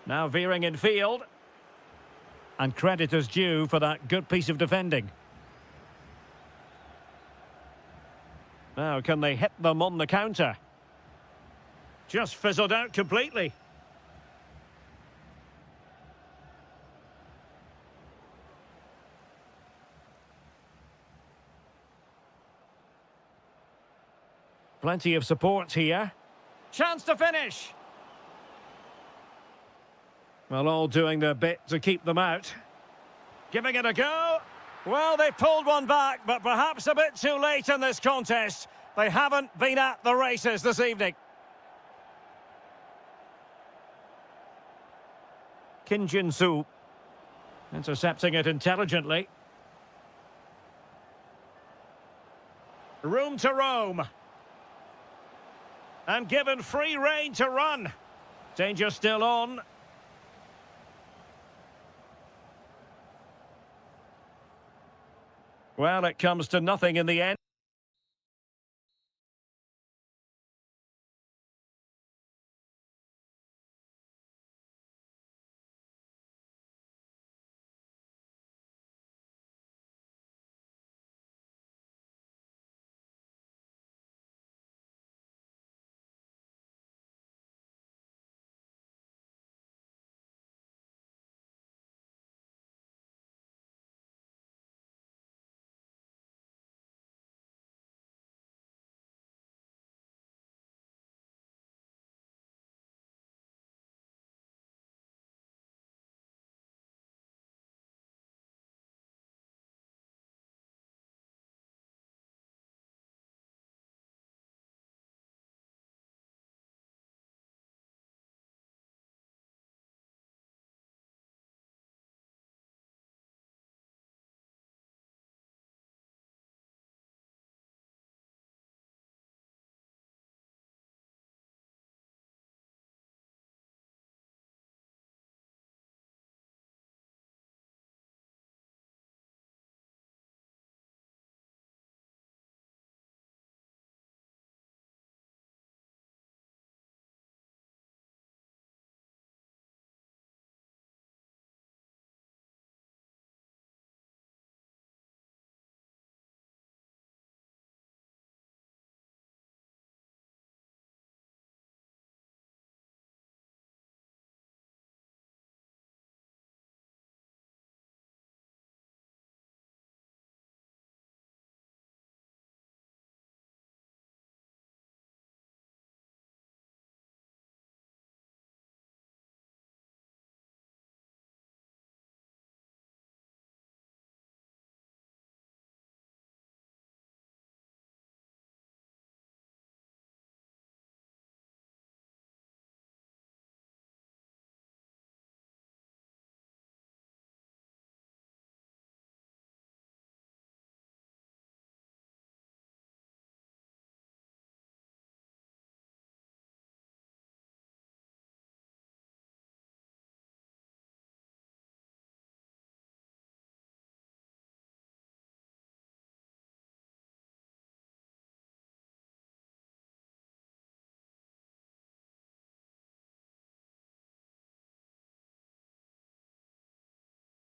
Now veering in field. And credit is due for that good piece of defending. Now, can they hit them on the counter? Just fizzled out completely. Plenty of support here. Chance to finish. Well, all doing their bit to keep them out. Giving it a go. Well, they pulled one back, but perhaps a bit too late in this contest. They haven't been at the races this evening. Kim Jin-soo. Intercepting it intelligently. Room to roam. And given free rein to run. Danger still on. Well, it comes to nothing in the end.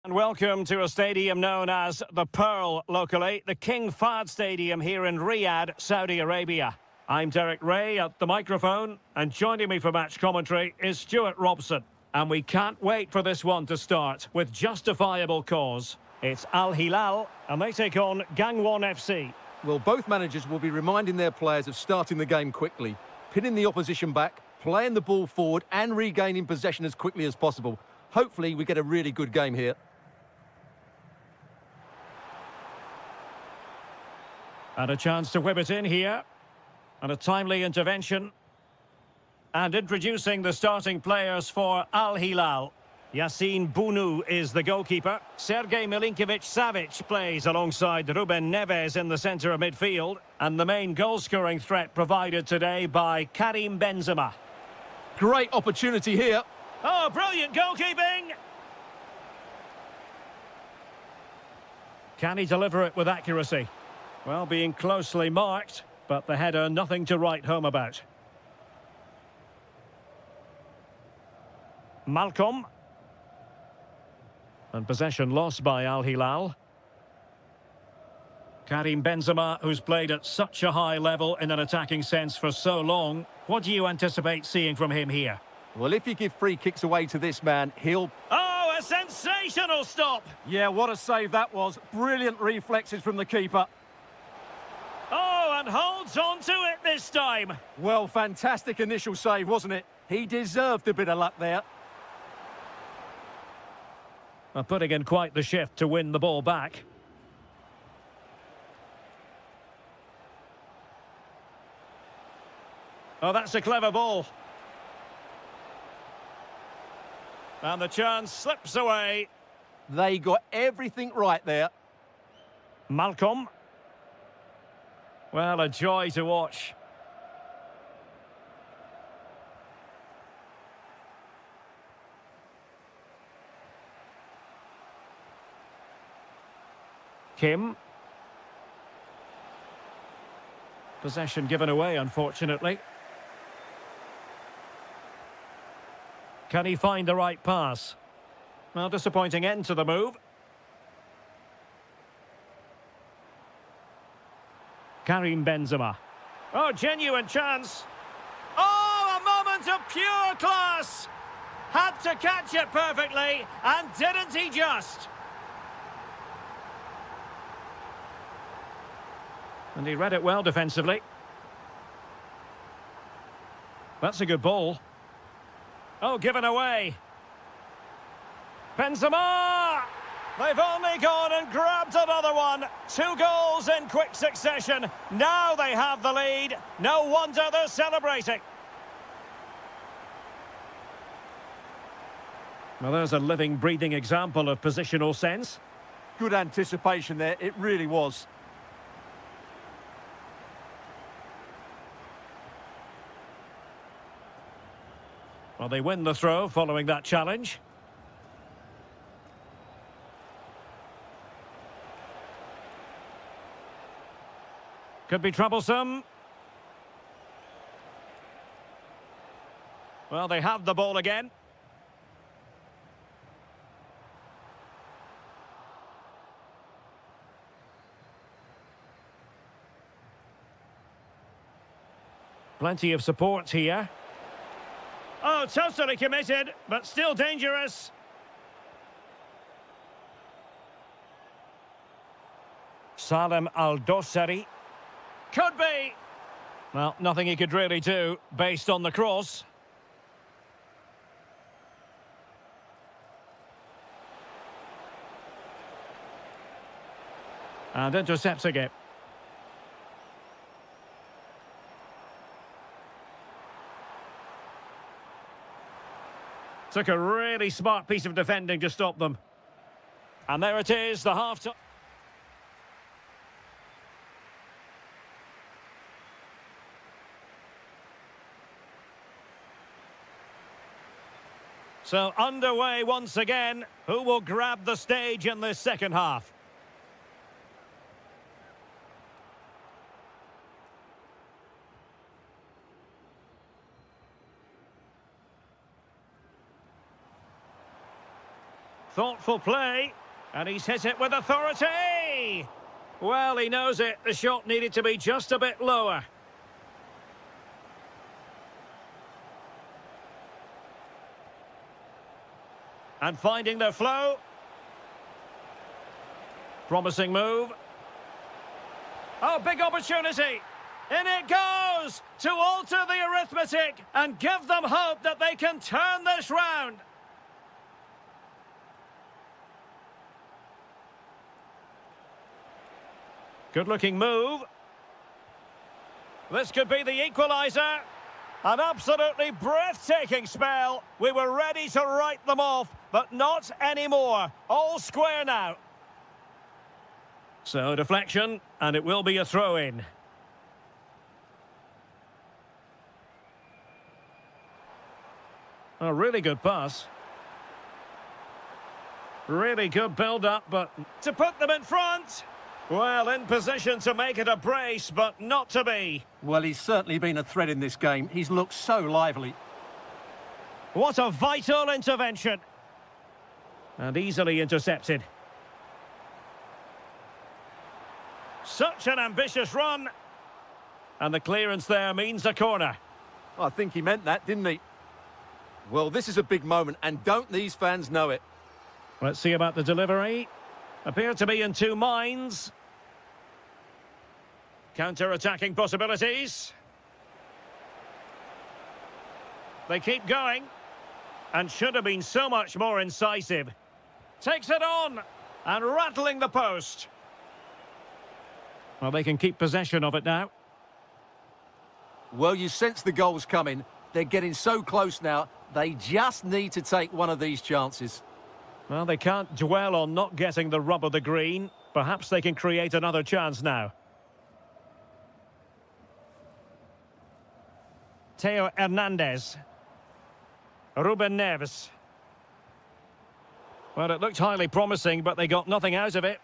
And welcome to a stadium known as the Pearl locally, the King Fahd Stadium here in Riyadh, Saudi Arabia. I'm Derek Ray at the microphone, and joining me for match commentary is Stuart Robson. And we can't wait for this one to start with justifiable cause. It's Al Hilal, and they take on Gangwon FC. Well, both managers will be reminding their players of starting the game quickly, pinning the opposition back, playing the ball forward and regaining possession as quickly as possible. Hopefully we get a really good game here. And a chance to whip it in here. And a timely intervention. And introducing the starting players for Al Hilal. Yassine Bounou is the goalkeeper. Sergej Milinkovic-Savic plays alongside Ruben Neves in the centre of midfield. And the main goal-scoring threat provided today by Karim Benzema. Great opportunity here. Oh, brilliant goalkeeping! Can he deliver it with accuracy? Well, being closely marked, but the header nothing to write home about. Malcolm. And possession lost by Al Hilal. Karim Benzema, who's played at such a high level in an attacking sense for so long. What do you anticipate seeing from him here? Well, if you give free kicks away to this man, he'll... Oh, a sensational stop! Yeah, what a save that was. Brilliant reflexes from the keeper. Oh, and holds on to it this time. Well, fantastic initial save, wasn't it? He deserved a bit of luck there. Well, putting in quite the shift to win the ball back. Oh, that's a clever ball. And the chance slips away. They got everything right there. Malcolm. Well, a joy to watch. Kim. Possession given away, unfortunately. Can he find the right pass? Well, disappointing end to the move. Karim Benzema. Oh, genuine chance. Oh, a moment of pure class. Had to catch it perfectly, and didn't he just? And he read it well defensively. That's a good ball. Oh, given away. Benzema! They've only gone and grabbed another one. 2 goals in quick succession. Now they have the lead. No wonder they're celebrating. Well, there's a living, breathing example of positional sense. Good anticipation there, it really was. Well, they win the throw following that challenge. Could be troublesome. Well, they have the ball again. Plenty of support here. Oh, totally committed, but still dangerous. Salem Al-Dossari. Could be. Well, nothing he could really do based on the cross. And intercepts again. Took a really smart piece of defending to stop them. And there it is, the half-time. So underway once again. Who will grab the stage in this second half? Thoughtful play. And he's hit it with authority. Well, he knows it. The shot needed to be just a bit lower. And finding their flow. Promising move. Oh, big opportunity. In it goes to alter the arithmetic and give them hope that they can turn this round. Good-looking move. This could be the equaliser. An absolutely breathtaking spell. We were ready to write them off, but not anymore. All square now. So, deflection, and it will be a throw-in. A really good pass. Really good build-up, but to put them in front. Well, in position to make it a brace, but not to be. Well, he's certainly been a threat in this game. He's looked so lively. What a vital intervention. And easily intercepted. Such an ambitious run. And the clearance there means a corner. I think he meant that, didn't he? Well, this is a big moment, and don't these fans know it? Let's see about the delivery. Appear to be in two minds. Counter-attacking possibilities. They keep going. And should have been so much more incisive. Takes it on. And rattling the post. Well, they can keep possession of it now. Well, you sense the goal's coming. They're getting so close now. They just need to take one of these chances. Well, they can't dwell on not getting the rub of the green. Perhaps they can create another chance now. Theo Hernandez. Ruben Neves. Well, it looked highly promising, but they got nothing out of it.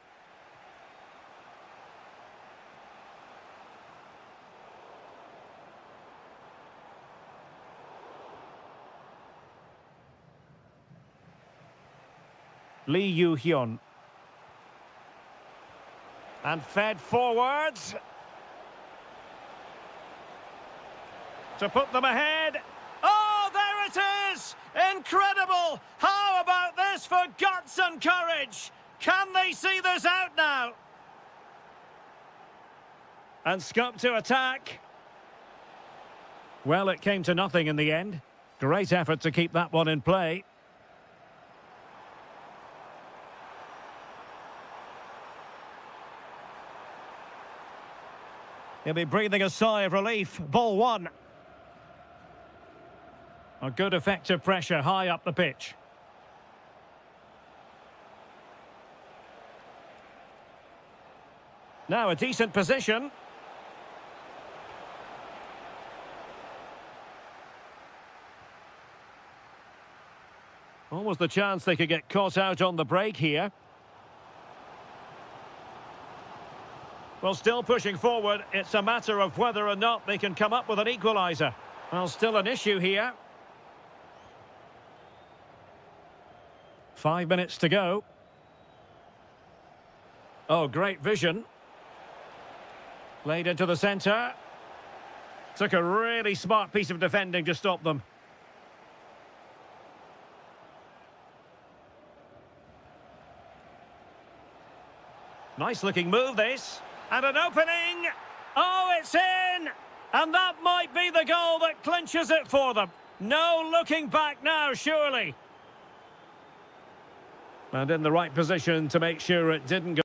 Lee Yu-hyun. And fed forwards. To put them ahead. Oh, there it is! Incredible! How about this for guts and courage? Can they see this out now? And scope to attack. Well, it came to nothing in the end. Great effort to keep that one in play. He'll be breathing a sigh of relief. Ball one. A good effective pressure high up the pitch. Now a decent position. Almost the chance they could get caught out on the break here. Well, still pushing forward. It's a matter of whether or not they can come up with an equaliser. Well, still an issue here. 5 minutes to go. Oh, great vision. Played into the centre. Took a really smart piece of defending to stop them. Nice looking move, this. And an opening. Oh, it's in. And that might be the goal that clinches it for them. No looking back now, surely. And in the right position to make sure it didn't go.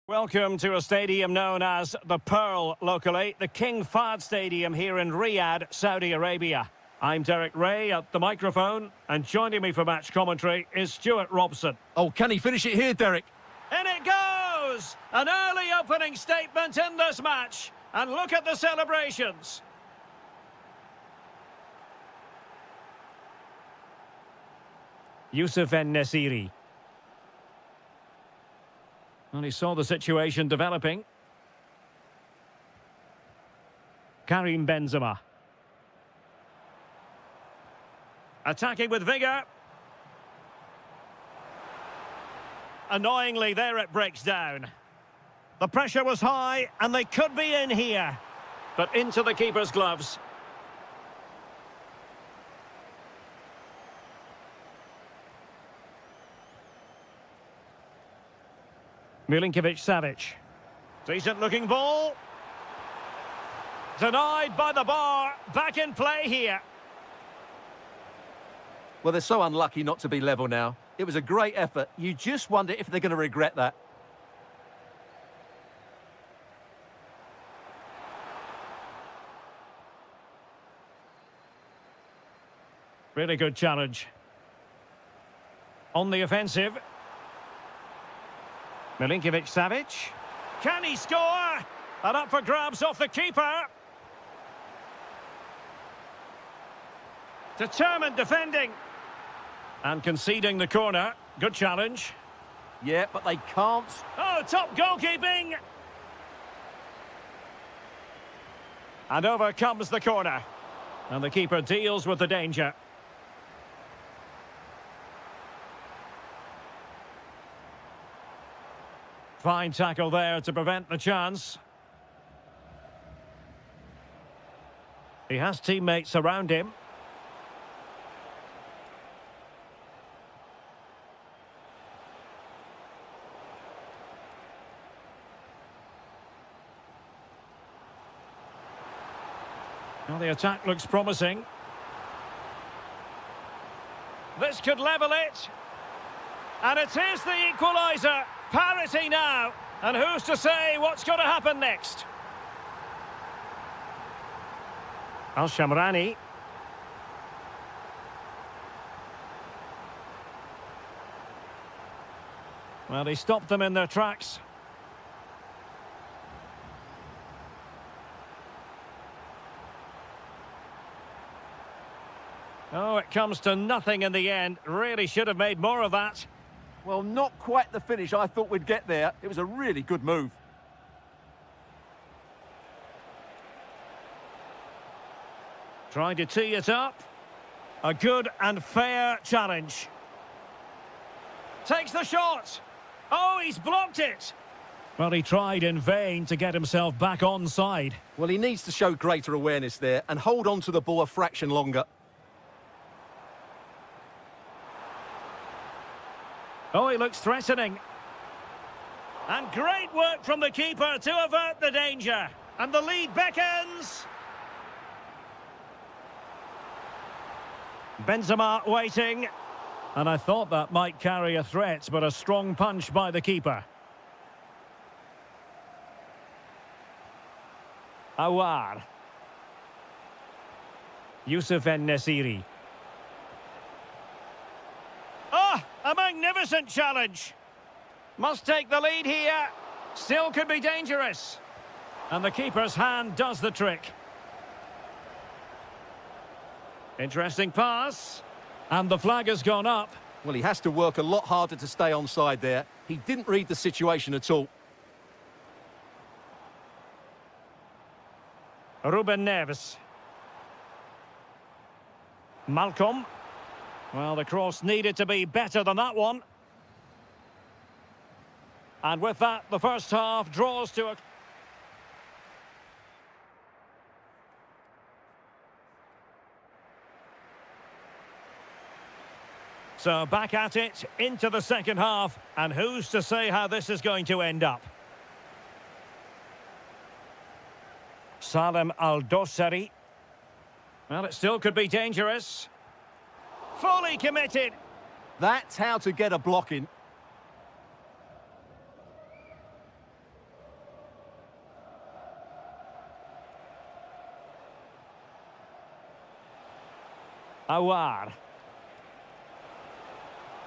Welcome to a stadium known as the Pearl locally, the King Fahd Stadium here in Riyadh, Saudi Arabia. I'm Derek Ray at the microphone, and joining me for match commentary is Stuart Robson. Oh, can he finish it here, Derek? In it goes! An early opening statement in this match, and look at the celebrations. Youssef En-Nesyri. And he saw the situation developing. Karim Benzema. Attacking with vigour. Annoyingly, there it breaks down. The pressure was high, and they could be in here. But into the keeper's gloves. Milinkovic-Savic. Decent-looking ball. Denied by the bar. Back in play here. Well, they're so unlucky not to be level now. It was a great effort. You just wonder if they're going to regret that. Really good challenge. On the offensive. Milinkovic-Savic. Can he score? And up for grabs off the keeper. Determined defending. And conceding the corner. Good challenge. Yeah, but they can't. Oh, top goalkeeping. And over comes the corner. And the keeper deals with the danger. Fine tackle there to prevent the chance. He has teammates around him. Well, the attack looks promising. This could level it. And it is the equaliser. Parity now, and who's to say what's going to happen next? Al-Shamrani. Well, he stopped them in their tracks. Oh, it comes to nothing in the end. Really should have made more of that. Well, not quite the finish I thought we'd get there. It was a really good move. Trying to tee it up. A good and fair challenge. Takes the shot. Oh, he's blocked it. Well, he tried in vain to get himself back onside. Well, he needs to show greater awareness there and hold on to the ball a fraction longer. Oh, he looks threatening. And great work from the keeper to avert the danger. And the lead beckons. Benzema waiting. And I thought that might carry a threat, but a strong punch by the keeper. Awar. Youssef En-Nesyri. Oh, a magnificent challenge. Must take the lead here. Still could be dangerous. And the keeper's hand does the trick. Interesting pass. And the flag has gone up. Well, he has to work a lot harder to stay onside there. He didn't read the situation at all. Ruben Neves. Malcolm. Well, the cross needed to be better than that one. And with that, the first half draws to a... So back at it, into the second half, and who's to say how this is going to end up? Salem Al-Dosari. Well, it still could be dangerous. Fully committed. That's how to get a block in. Awar.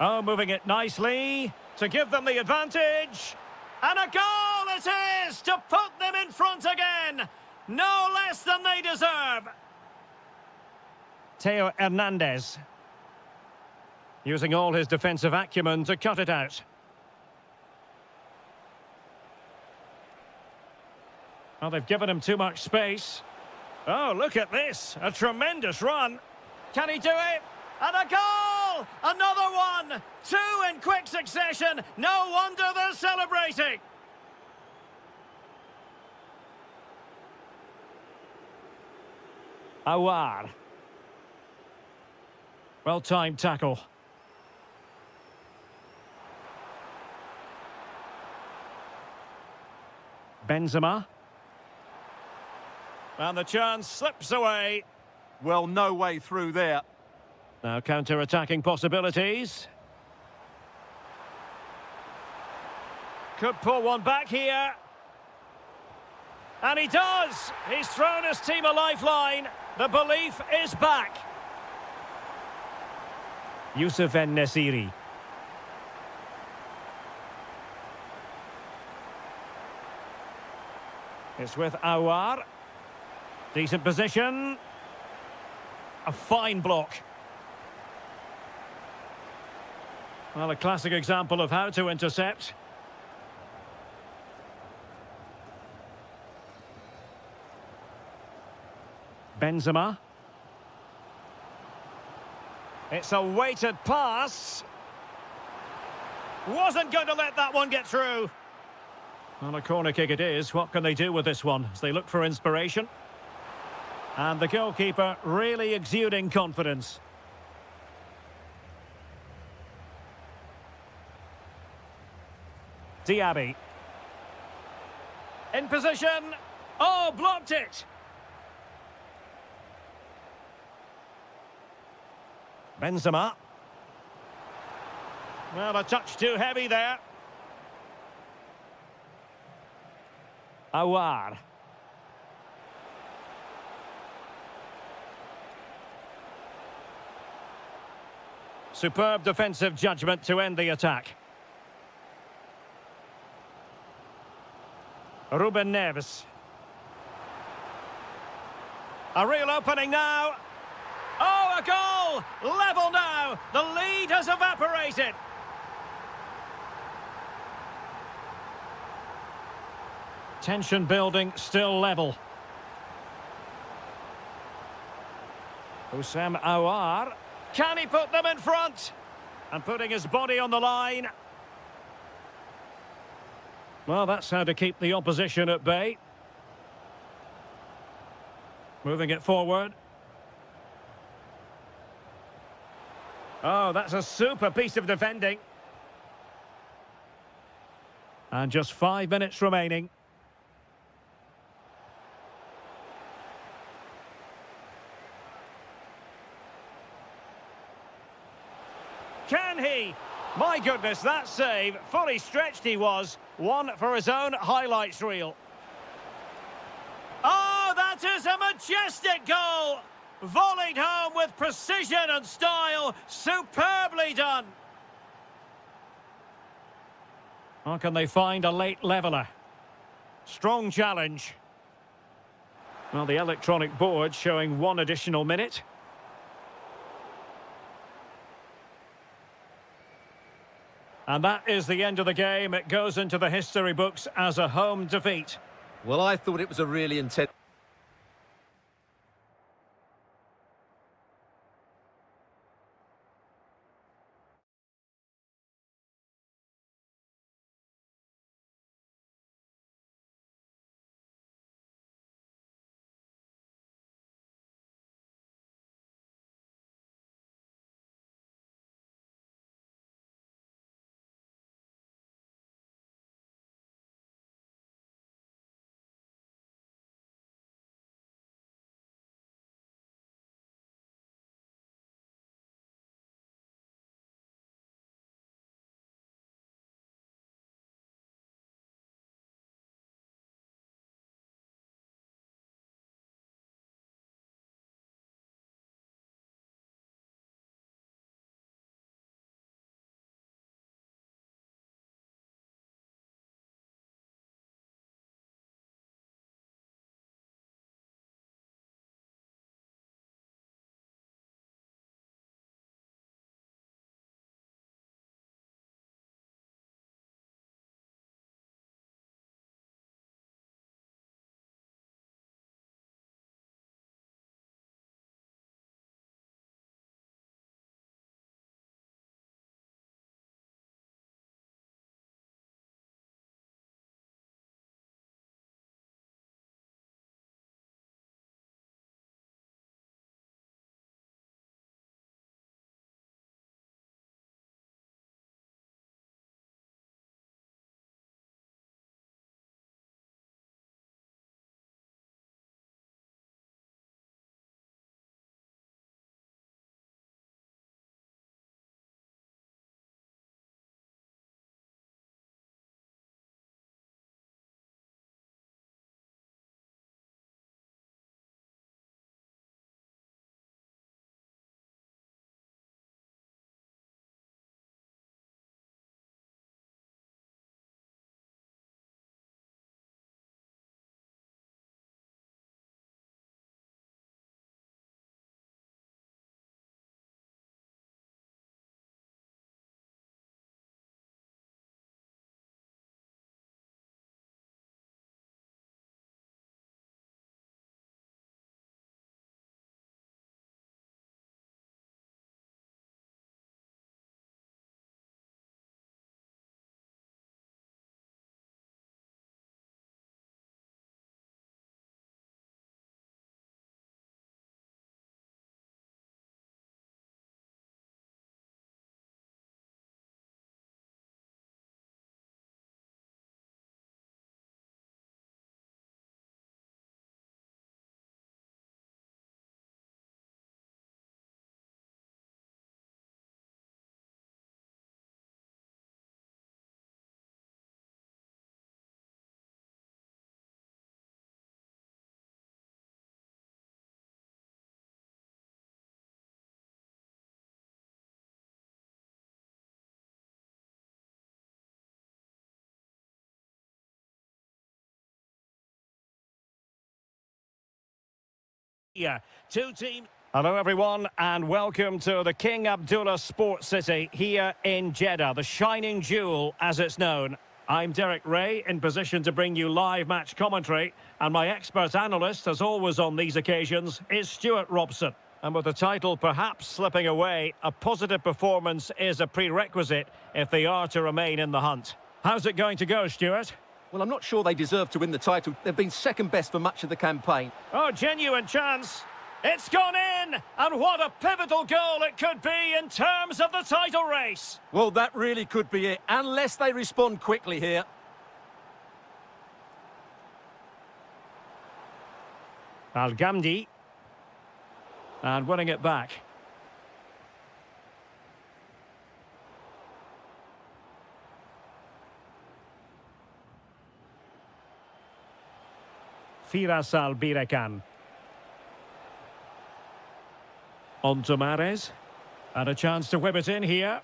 Oh, moving it nicely to give them the advantage. And a goal it is to put them in front again. No less than they deserve. Teo Hernandez. Using all his defensive acumen to cut it out. Well, they've given him too much space. Oh, look at this. A tremendous run. Can he do it? And a goal! Another one! Two in quick succession. No wonder they're celebrating. Awar. Well-timed tackle. Benzema. And the chance slips away. Well, no way through there. Now counter-attacking possibilities. Could pull one back here. And he does! He's thrown his team a lifeline. The belief is back. Youssef En-Nesyri. It's with Awar. Decent position. A fine block. Well, a classic example of how to intercept. Benzema. It's a weighted pass. Wasn't going to let that one get through. Well, a corner kick it is. What can they do with this one as they look for inspiration? And the goalkeeper really exuding confidence. Diaby. In position. Oh, blocked it. Benzema. Well, a touch too heavy there. Awar. Superb defensive judgment to end the attack. Ruben Neves. A real opening now. Oh, a goal! Level now. The lead has evaporated. Tension building, still level. Houssam Aouar. Can he put them in front? And putting his body on the line. Well, that's how to keep the opposition at bay. Moving it forward. Oh, that's a super piece of defending. And just 5 minutes remaining. Can he? My goodness, that save. Fully stretched he was. One for his own highlights reel. Oh, that is a majestic goal! Volleyed home with precision and style. Superbly done. How can they find a late leveller? Strong challenge. Well, the electronic board showing 1 additional minute. And that is the end of the game. It goes into the history books as a home defeat. Well, I thought it was a really intense... Yeah, two teams. Hello everyone and welcome to the King Abdullah Sports City here in Jeddah, the shining jewel as it's known. I'm Derek Ray, in position to bring you live match commentary, and my expert analyst, as always on these occasions, is Stuart Robson. And with the title perhaps slipping away, a positive performance is a prerequisite if they are to remain in the hunt. How's it going to go, Stuart? Well, I'm not sure they deserve to win the title. They've been second best for much of the campaign. Oh, genuine chance. It's gone in! And what a pivotal goal it could be in terms of the title race. Well, that really could be it, unless they respond quickly here. Al-Ghamdi. And winning it back. Firas Al-Birakan. On to Mahrez. And a chance to whip it in here.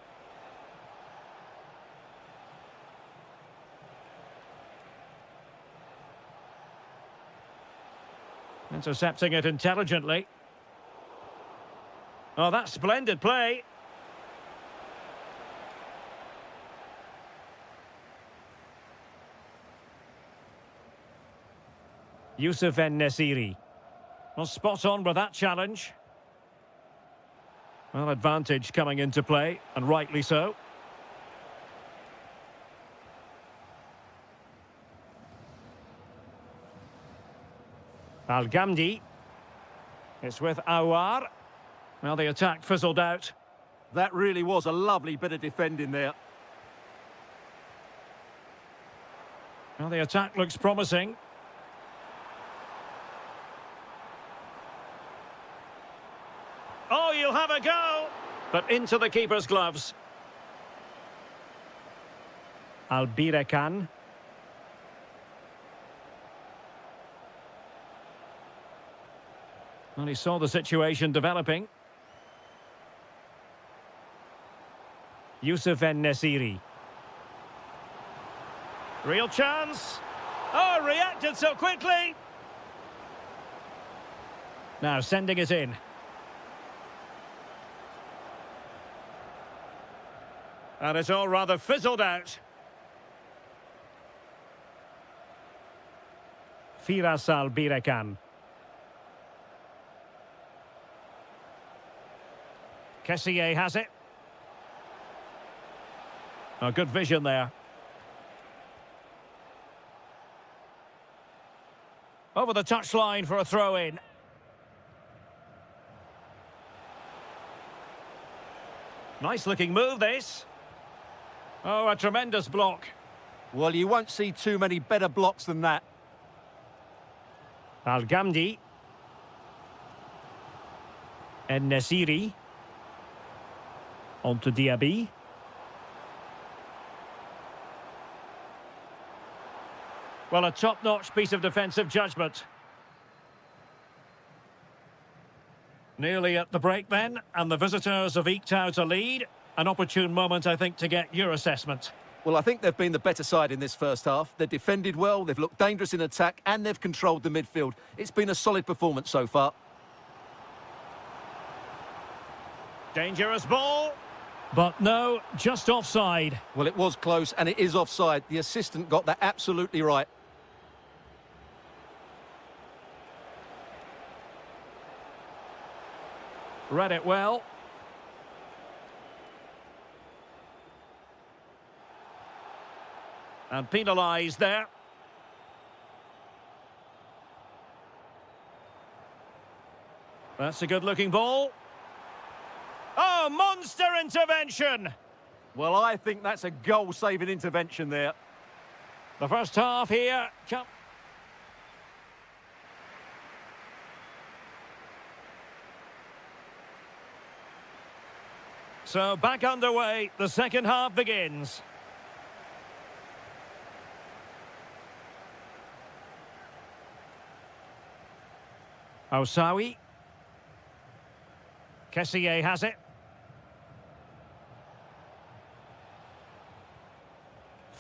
Intercepting it intelligently. Oh, that's splendid play. Youssef En-Nesyri. Well, spot on with that challenge. Well, advantage coming into play, and rightly so. Al-Ghamdi. It's with Awar. Well, the attack fizzled out. That really was a lovely bit of defending there. Well, the attack looks promising. Oh, you'll have a go! But into the keeper's gloves. Al-Birakan. Well, he saw the situation developing. Youssef En-Nesyri. Real chance. Oh, reacted so quickly. Now sending it in. And it's all rather fizzled out. Firas Al-Birakan. Kessié has it. Oh, good vision there. Over the touchline for a throw-in. Nice-looking move, this. Oh, a tremendous block. Well, you won't see too many better blocks than that. Al-Ghamdi. En-Nesyri. On to Diaby. Well, a top-notch piece of defensive judgment. Nearly at the break then, and the visitors have eked out a lead. An opportune moment, I think, to get your assessment. Well, I think they've been the better side in this first half. They've defended well, they've looked dangerous in attack, and they've controlled the midfield. It's been a solid performance so far. Dangerous ball. But no, just offside. Well, it was close, and it is offside. The assistant got that absolutely right. Read it well. And penalised there. That's a good-looking ball. Oh, monster intervention! Well, I think that's a goal-saving intervention there. The first half here. So back underway, the second half begins. Osawi. Kessié has it.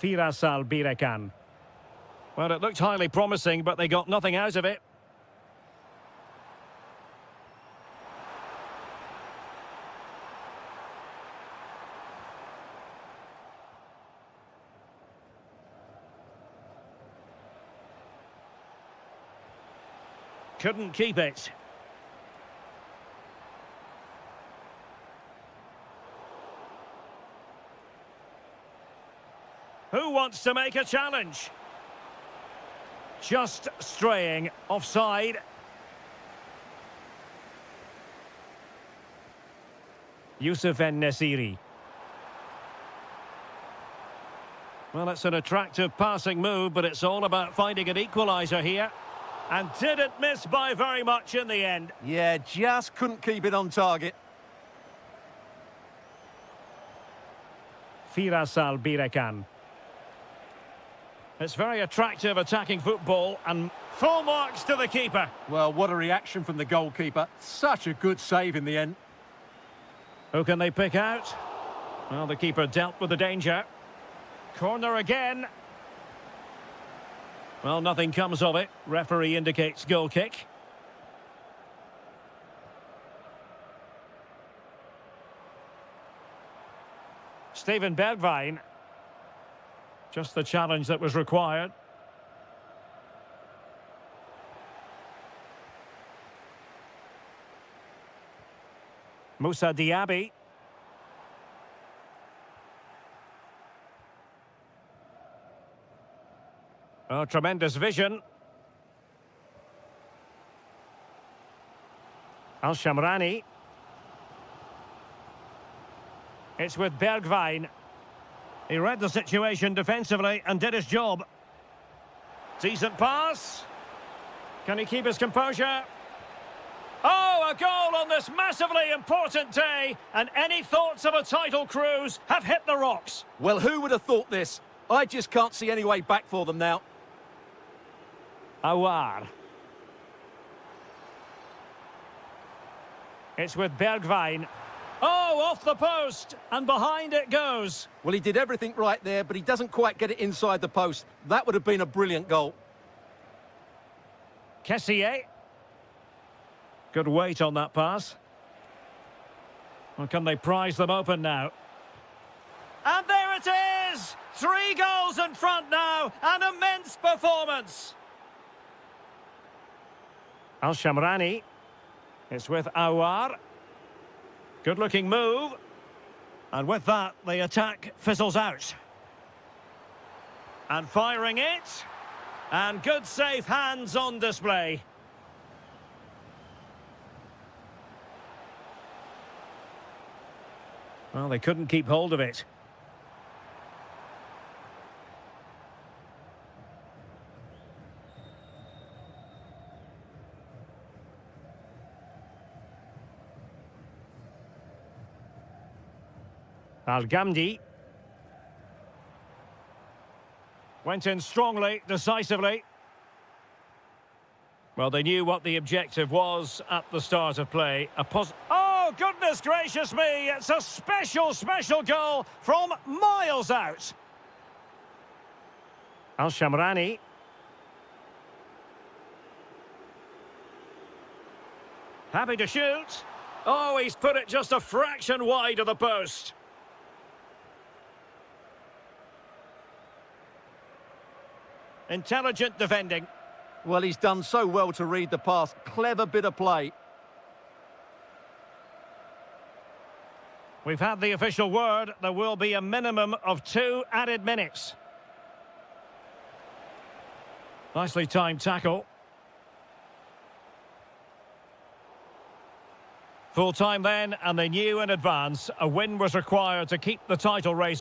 Firas Al-Birakan. Well, it looked highly promising, but they got nothing out of it. Couldn't keep it. Who wants to make a challenge? Just straying offside. Yusuf En-Nesyri. Well, it's an attractive passing move, but it's all about finding an equaliser here. And didn't miss by very much in the end. Yeah, just couldn't keep it on target. Firas Albirekan. It's very attractive attacking football and full marks to the keeper. Well, what a reaction from the goalkeeper. Such a good save in the end. Who can they pick out? Well, the keeper dealt with the danger. Corner again. Well, nothing comes of it. Referee indicates goal kick. Steven Bergwijn. Just the challenge that was required. Moussa Diaby. Oh, tremendous vision. Al-Shamrani. It's with Bergwijn. He read the situation defensively and did his job. Decent pass. Can he keep his composure? Oh, a goal on this massively important day, and any thoughts of a title cruise have hit the rocks. Well, who would have thought this? I just can't see any way back for them now. Awar. It's with Bergwijn. Oh, off the post, and behind it goes. Well, he did everything right there, but he doesn't quite get it inside the post. That would have been a brilliant goal. Kessié. Good weight on that pass. Well, can they prize them open now? And there it is! 3 goals in front now, an immense performance. Al-Shamrani. It's with Awar. Good-looking move. And with that, the attack fizzles out. And firing it. And good safe hands on display. Well, they couldn't keep hold of it. Al-Ghamdi. Went in strongly, decisively. Well, they knew what the objective was at the start of play. Oh, goodness gracious me! It's a special, special goal from miles out. Al-Shamrani. Happy to shoot. Oh, he's put it just a fraction wide of the post. Intelligent defending. Well, he's done so well to read the pass. Clever bit of play. We've had the official word. There will be a minimum of 2 added minutes. Nicely timed tackle. Full time then, and they knew in advance a win was required to keep the title race.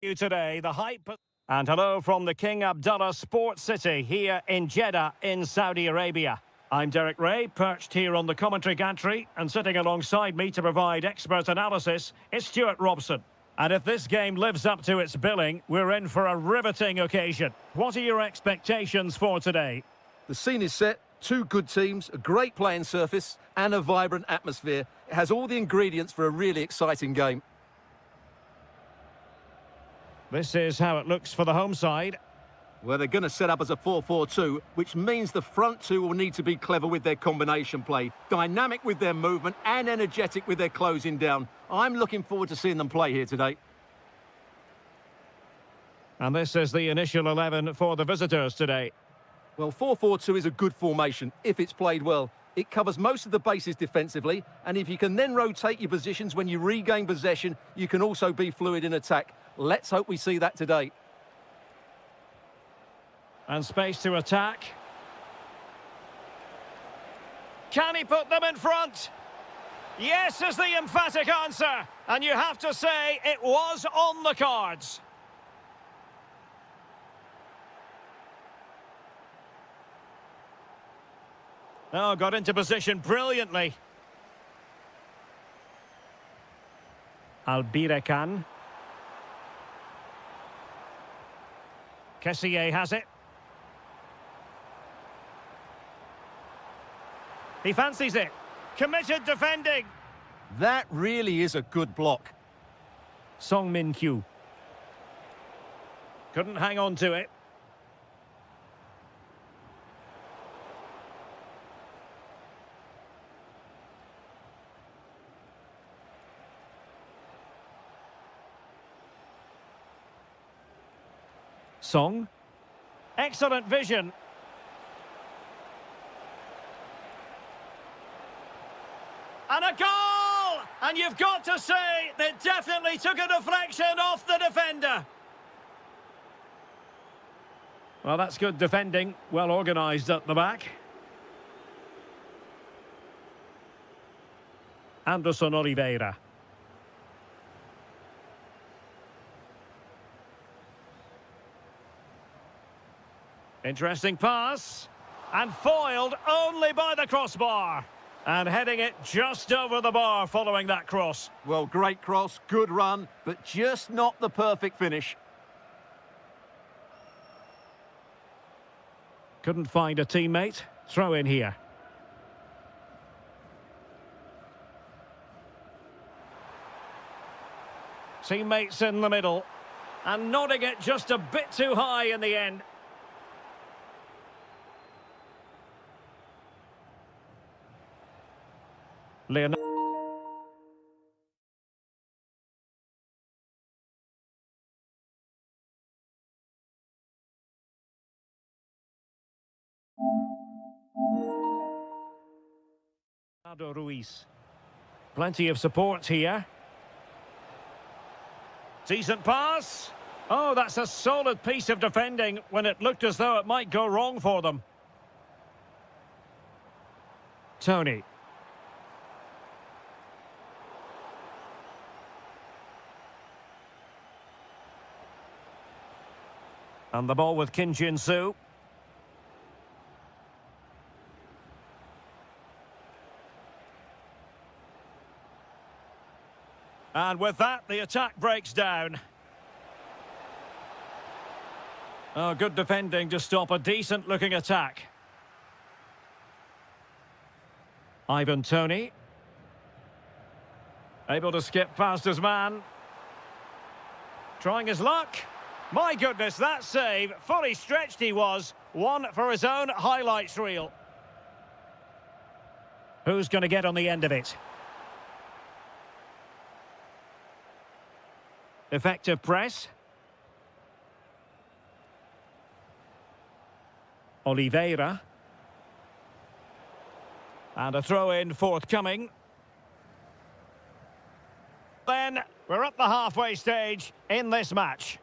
You today, the hype. And hello from the King Abdullah Sports City here in Jeddah in Saudi Arabia. I'm Derek Ray, perched here on the commentary gantry, and sitting alongside me to provide expert analysis is Stuart Robson. And if this game lives up to its billing, we're in for a riveting occasion. What are your expectations for today? The scene is set, two good teams, a great playing surface and a vibrant atmosphere. It has all the ingredients for a really exciting game. This is how it looks for the home side. Well, they're going to set up as a 4-4-2, which means the front two will need to be clever with their combination play, dynamic with their movement and energetic with their closing down. I'm looking forward to seeing them play here today. And this is the initial 11 for the visitors today. Well, 4-4-2 is a good formation if it's played well. It covers most of the bases defensively, and if you can then rotate your positions when you regain possession, you can also be fluid in attack. Let's hope we see that today. And space to attack. Can he put them in front? Yes is the emphatic answer. And you have to say it was on the cards. Oh, got into position brilliantly. Albirekan. Kessier has it. He fancies it. Committed defending. That really is a good block. Song Min Kyu. Couldn't hang on to it. Song. Excellent vision. And a goal! And you've got to say they definitely took a deflection off the defender. Well, that's good defending. Well organised at the back. Anderson Oliveira. Interesting pass. And foiled only by the crossbar. And heading it just over the bar following that cross. Well, great cross, good run, but just not the perfect finish. Couldn't find a teammate. Throw in here. Teammates in the middle. And nodding it just a bit too high in the end. Leonardo. Ruiz. Plenty of support here. Decent pass. Oh, that's a solid piece of defending when it looked as though it might go wrong for them. Tony. And the ball with Kim Jin-soo. And with that, the attack breaks down. Oh, good defending to stop a decent-looking attack. Ivan Toney. Able to skip past his man. Trying his luck. My goodness, that save, fully stretched he was. One for his own highlights reel. Who's going to get on the end of it? Effective press. Oliveira. And a throw-in forthcoming. Then, we're at the halfway stage in this match.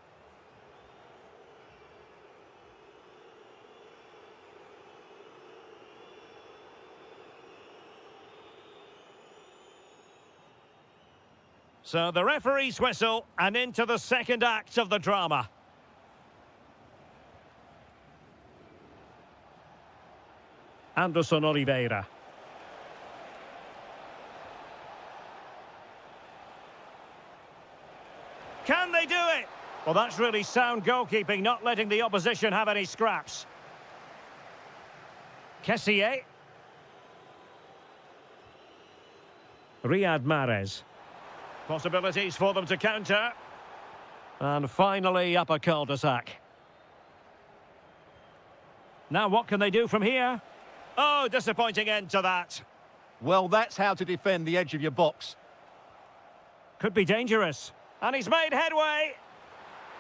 So the referee's whistle and into the second act of the drama. Anderson Oliveira. Can they do it? Well, that's really sound goalkeeping, not letting the opposition have any scraps. Kessié. Riyad Mahrez. Possibilities for them to counter. And finally, up a cul-de-sac. Now, what can they do from here? Oh, disappointing end to that. Well, that's how to defend the edge of your box. Could be dangerous. And he's made headway.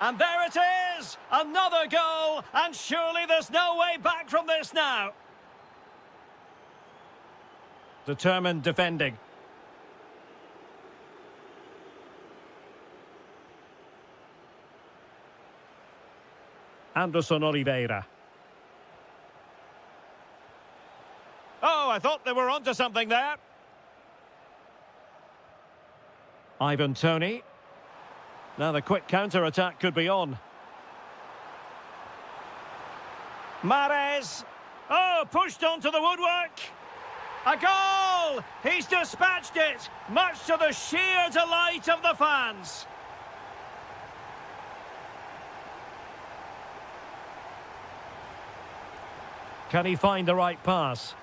And there it is! Another goal! And surely there's no way back from this now. Determined defending. Anderson Oliveira. Oh, I thought they were onto something there. Ivan Toney. Now the quick counter-attack could be on. Mahrez. Oh, pushed onto the woodwork. A goal! He's dispatched it, much to the sheer delight of the fans. Can he find the right pass?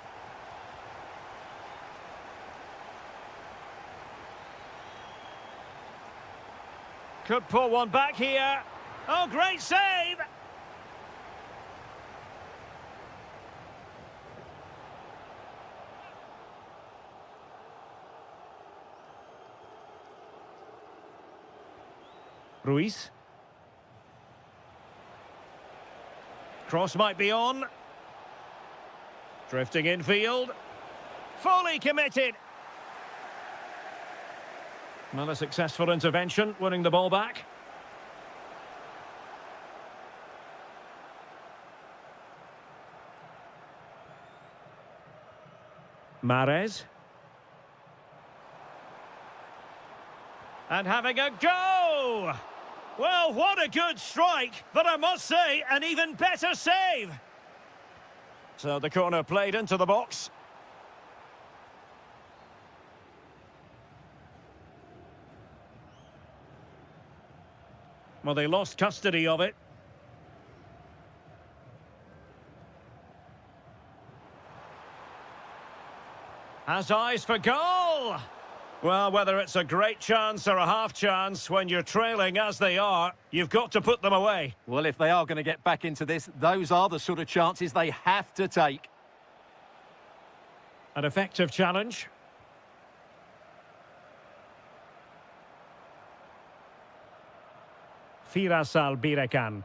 Could pull one back here. Oh, great save! Ruiz. Cross might be on. Drifting infield. Fully committed. Another successful intervention, winning the ball back. Mahrez. And having a go! Well, what a good strike, but I must say, an even better save. So the corner played into the box. Well, they lost custody of it. Has eyes for goal! Well, whether it's a great chance or a half chance, when you're trailing as they are, you've got to put them away. Well, if they are going to get back into this, those are the sort of chances they have to take. An effective challenge. Firasal Birekan.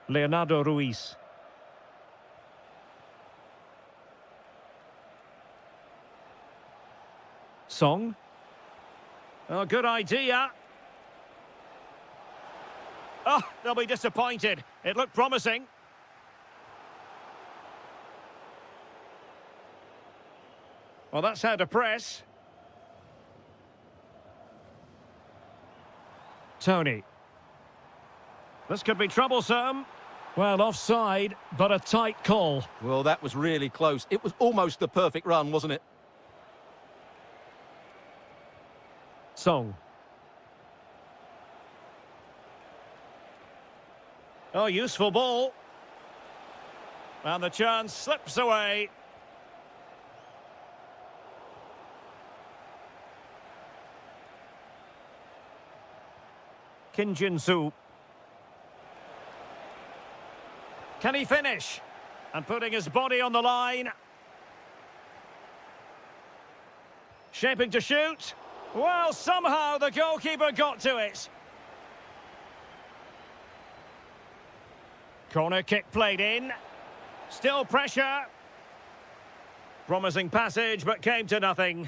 Leonardo Ruiz. Song. Oh, good idea. Oh, they'll be disappointed. It looked promising. Well, that's how to press. Toney. This could be troublesome. Well, offside, but a tight call. Well, that was really close. It was almost the perfect run, wasn't it? Song. Oh, useful ball. And the chance slips away. Kim Jin-soo. Can he finish? And putting his body on the line. Shaping to shoot. Well, somehow the goalkeeper got to it. Corner kick played in. Still pressure. Promising passage, but came to nothing.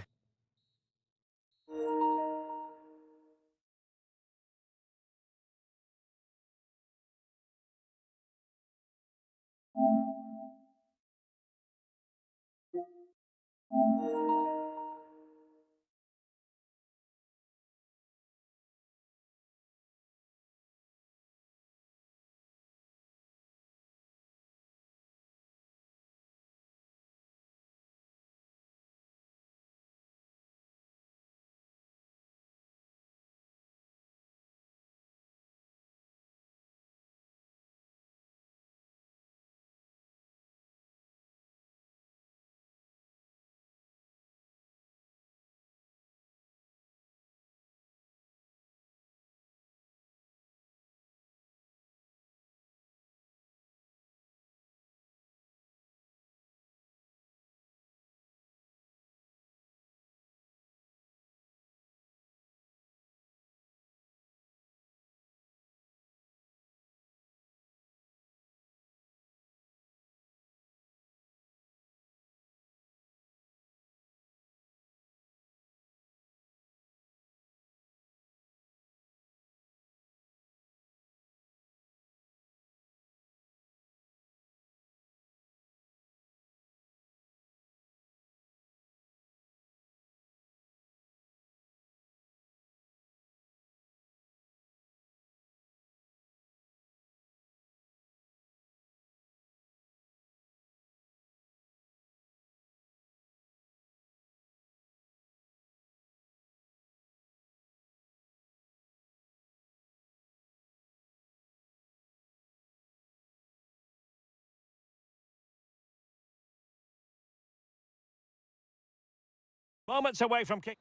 Moments away from kick.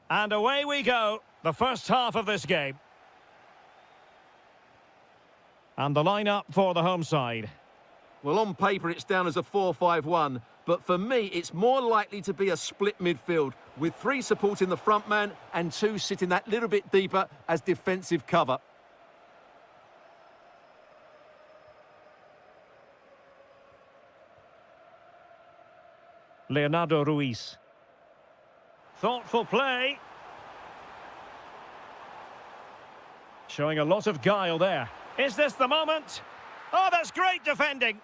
And away we go. The first half of this game. And the lineup for the home side. Well, on paper, it's down as a 4-5-1. But for me, it's more likely to be a split midfield, with 3 supporting the front man and 2 sitting that little bit deeper as defensive cover. Leonardo Ruiz. Thoughtful play. Showing a lot of guile there. Is this the moment? Oh, that's great defending.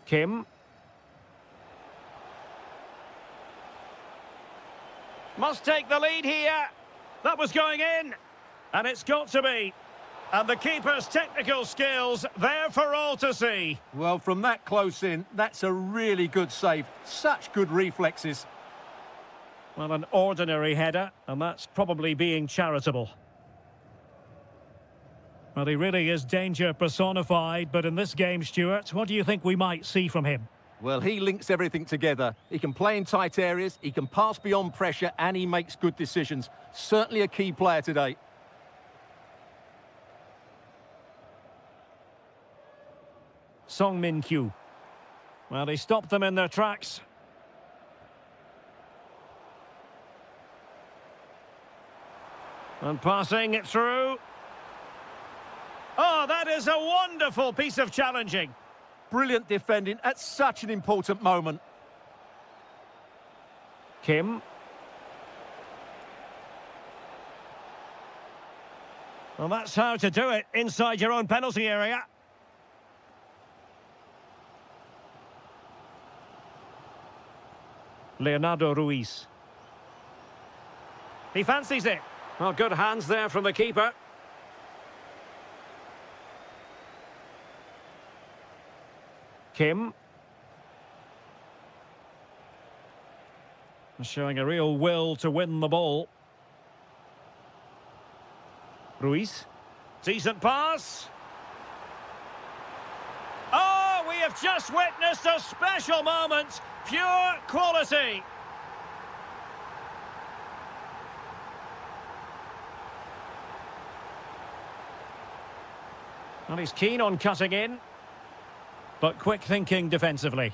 Kim. Must take the lead here. That was going in. And it's got to be. And the keeper's technical skills there for all to see. Well, from that close in, that's a really good save. Such good reflexes. Well, an ordinary header, and that's probably being charitable. Well, he really is danger personified, but in this game, Stuart, what do you think we might see from him? Well, he links everything together. He can play in tight areas, he can pass beyond pressure, and he makes good decisions. Certainly a key player today. Song Min Kyu. Well, he stopped them in their tracks. And passing it through. Oh, that is a wonderful piece of challenging. Brilliant defending at such an important moment. Kim. Well, that's how to do it inside your own penalty area. Leonardo Ruiz. He fancies it. Well, good hands there from the keeper. Kim. Showing a real will to win the ball. Ruiz. Decent pass. Oh, we have just witnessed a special moment. Pure quality. Well, he's keen on cutting in, but quick thinking defensively.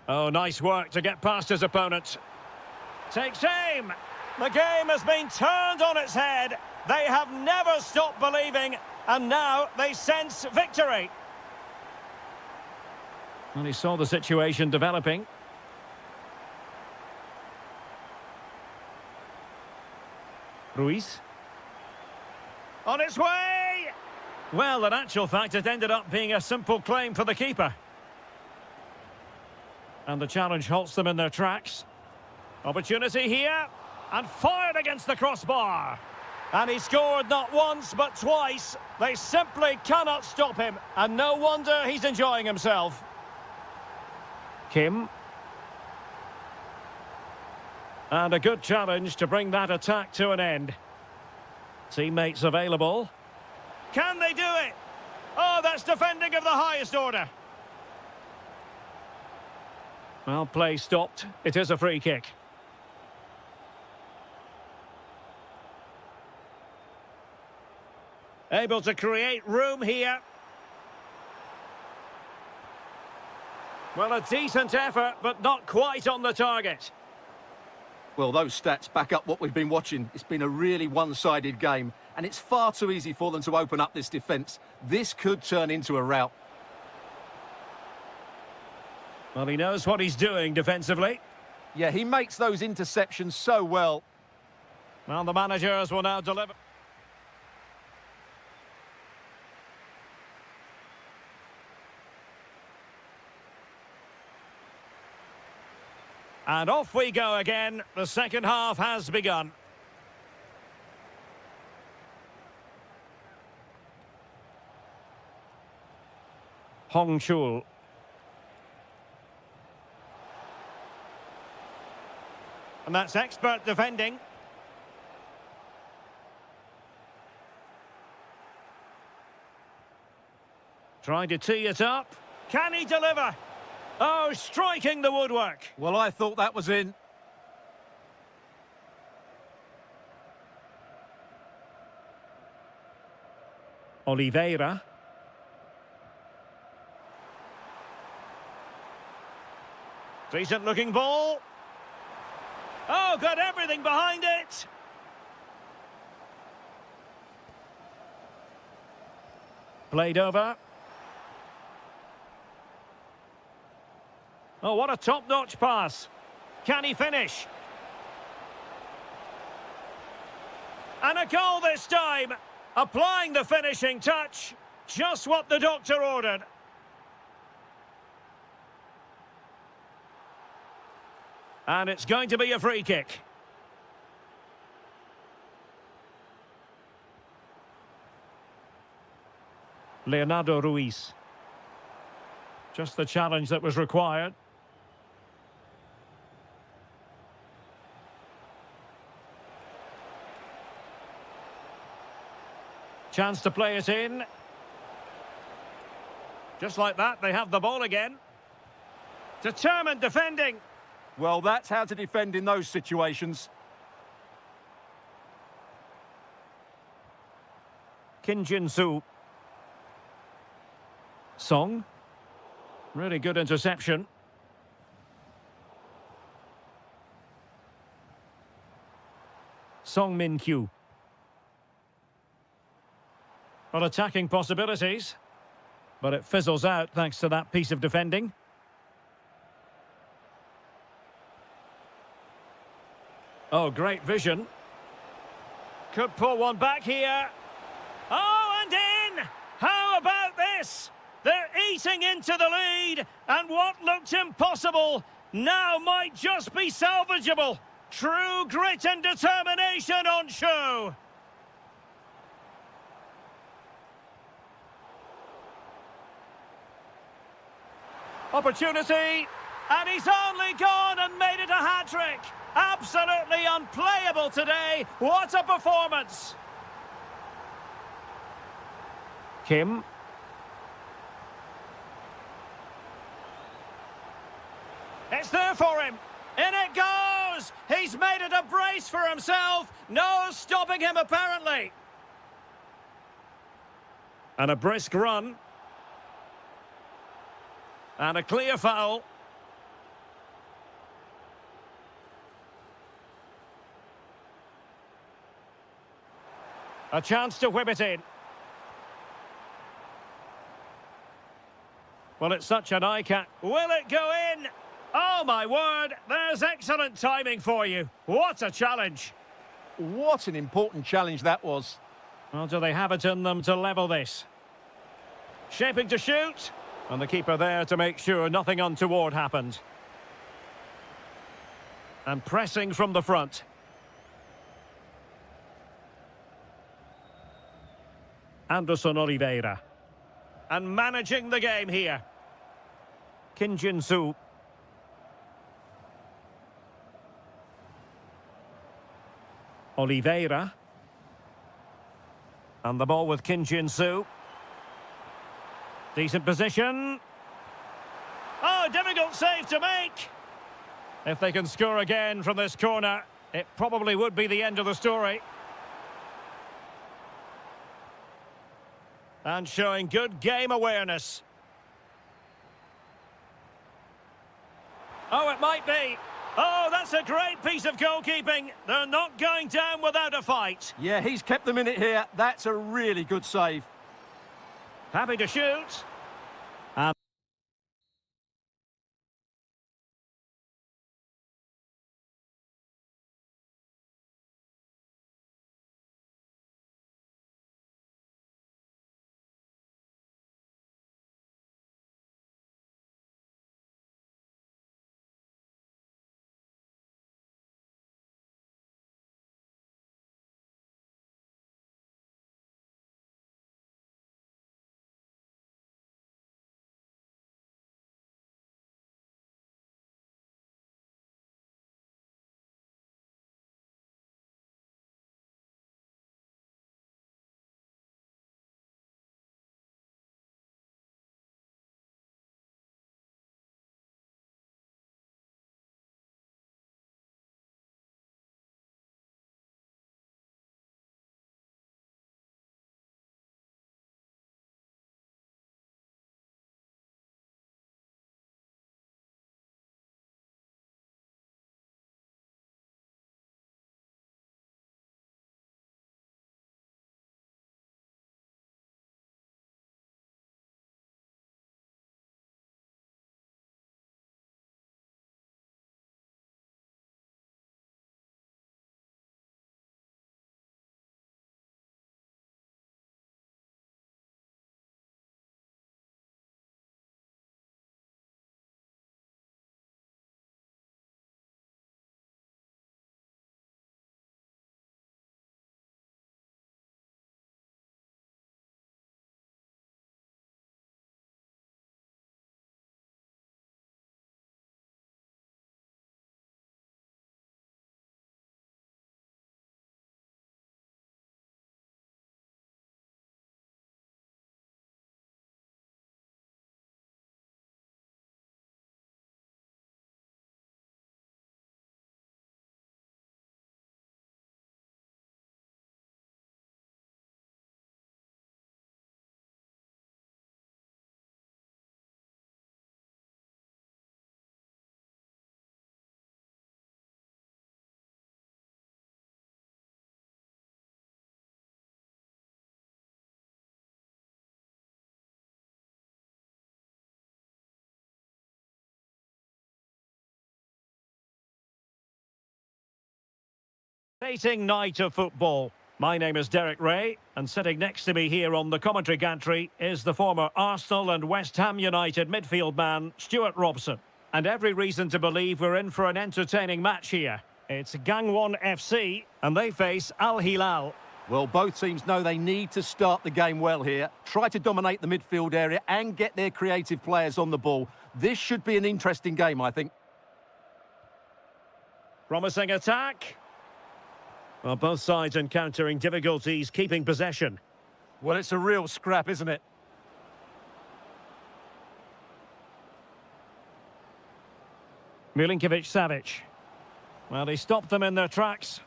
Oh, nice work to get past his opponent. Takes aim. The game has been turned on its head. They have never stopped believing, and now they sense victory. And he saw the situation developing. Ruiz. On its way! Well, in actual fact, it ended up being a simple claim for the keeper. And the challenge halts them in their tracks. Opportunity here, and fired against the crossbar. And he scored not once, but twice. They simply cannot stop him, and no wonder he's enjoying himself. Kim. And a good challenge to bring that attack to an end. Teammates available. Can they do it? Oh, that's defending of the highest order. Well, play stopped. It is a free kick. Able to create room here. Well, a decent effort, but not quite on the target. Well, those stats back up what we've been watching. It's been a really one-sided game, and it's far too easy for them to open up this defence. This could turn into a rout. Well, he knows what he's doing defensively. Yeah, he makes those interceptions so well. Well, the managers will now deliver. And off we go again. The second half has begun. Hong Chul. And that's expert defending. Trying to tee it up. Can he deliver? Oh, striking the woodwork. Well, I thought that was in. Oliveira. Decent looking ball. Oh, got everything behind it. Played over. Oh, what a top-notch pass. Can he finish? And a goal this time. Applying the finishing touch. Just what the doctor ordered. And it's going to be a free kick. Leonardo Ruiz. Just the challenge that was required. Chance to play it in. Just like that, they have the ball again. Determined defending. Well, that's how to defend in those situations. Kim Jin-soo. Song. Really good interception. Song Min-kyu. Well, attacking possibilities, but it fizzles out thanks to that piece of defending. Oh, great vision. Could pull one back here. Oh, and in! How about this? They're eating into the lead, and what looked impossible now might just be salvageable. True grit and determination on show. Opportunity, and he's only gone and made it a hat-trick. Absolutely unplayable today. What a performance. Kim. It's there for him. In it goes. He's made it a brace for himself. No stopping him, apparently. And a brisk run. And a clear foul. A chance to whip it in. Well, it's such an eye-catch. Will it go in? Oh, my word. There's excellent timing for you. What a challenge. What an important challenge that was. Well, do they have it in them to level this? Shaping to shoot. And the keeper there to make sure nothing untoward happened. And pressing from the front. Anderson Oliveira. And managing the game here. Kim Jin-soo. Oliveira. And the ball with Kim Jin-soo. Decent position. Oh, difficult save to make. If they can score again from this corner, it probably would be the end of the story. And showing good game awareness. Oh, it might be. Oh, that's a great piece of goalkeeping. They're not going down without a fight. Yeah, he's kept them in it here. That's a really good save. Happy to shoot. Exciting night of football. My name is Derek Ray, and sitting next to me here on the commentary gantry is the former Arsenal and West Ham United midfield man, Stuart Robson. And every reason to believe we're in for an entertaining match here. It's Gangwon FC, and they face Al Hilal. Well, both teams know they need to start the game well here, try to dominate the midfield area and get their creative players on the ball. This should be an interesting game, I think. Promising attack. Well, both sides encountering difficulties keeping possession. Well, it's a real scrap, isn't it? Milinkovic-Savic. Well, he stopped them in their tracks.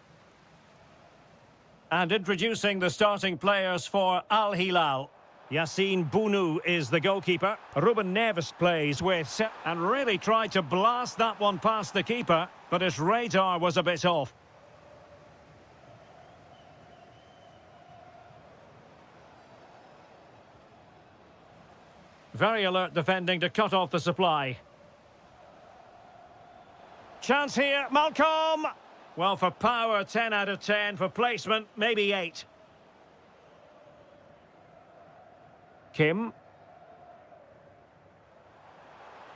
And introducing the starting players for Al Hilal. Yassine Bounou is the goalkeeper. Ruben Neves plays with and really tried to blast that one past the keeper, but his radar was a bit off. Very alert defending to cut off the supply. Chance here, Malcolm! Well, for power, 10 out of 10. For placement, maybe 8. Kim.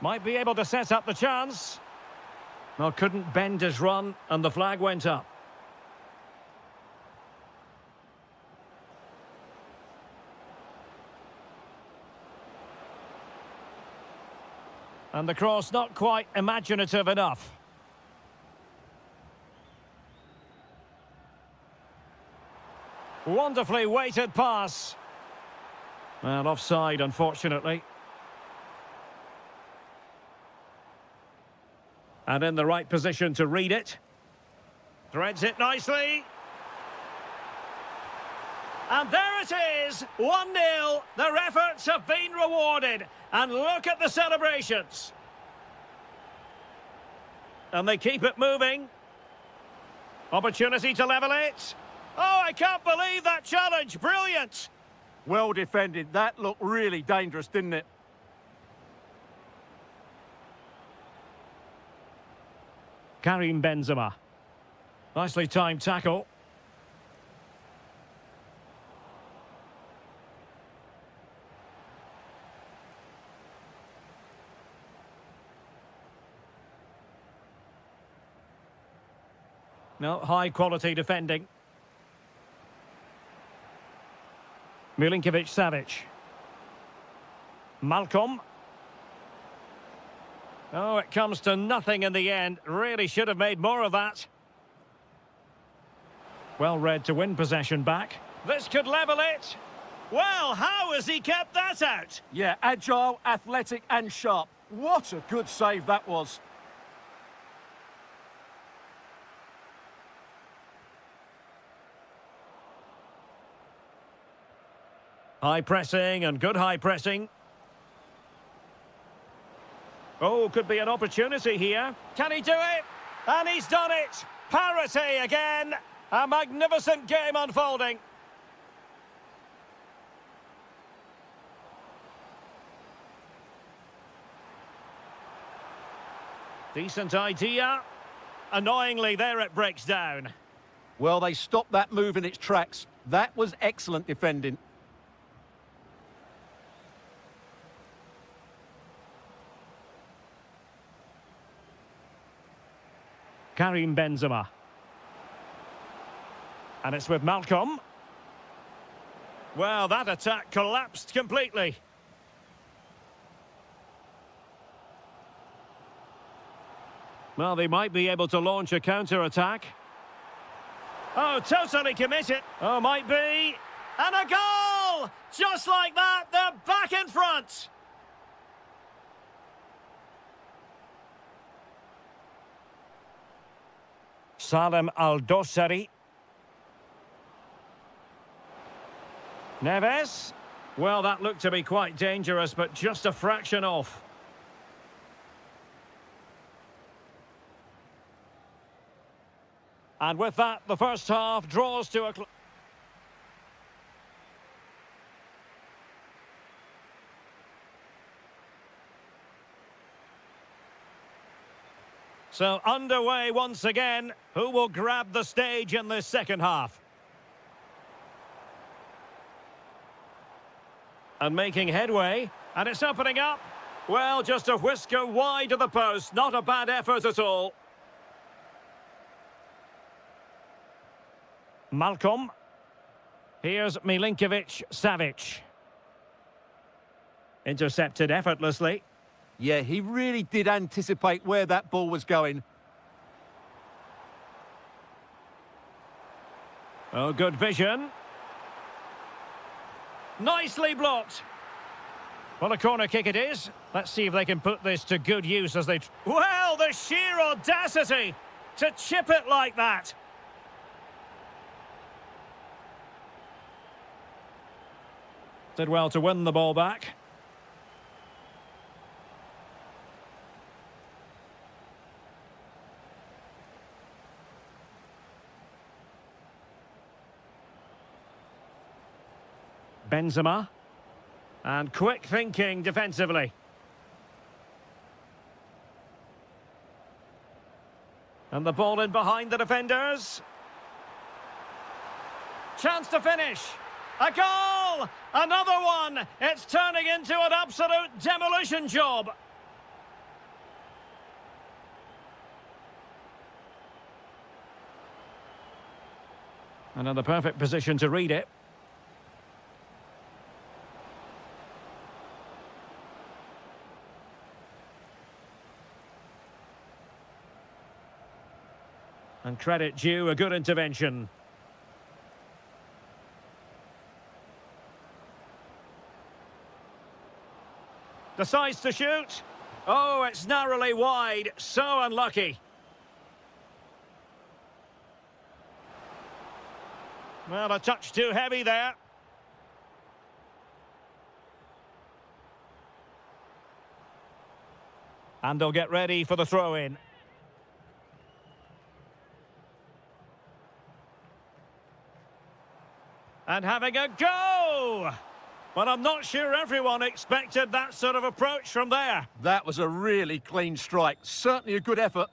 Might be able to set up the chance. Well, couldn't bend his run, and the flag went up. And the cross not quite imaginative enough. Wonderfully weighted pass. Well, offside, unfortunately. And in the right position to read it. Threads it nicely. And there it is, 1-0. Their efforts have been rewarded. And look at the celebrations. And they keep it moving. Opportunity to level it. Oh, I can't believe that challenge. Brilliant. Well defended. That looked really dangerous, didn't it? Karim Benzema. Nicely timed tackle. No, high quality defending. Milinkovic-Savic. Malcolm. Oh, it comes to nothing in the end. Really should have made more of that. Well read to win possession back. This could level it. Well, how has he kept that out? Yeah, agile, athletic and sharp. What a good save that was. High pressing and good high pressing. Oh, could be an opportunity here. Can he do it? And he's done it. Parity again. A magnificent game unfolding. Decent idea. Annoyingly, there it breaks down. Well, they stopped that move in its tracks. That was excellent defending. Karim Benzema. And it's with Malcolm. Well, that attack collapsed completely. Well, they might be able to launch a counter-attack. Oh, totally committed. Oh, might be. And a goal! Just like that, they're back in front. Salem Al-Dossari. Neves. Well, that looked to be quite dangerous, but just a fraction off. And with that, the first half draws to a close. So underway once again. Who will grab the stage in this second half? And making headway. And it's opening up. Well, just a whisker wide of the post. Not a bad effort at all. Malcolm. Here's Milinkovic-Savic. Intercepted effortlessly. Yeah, he really did anticipate where that ball was going. Oh, good vision. Nicely blocked. Well, a corner kick it is. Let's see if they can put this to good use as they... Well, the sheer audacity to chip it like that. Did well to win the ball back. Benzema. And quick thinking defensively. And the ball in behind the defenders. Chance to finish. A goal! Another one! It's turning into an absolute demolition job. Another perfect position to read it. And credit due, a good intervention. Decides to shoot. Oh, it's narrowly wide. So unlucky. Well, a touch too heavy there. And they'll get ready for the throw-in. And having a go! But I'm not sure everyone expected that sort of approach from there. That was a really clean strike. Certainly a good effort.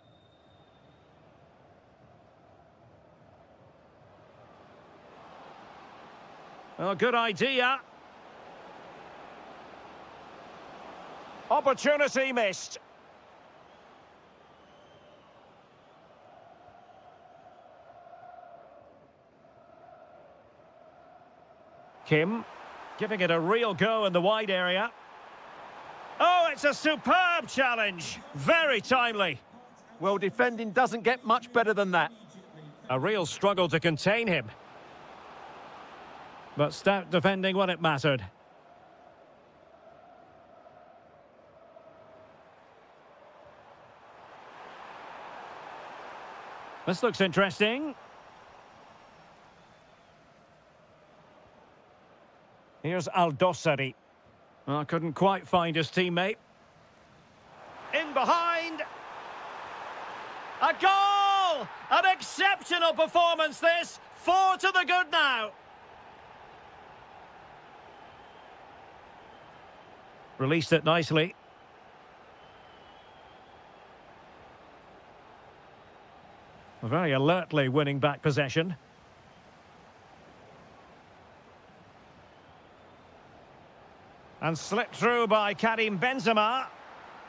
Well, good idea. Opportunity missed. Kim, giving it a real go in the wide area. Oh, it's a superb challenge. Very timely. Well, defending doesn't get much better than that. A real struggle to contain him. But stout defending when it mattered. This looks interesting. Here's Aldosari. Well, couldn't quite find his teammate. In behind. A goal! An exceptional performance this. 4 to the good now. Released it nicely. Very alertly winning back possession. And slipped through by Karim Benzema.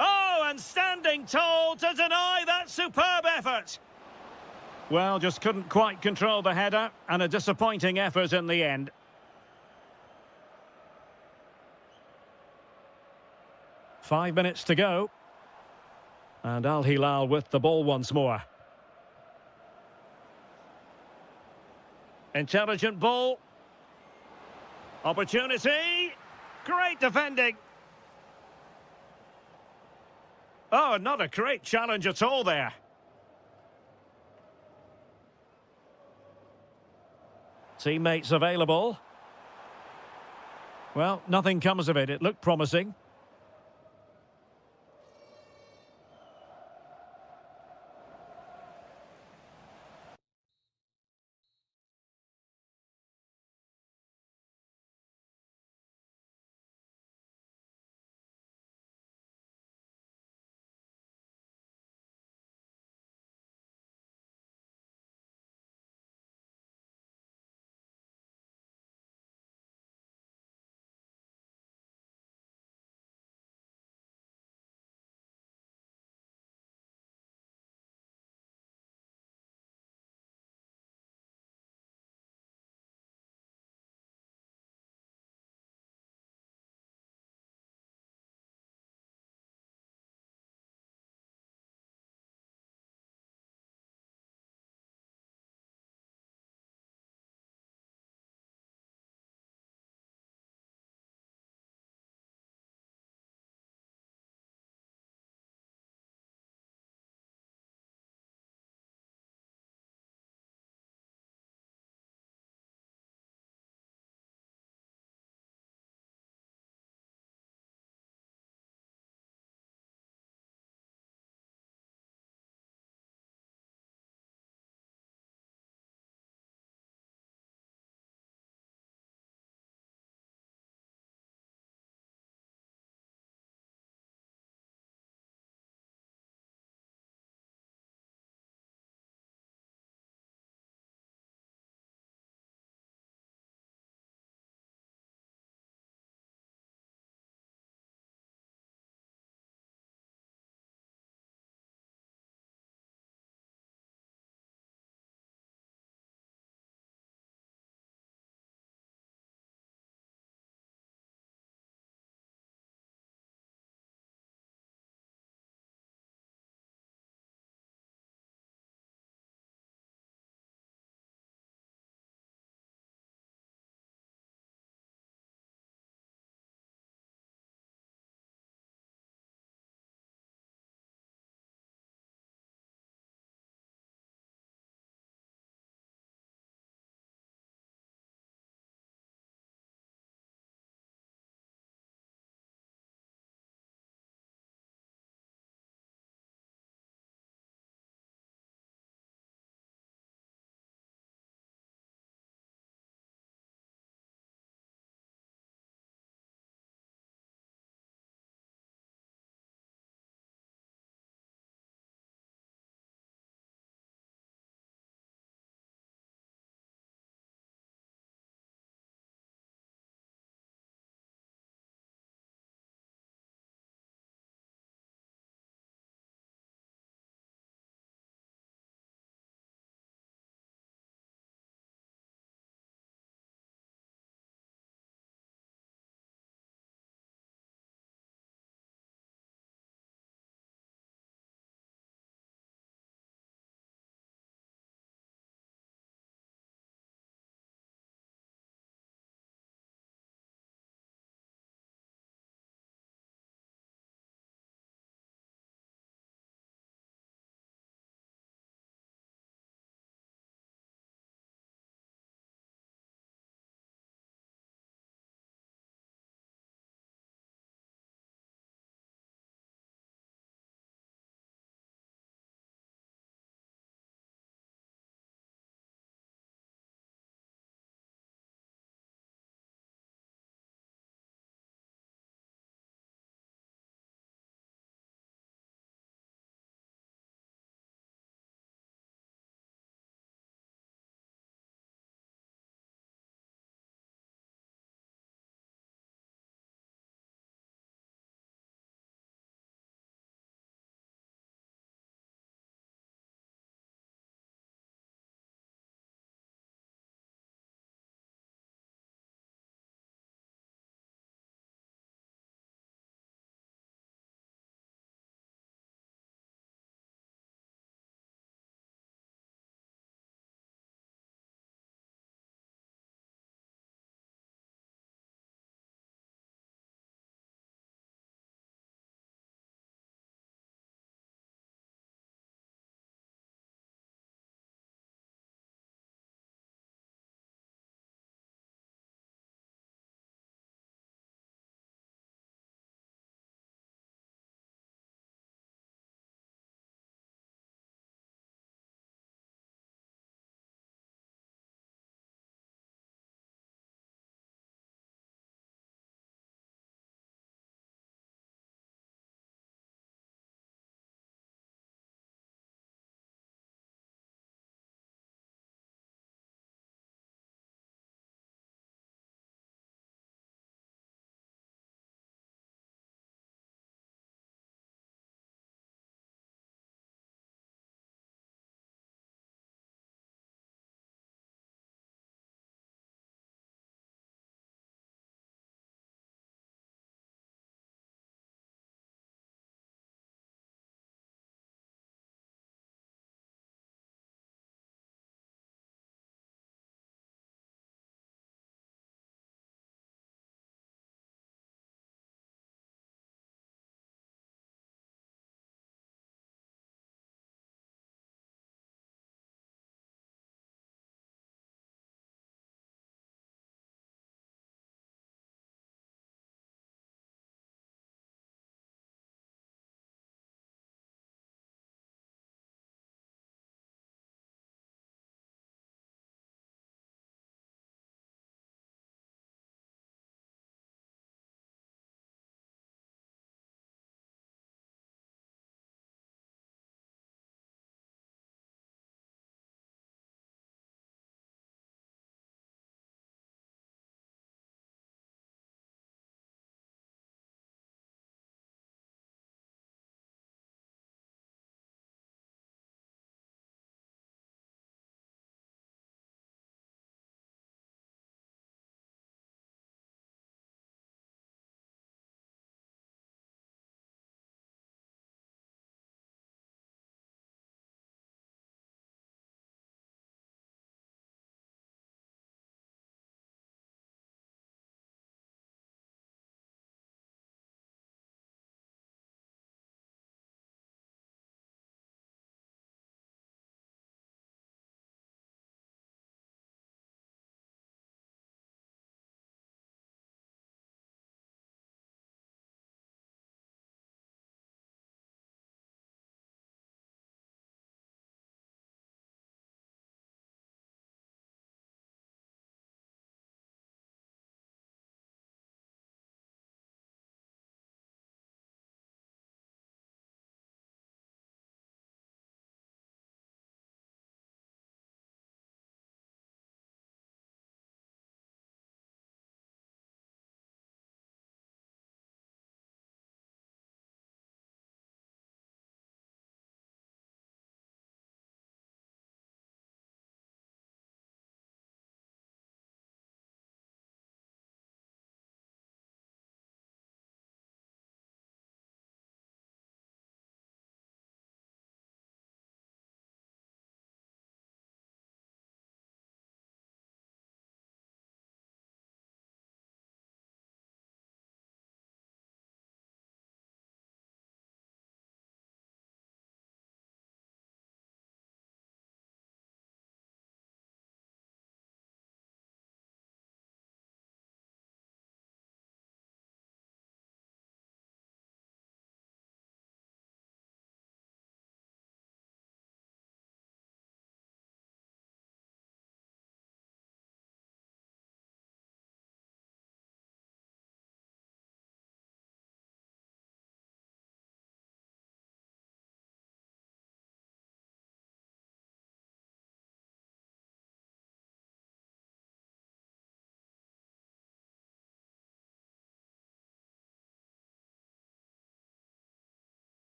Oh, and standing tall to deny that superb effort. Well, just couldn't quite control the header, and a disappointing effort in the end. 5 minutes to go. And Al Hilal with the ball once more. Intelligent ball. Opportunity. Great defending. Oh, not a great challenge at all there. Teammates available. Well, nothing comes of it. It looked promising.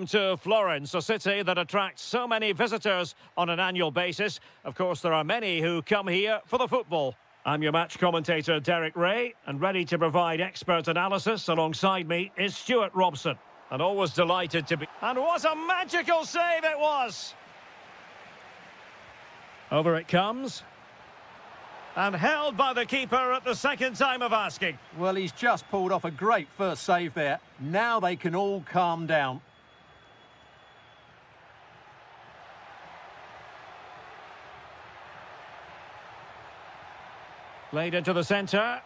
To Florence, a city that attracts so many visitors on an annual basis. Of course, there are many who come here for the football. I'm your match commentator, Derek Ray, and ready to provide expert analysis alongside me is Stuart Robson. And always delighted to be... And what a magical save it was! Over it comes. And held by the keeper at the second time of asking. Well, he's just pulled off a great first save there. Now they can all calm down. Played into the centre.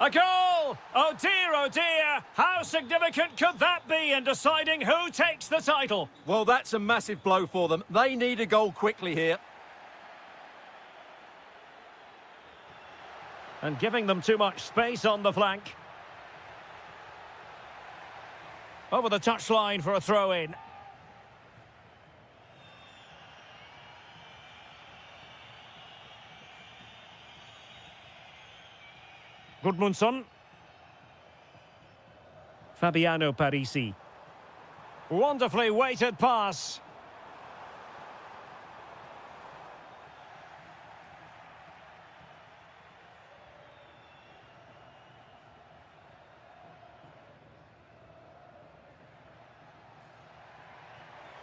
A goal! Oh dear, how significant could that be in deciding who takes the title? Well, that's a massive blow for them. They need a goal quickly here. And giving them too much space on the flank. Over the touchline for a throw-in. Gudmundsson. Fabiano Parisi. Wonderfully weighted pass.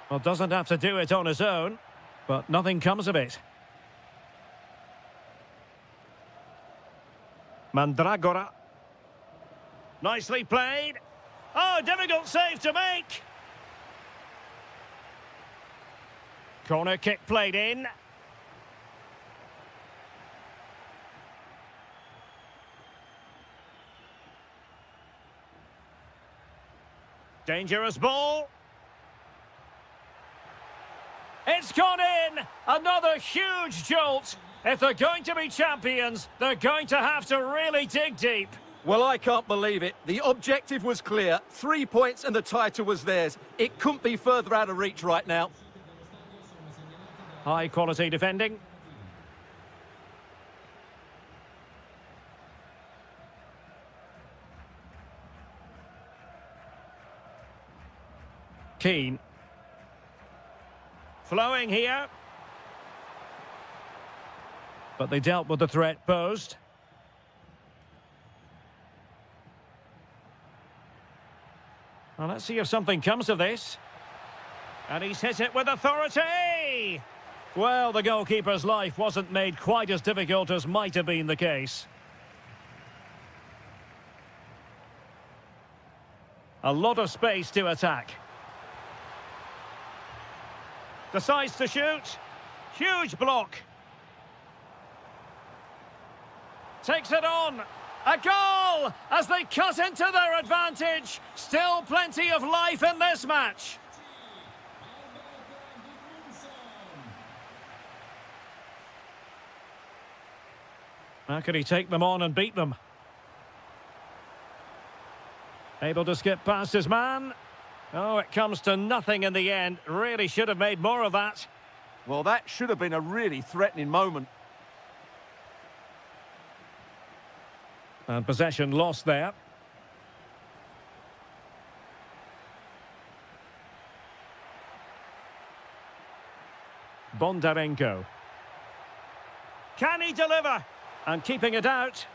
Well, doesn't have to do it on his own, but nothing comes of it. Mandragora. Nicely played. Oh, difficult save to make. Corner kick played in. Dangerous ball. It's gone in! Another huge jolt. If they're going to be champions, they're going to have to really dig deep. Well, I can't believe it. The objective was clear. 3 points and the title was theirs. It couldn't be further out of reach right now. High quality defending. Keane. Flowing here. But they dealt with the threat posed. Well, let's see if something comes of this. And he's hit it with authority! Well, the goalkeeper's life wasn't made quite as difficult as might have been the case. A lot of space to attack. Decides to shoot. Huge block. Takes it on. A goal as they cut into their advantage. Still plenty of life in this match. How can he take them on and beat them? Able to skip past his man. Oh, it comes to nothing in the end. Really should have made more of that. Well, that should have been a really threatening moment. And possession lost there. Bondarenko. Can he deliver? And keeping it out.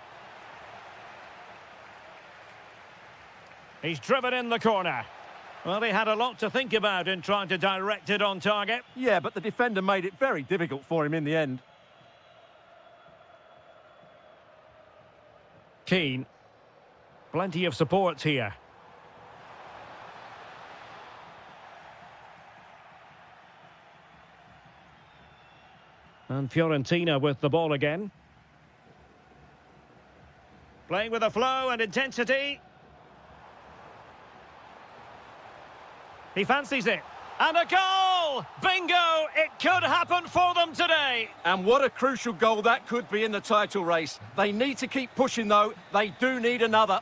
He's driven in the corner. Well, he had a lot to think about in trying to direct it on target. Yeah, but the defender made it very difficult for him in the end. Keane. Plenty of support here. And Fiorentina with the ball again. Playing with a flow and intensity. He fancies it. And a goal! Bingo! It could happen for them today. And what a crucial goal that could be in the title race. They need to keep pushing, though. They do need another.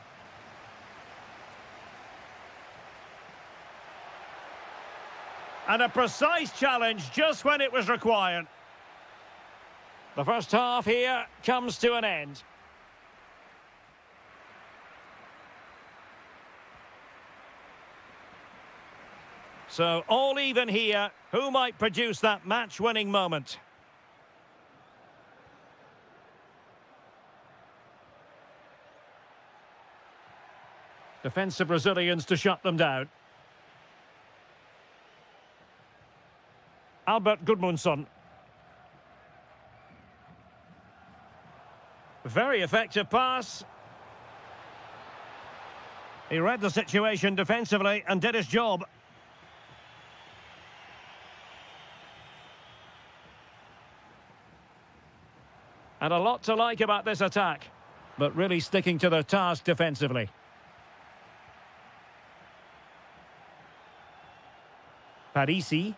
And a precise challenge just when it was required. The first half here comes to an end. So all even here. Who might produce that match-winning moment? Defensive Brazilians to shut them down. Albert Gudmundsson. Very effective pass. He read the situation defensively and did his job. And a lot to like about this attack, but really sticking to their task defensively. Parisi.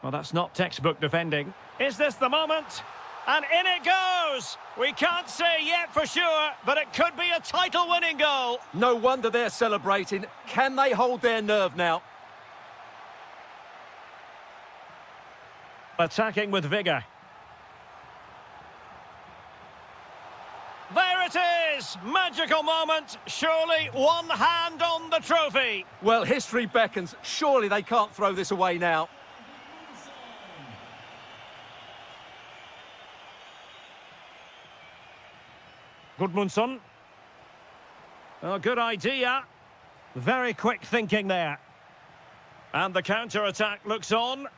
Well, that's not textbook defending. Is this the moment? And in it goes! We can't say yet for sure, but it could be a title-winning goal. No wonder they're celebrating. Can they hold their nerve now? Attacking with vigour. There it is! Magical moment. Surely one hand on the trophy. Well, history beckons. Surely they can't throw this away now. Gudmundsson. Oh, good idea. Very quick thinking there. And the counter-attack looks on.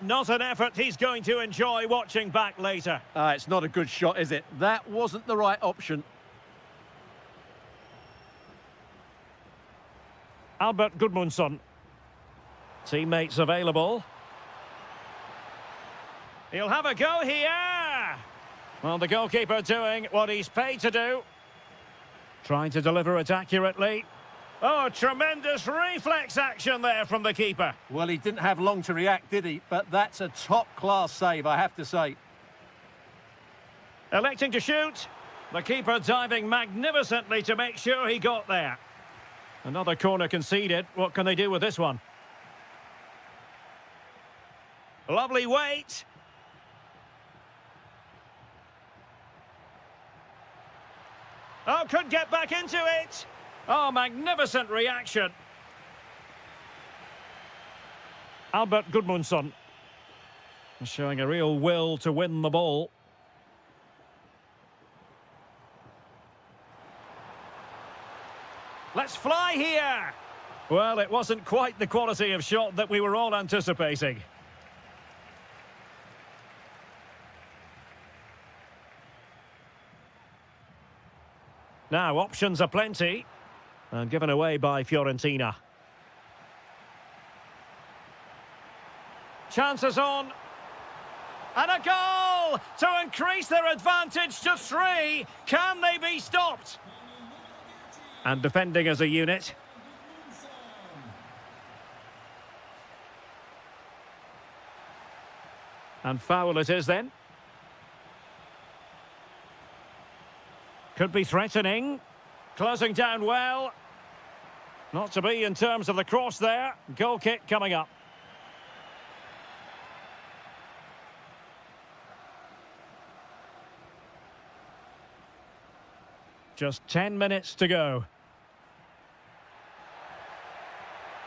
Not an effort he's going to enjoy watching back later. It's not a good shot, is it? That wasn't the right option. Albert Gudmundsson. Teammates available. He'll have a go here. Well, the goalkeeper doing what he's paid to do. Trying to deliver it accurately. Oh, tremendous reflex action there from the keeper. Well, he didn't have long to react, did he? But that's a top-class save, I have to say. Electing to shoot. The keeper diving magnificently to make sure he got there. Another corner conceded. What can they do with this one? Lovely weight. Oh, could get back into it. Oh, magnificent reaction. Albert Gudmundsson showing a real will to win the ball. Let's fly here. Well, it wasn't quite the quality of shot that we were all anticipating. Now, options are plenty. And given away by Fiorentina. Chances on. And a goal to increase their advantage to 3. Can they be stopped? And defending as a unit. And foul it is then. Could be threatening. Closing down well. Not to be in terms of the cross there. Goal kick coming up. Just 10 minutes to go.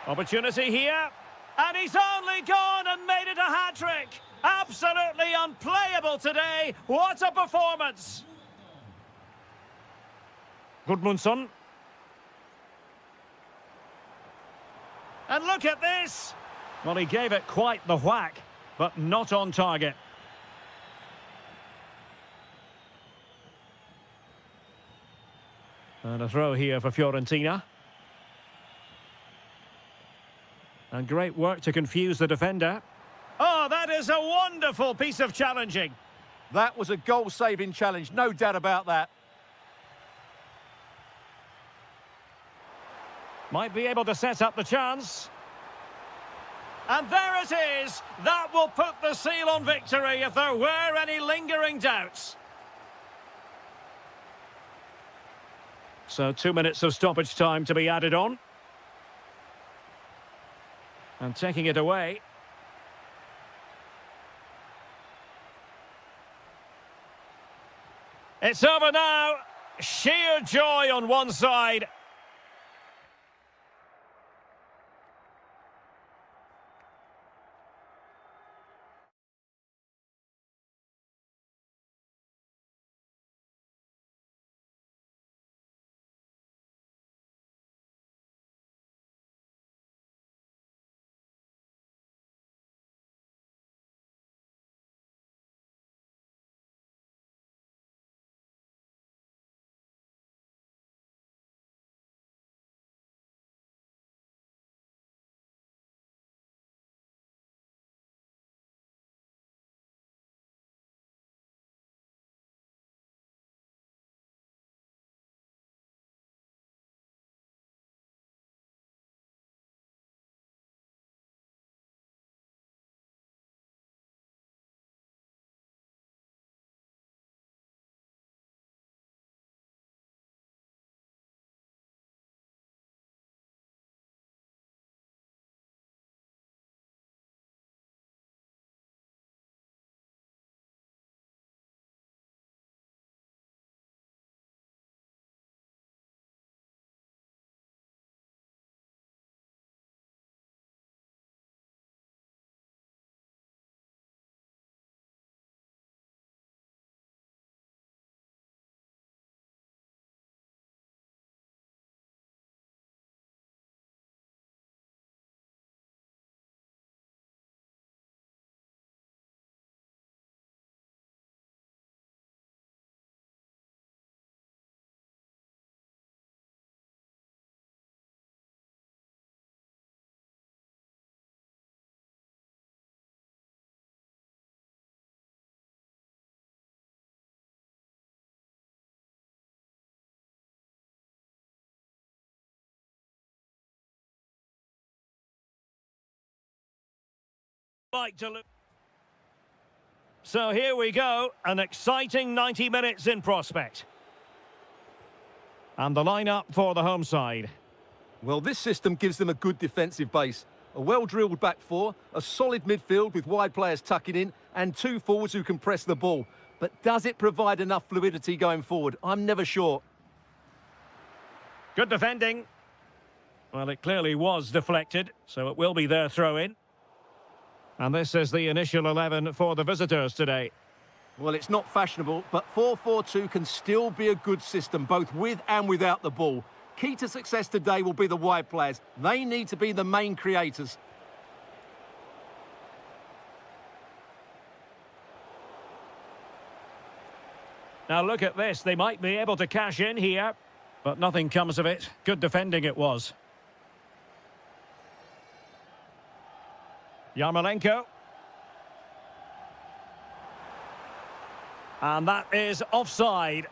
Opportunity here. And he's only gone and made it a hat-trick. Absolutely unplayable today. What a performance. Gudmundsson. And look at this. Well, he gave it quite the whack, but not on target. And a throw here for Fiorentina. And great work to confuse the defender. Oh, that is a wonderful piece of challenging. That was a goal-saving challenge, no doubt about that. Might be able to set up the chance. And there it is. That will put the seal on victory if there were any lingering doubts. So 2 minutes of stoppage time to be added on. And taking it away. It's over now. Sheer joy on one side. Like to look. So here we go, an exciting 90 minutes in prospect. And the lineup for the home side. Well, this system gives them a good defensive base. A well-drilled back four, a solid midfield with wide players tucking in, and two forwards who can press the ball. But does it provide enough fluidity going forward? I'm never sure. Good defending. Well, it clearly was deflected, so it will be their throw-in. And this is the initial 11 for the visitors today. Well, it's not fashionable, but 4-4-2 can still be a good system, both with and without the ball. Key to success today will be the wide players. They need to be the main creators. Now look at this. They might be able to cash in here, but nothing comes of it. Good defending it was. Yarmolenko. And that is offside.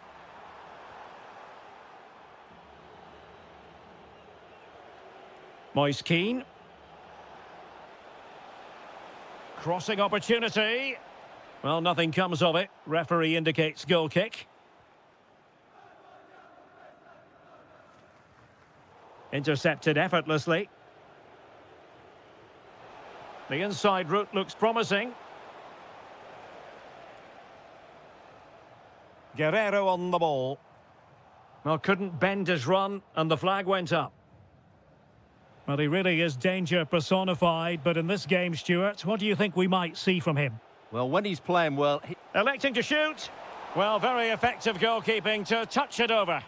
Moise Keane. Crossing opportunity. Well, nothing comes of it. Referee indicates goal kick. Intercepted effortlessly. The inside route looks promising. Guerrero on the ball. Well, couldn't bend his run, and the flag went up. Well, he really is danger personified, but in this game, Stuart, what do you think we might see from him? Well, when he's playing well... Electing to shoot. Well, very effective goalkeeping to touch it over.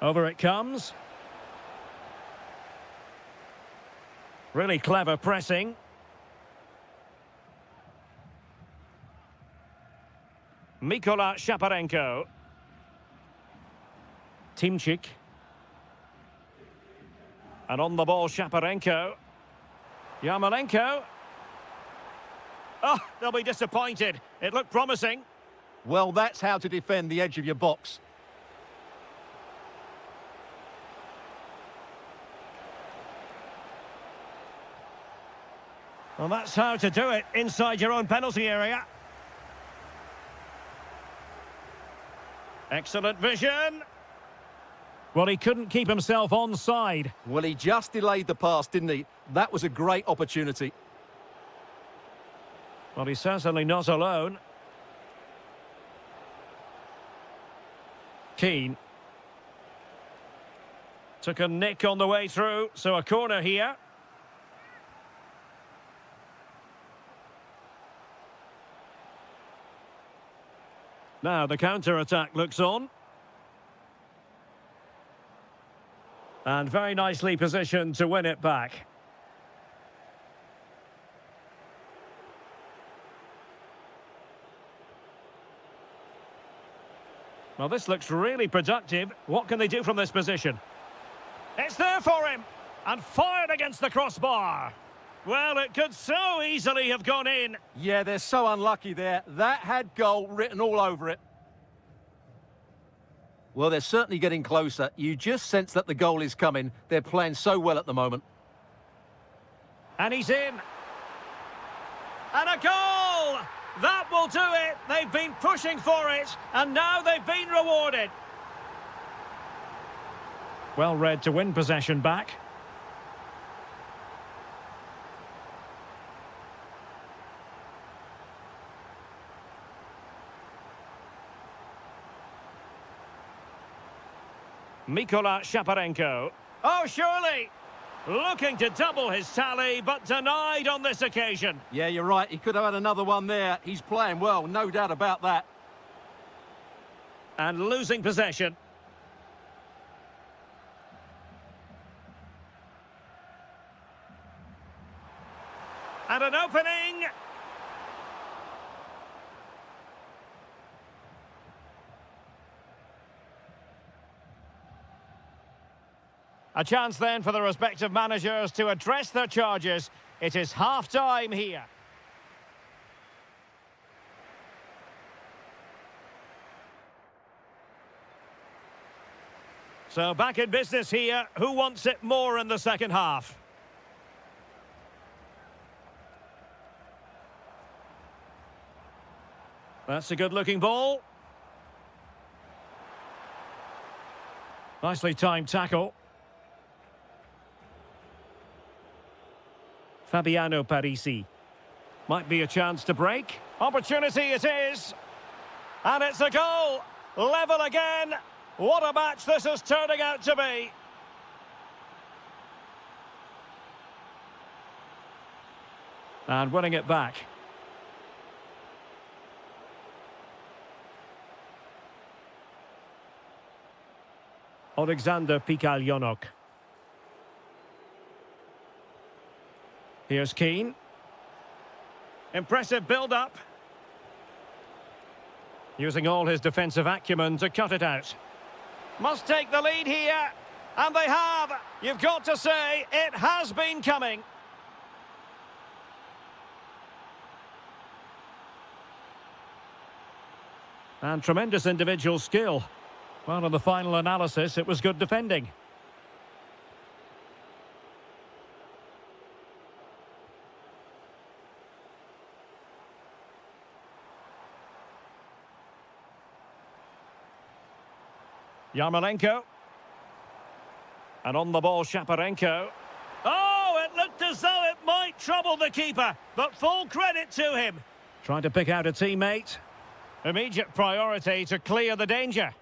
Over it comes. Really clever pressing. Mikola Shaparenko. Timchik. And on the ball, Shaparenko. Yarmolenko. Oh, they'll be disappointed. It looked promising. Well, that's how to defend the edge of your box. Well, that's how to do it inside your own penalty area. Excellent vision. Well, he couldn't keep himself onside. Well, he just delayed the pass, didn't he? That was a great opportunity. Well, he's certainly not alone. Keane. Took a nick on the way through, so a corner here. Now the counter-attack looks on. And very nicely positioned to win it back. Well, this looks really productive. What can they do from this position? It's there for him! And fired against the crossbar. Well, it could so easily have gone in. Yeah, they're so unlucky there. That had goal written all over it. Well, they're certainly getting closer. You just sense that the goal is coming. They're playing so well at the moment. And he's in. And a goal! That will do it. They've been pushing for it, and now they've been rewarded. Well read to win possession back. Mikola Shaparenko. Oh, surely! Looking to double his tally, but denied on this occasion. Yeah, you're right. He could have had another one there. He's playing well, no doubt about that. And losing possession. And an opening. A chance then for the respective managers to address their charges. It is half-time here. So back in business here. Who wants it more in the second half? That's a good-looking ball. Nicely timed tackle. Fabiano Parisi. Might be a chance to break. Opportunity it is. And it's a goal. Level again. What a match this is turning out to be. And winning it back. Alexander Pikaljonok. Here's Keane. Impressive build-up. Using all his defensive acumen to cut it out. Must take the lead here. And they have. You've got to say, it has been coming. And tremendous individual skill. Well, in the final analysis, it was good defending. Yarmolenko. And on the ball, Shaparenko. Oh, it looked as though it might trouble the keeper, but full credit to him. Trying to pick out a teammate. Immediate priority to clear the danger.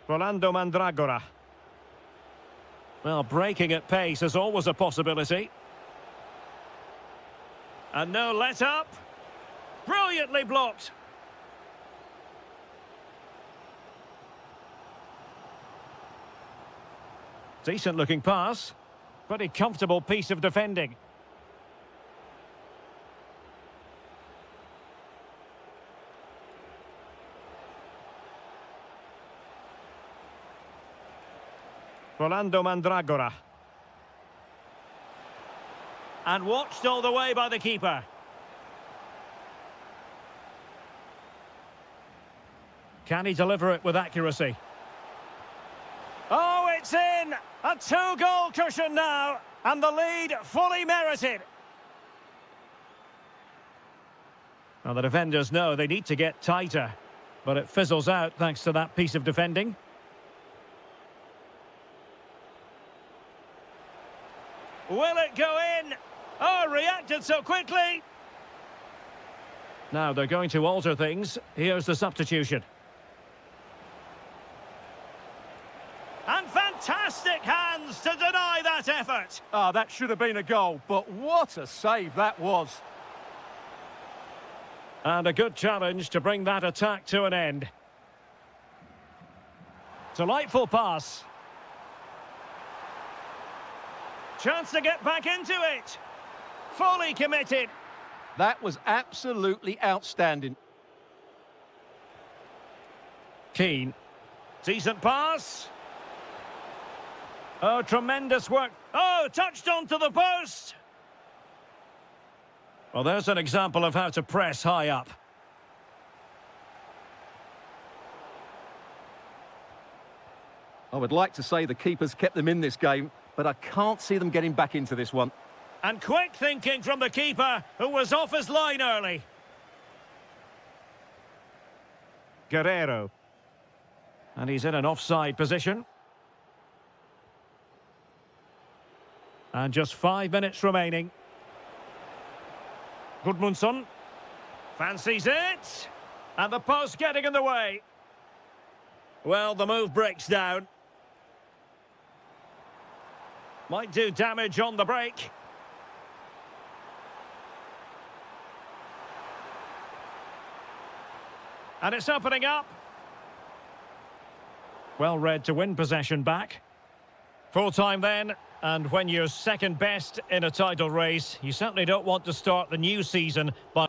Rolando Mandragora. Well, breaking at pace is always a possibility. And no let-up. Brilliantly blocked. Decent-looking pass. Pretty comfortable piece of defending. Rolando Mandragora. And watched all the way by the keeper. Can he deliver it with accuracy? Oh, it's in! A two-goal cushion now, and the lead fully merited. Now, the defenders know they need to get tighter, but it fizzles out thanks to that piece of defending. Will it go in? Oh, reacted so quickly. Now they're going to alter things. Here's the substitution. And fantastic hands to deny that effort. Ah, that should have been a goal, but what a save that was. And a good challenge to bring that attack to an end. Delightful pass. Chance to get back into it. Fully committed. That was absolutely outstanding. Keane. Decent pass. Oh, tremendous work. Oh, touched onto the post. Well, there's an example of how to press high up. I would like to say the keepers kept them in this game, but I can't see them getting back into this one. And quick thinking from the keeper, who was off his line early. Guerrero. And he's in an offside position. And just 5 minutes remaining. Gudmundsson. Fancies it. And the post getting in the way. Well, the move breaks down. Might do damage on the break. And it's opening up. Well read to win possession back. Full time then, and when you're second best in a title race, you certainly don't want to start the new season by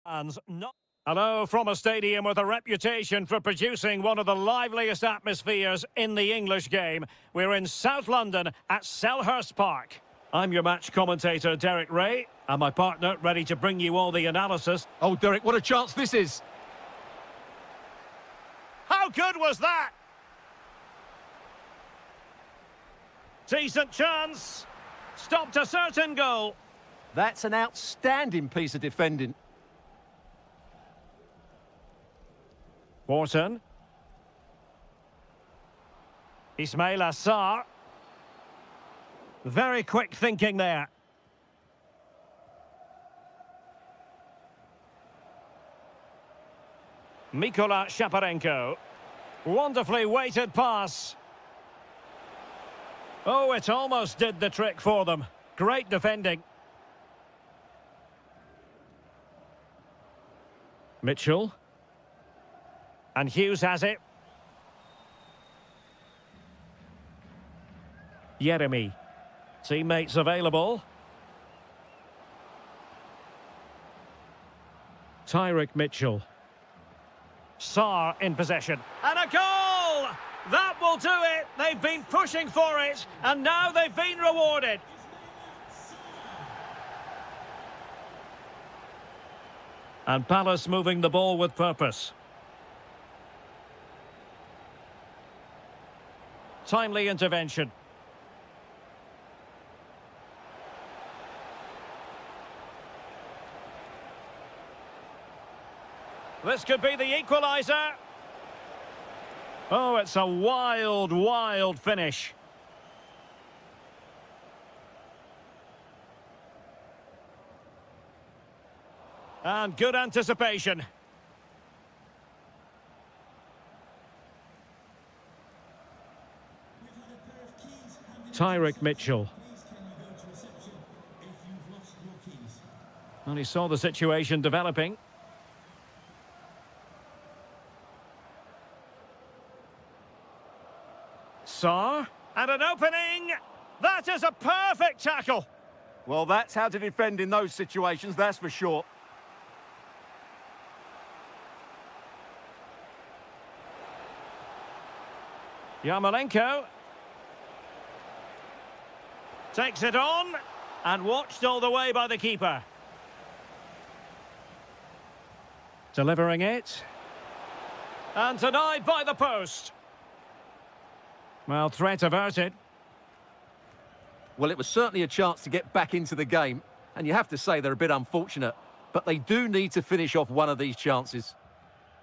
Fans not. Hello from a stadium with a reputation for producing one of the liveliest atmospheres in the English game. We're in South London at Selhurst Park. I'm your match commentator, Derek Ray, and my partner ready to bring you all the analysis. Oh, Derek, what a chance this is. How good was that? Decent chance. Stopped a certain goal. That's an outstanding piece of defending. Wharton. Ismail Assar. Very quick thinking there. Mikola Shaparenko. Wonderfully weighted pass. Oh, it almost did the trick for them. Great defending. Mitchell. And Hughes has it. Jeremy. Teammates available. Tyrick Mitchell. Sarr in possession. And a goal! That will do it. They've been pushing for it, and now they've been rewarded. And Palace moving the ball with purpose. Timely intervention. This could be the equaliser. Oh, it's a wild, wild finish. And good anticipation. Tyrick Mitchell. And he saw the situation developing. Sarr, and an opening. That is a perfect tackle. Well, that's how to defend in those situations, that's for sure. Yarmolenko. Takes it on, and watched all the way by the keeper. Delivering it. And denied by the post. Well, threat averted. Well, it was certainly a chance to get back into the game, and you have to say they're a bit unfortunate, but they do need to finish off one of these chances.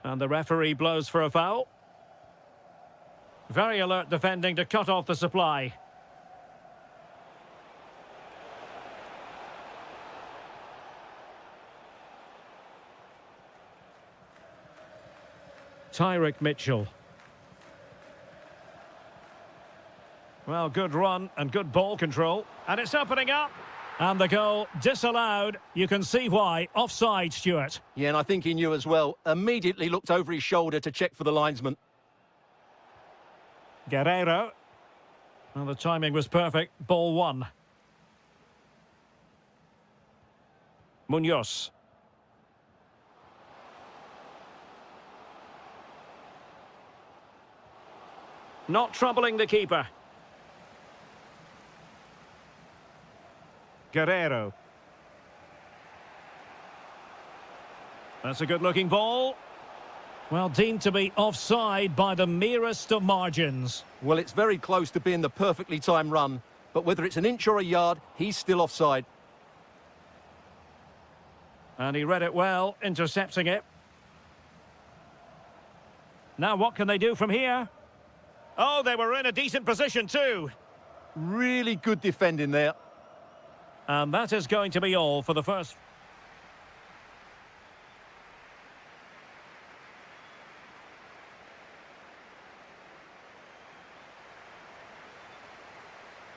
And the referee blows for a foul. Very alert defending to cut off the supply. Tyrick Mitchell. Well, good run and good ball control. And it's opening up. And the goal disallowed. You can see why. Offside, Stuart. Yeah, and I think he knew as well. Immediately looked over his shoulder to check for the linesman. Guerrero. Well, the timing was perfect. Ball one. Munoz. Not troubling the keeper. Guerrero. That's a good-looking ball. Well, deemed to be offside by the merest of margins. Well, it's very close to being the perfectly timed run, but whether it's an inch or a yard, he's still offside. And he read it well, intercepting it. Now what can they do from here? Oh, they were in a decent position too. Really good defending there. And that is going to be all for the first.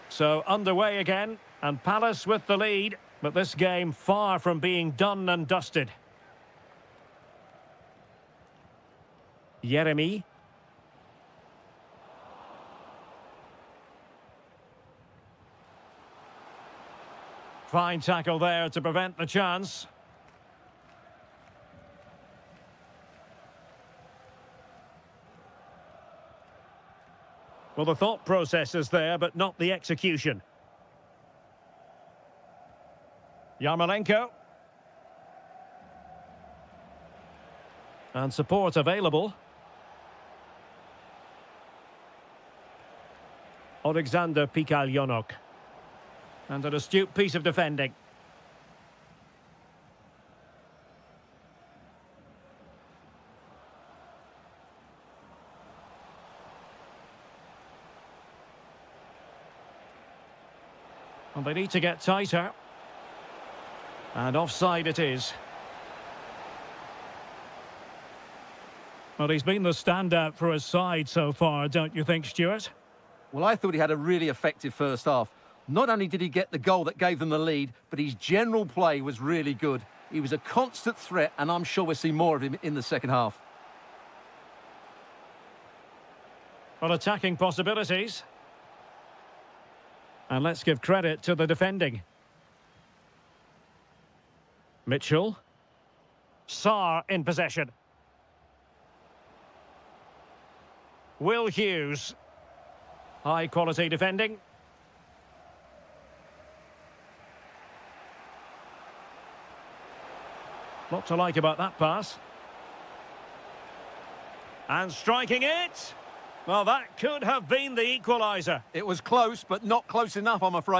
So underway again, and Palace with the lead, but this game far from being done and dusted. Jeremy. Fine tackle there to prevent the chance. Well, the thought process is there, but not the execution. Yarmolenko. And support available. Alexander Pikalyonok. And an astute piece of defending. And they need to get tighter. And offside it is. Well, he's been the standout for his side so far, don't you think, Stuart? Well, I thought he had a really effective first half. Not only did he get the goal that gave them the lead, but his general play was really good. He was a constant threat, and I'm sure we'll see more of him in the second half. Well, attacking possibilities. And let's give credit to the defending. Mitchell. Sarr in possession. Will Hughes. High quality defending. Lot to like about that pass. And striking it. Well, that could have been the equaliser. It was close, but not close enough, I'm afraid.